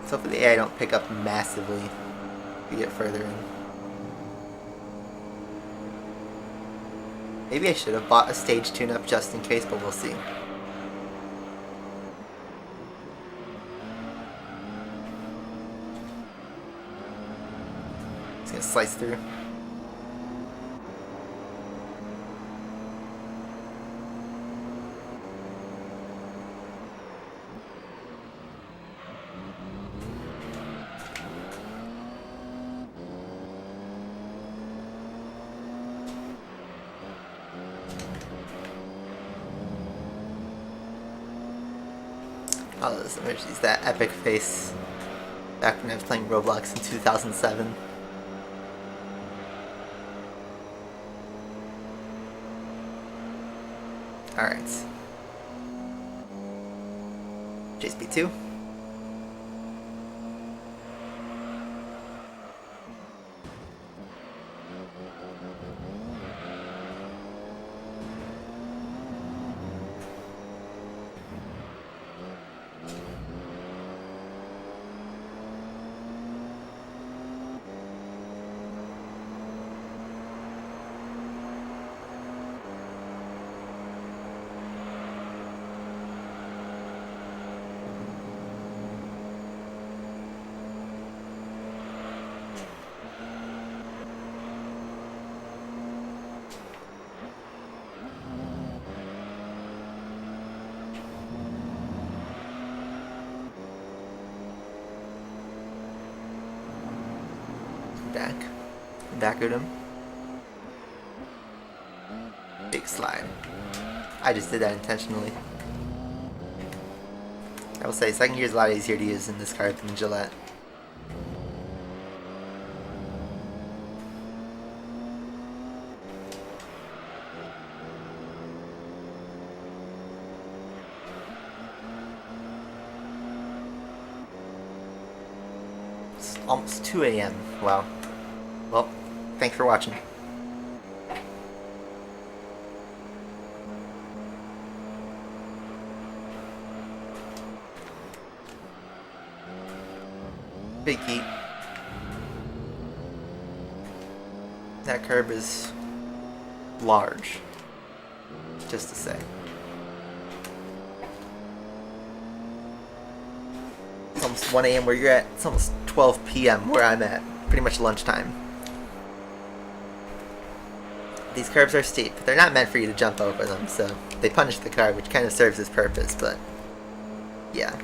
Speaker 1: So hopefully the AI don't pick up massively if we get further in. Maybe I should have bought a stage tune-up just in case, but we'll see. It's gonna slice through. Oh, those emojis, that epic face back when I was playing Roblox in 2007. Alright. JSP2. Back at him. Big slide. I just did that intentionally. I will say, second gear is a lot easier to use in this car than Gillette. It's almost 2 AM. Wow. Well, thanks for watching. Big heat. That curb is large, just to say. It's almost 1 AM where you're at. It's almost 12 PM where I'm at. Pretty much lunchtime. These curves are steep, but they're not meant for you to jump over them, so they punish the car, which kind of serves its purpose, but yeah.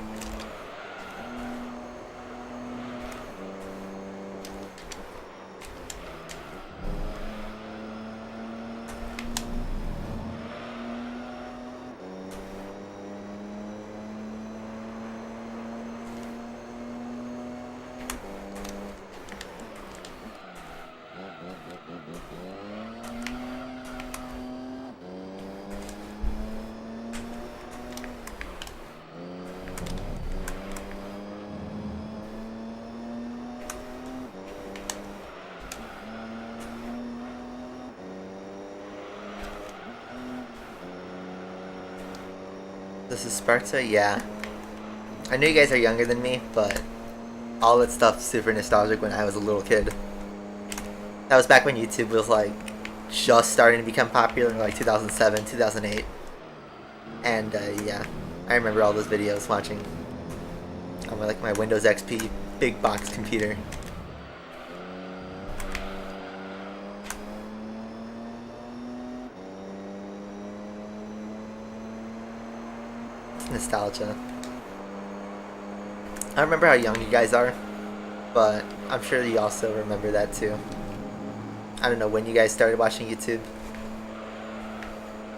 Speaker 1: This is Sparta? Yeah. I know you guys are younger than me, but all that stuff's super nostalgic when I was a little kid. That was back when YouTube was like just starting to become popular in like 2007, 2008. And yeah, I remember all those videos watching on my Windows XP big box computer. Nostalgia. I don't remember how young you guys are, but I'm sure you also remember that too. I don't know when you guys started watching YouTube.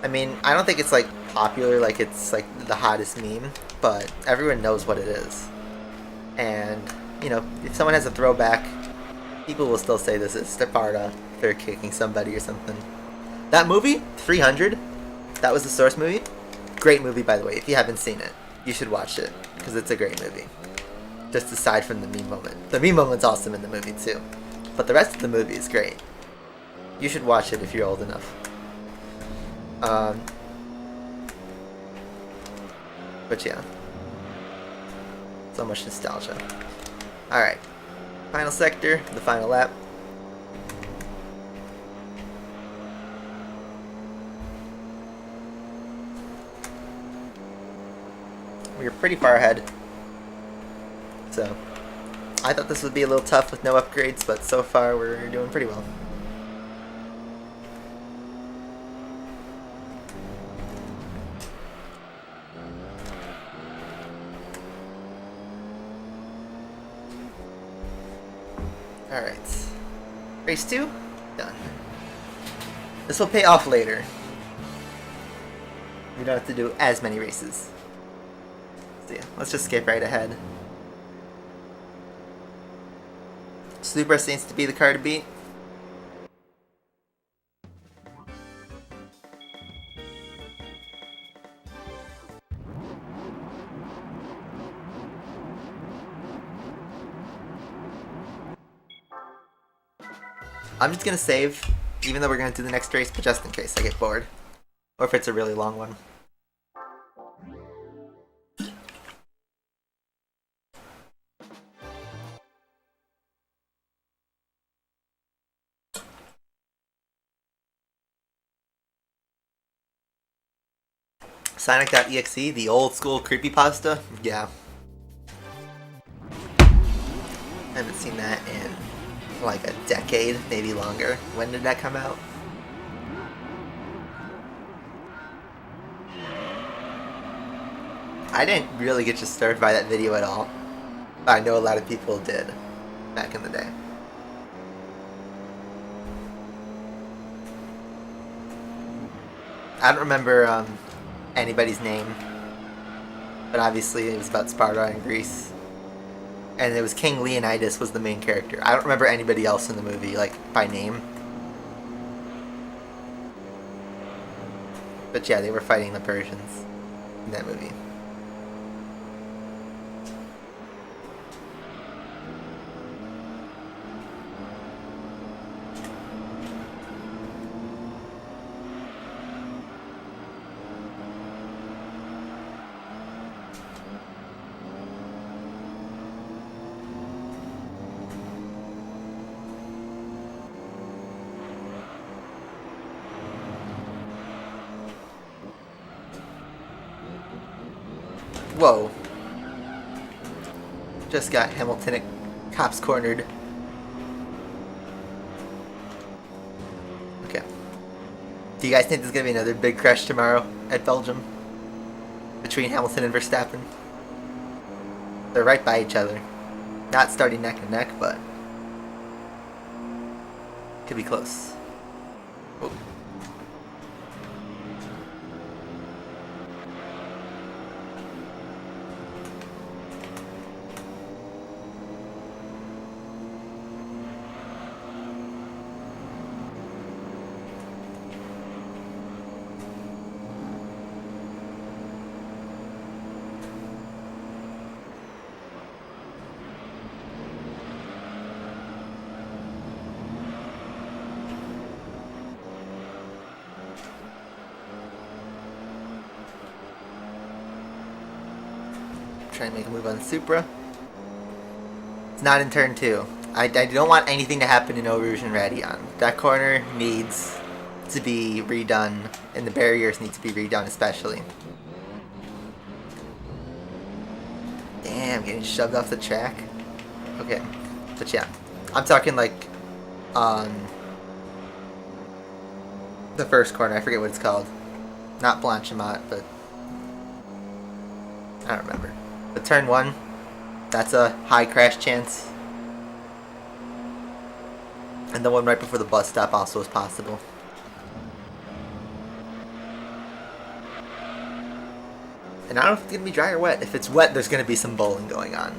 Speaker 1: I mean, I don't think it's like popular, like it's like the hottest meme, but everyone knows what it is. And, you know, if someone has a throwback, people will still say this is Sparta, they're kicking somebody or something. That movie, 300, that was the Source movie. Great movie, by the way. If you haven't seen it, you should watch it, because it's a great movie. Just aside from the meme moment. The meme moment's awesome in the movie, too. But the rest of the movie is great. You should watch it if you're old enough. But yeah. So much nostalgia. Alright. Final sector, the final lap. We're pretty far ahead. So, I thought this would be a little tough with no upgrades, but so far we're doing pretty well. Alright. Race 2? Done. This will pay off later. We don't have to do as many races. So yeah, let's just skip right ahead. Super seems to be the car to beat. I'm just gonna save, even though we're gonna do the next race, but just in case I get bored. Or if it's a really long one. Sonic.exe, the old school creepypasta? Yeah. I haven't seen that in like a decade, maybe longer. When did that come out? I didn't really get disturbed by that video at all. But I know a lot of people did back in the day. I don't remember anybody's name, but obviously it was about Sparta and Greece. And it was King Leonidas was the main character. I don't remember anybody else in the movie, like, by name. But yeah, they were fighting the Persians in that movie. Whoa. Just got Hamilton at cops cornered. Okay. Do you guys think there's going to be another big crash tomorrow at Belgium? Between Hamilton and Verstappen? They're right by each other. Not starting neck and neck, but could be close. Oh. trying to make a move on the Supra. It's not in turn 2. I don't want anything to happen in Eau Rouge and Radion. That corner needs to be redone, and the barriers need to be redone especially. Damn, getting shoved off the track. Okay, but yeah, I'm talking like on the first corner. I forget what it's called. Not Blanchimont, but I don't remember. But turn 1, that's a high crash chance. And the one right before the bus stop also is possible. And I don't know if it's going to be dry or wet. If it's wet, there's going to be some bowling going on.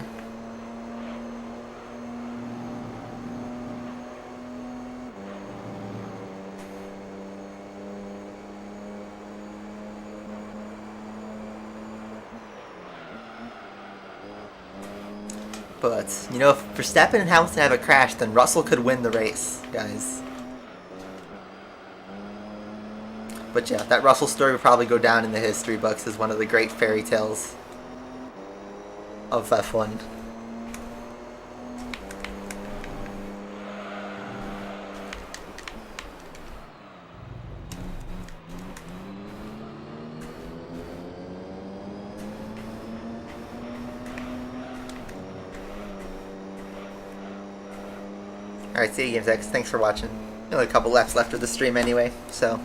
Speaker 1: But, you know, if Verstappen and Hamilton have a crash, then Russell could win the race, guys. But yeah, that Russell story will probably go down in the history books as one of the great fairy tales of F1. Alright, see you, Games X. Thanks for watching. Only a couple laps left of the stream anyway, so.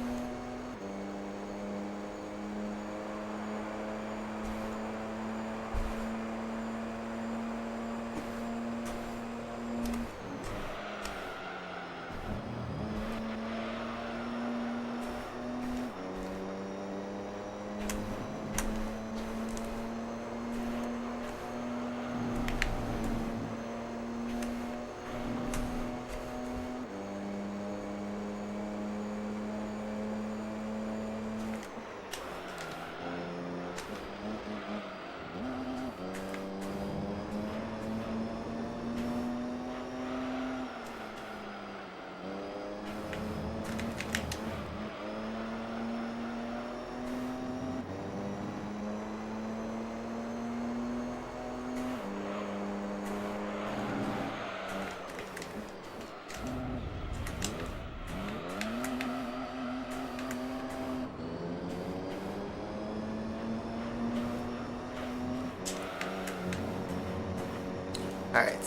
Speaker 1: Alright,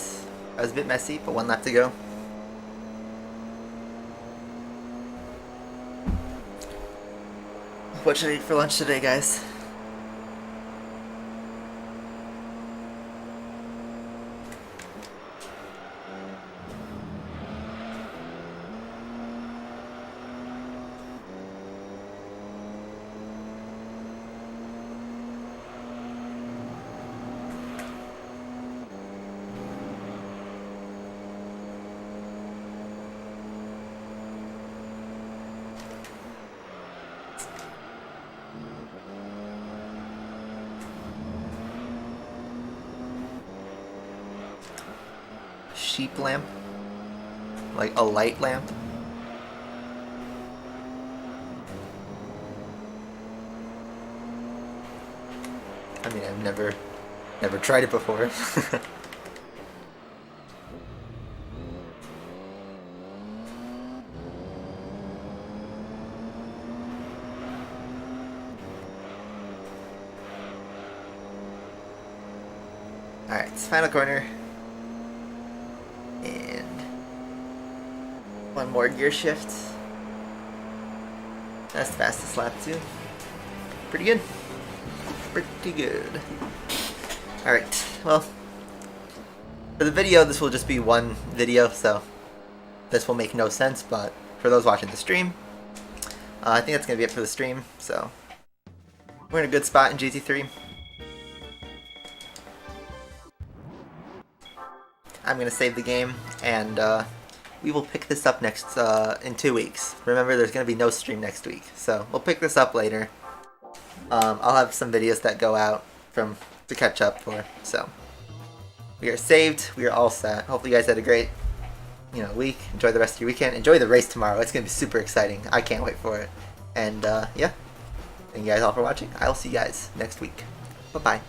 Speaker 1: that was a bit messy, but one lap to go. What should I eat for lunch today, guys? Sheep lamp? Like a light lamp? I mean, I've never tried it before. Alright, final corner. And one more gear shift. That's the fastest lap too. Pretty good. Pretty good. Alright, well, for the video, this will just be one video, so this will make no sense, but for those watching the stream, I think that's going to be it for the stream, so we're in a good spot in GT3. I'm going to save the game, and we will pick this up next in 2 weeks. Remember, there's going to be no stream next week, so we'll pick this up later. I'll have some videos that go out to catch up for, so we are saved. We are all set. Hopefully you guys had a great week. Enjoy the rest of your weekend. Enjoy the race tomorrow. It's going to be super exciting. I can't wait for it. And yeah, thank you guys all for watching. I'll see you guys next week. Bye-bye.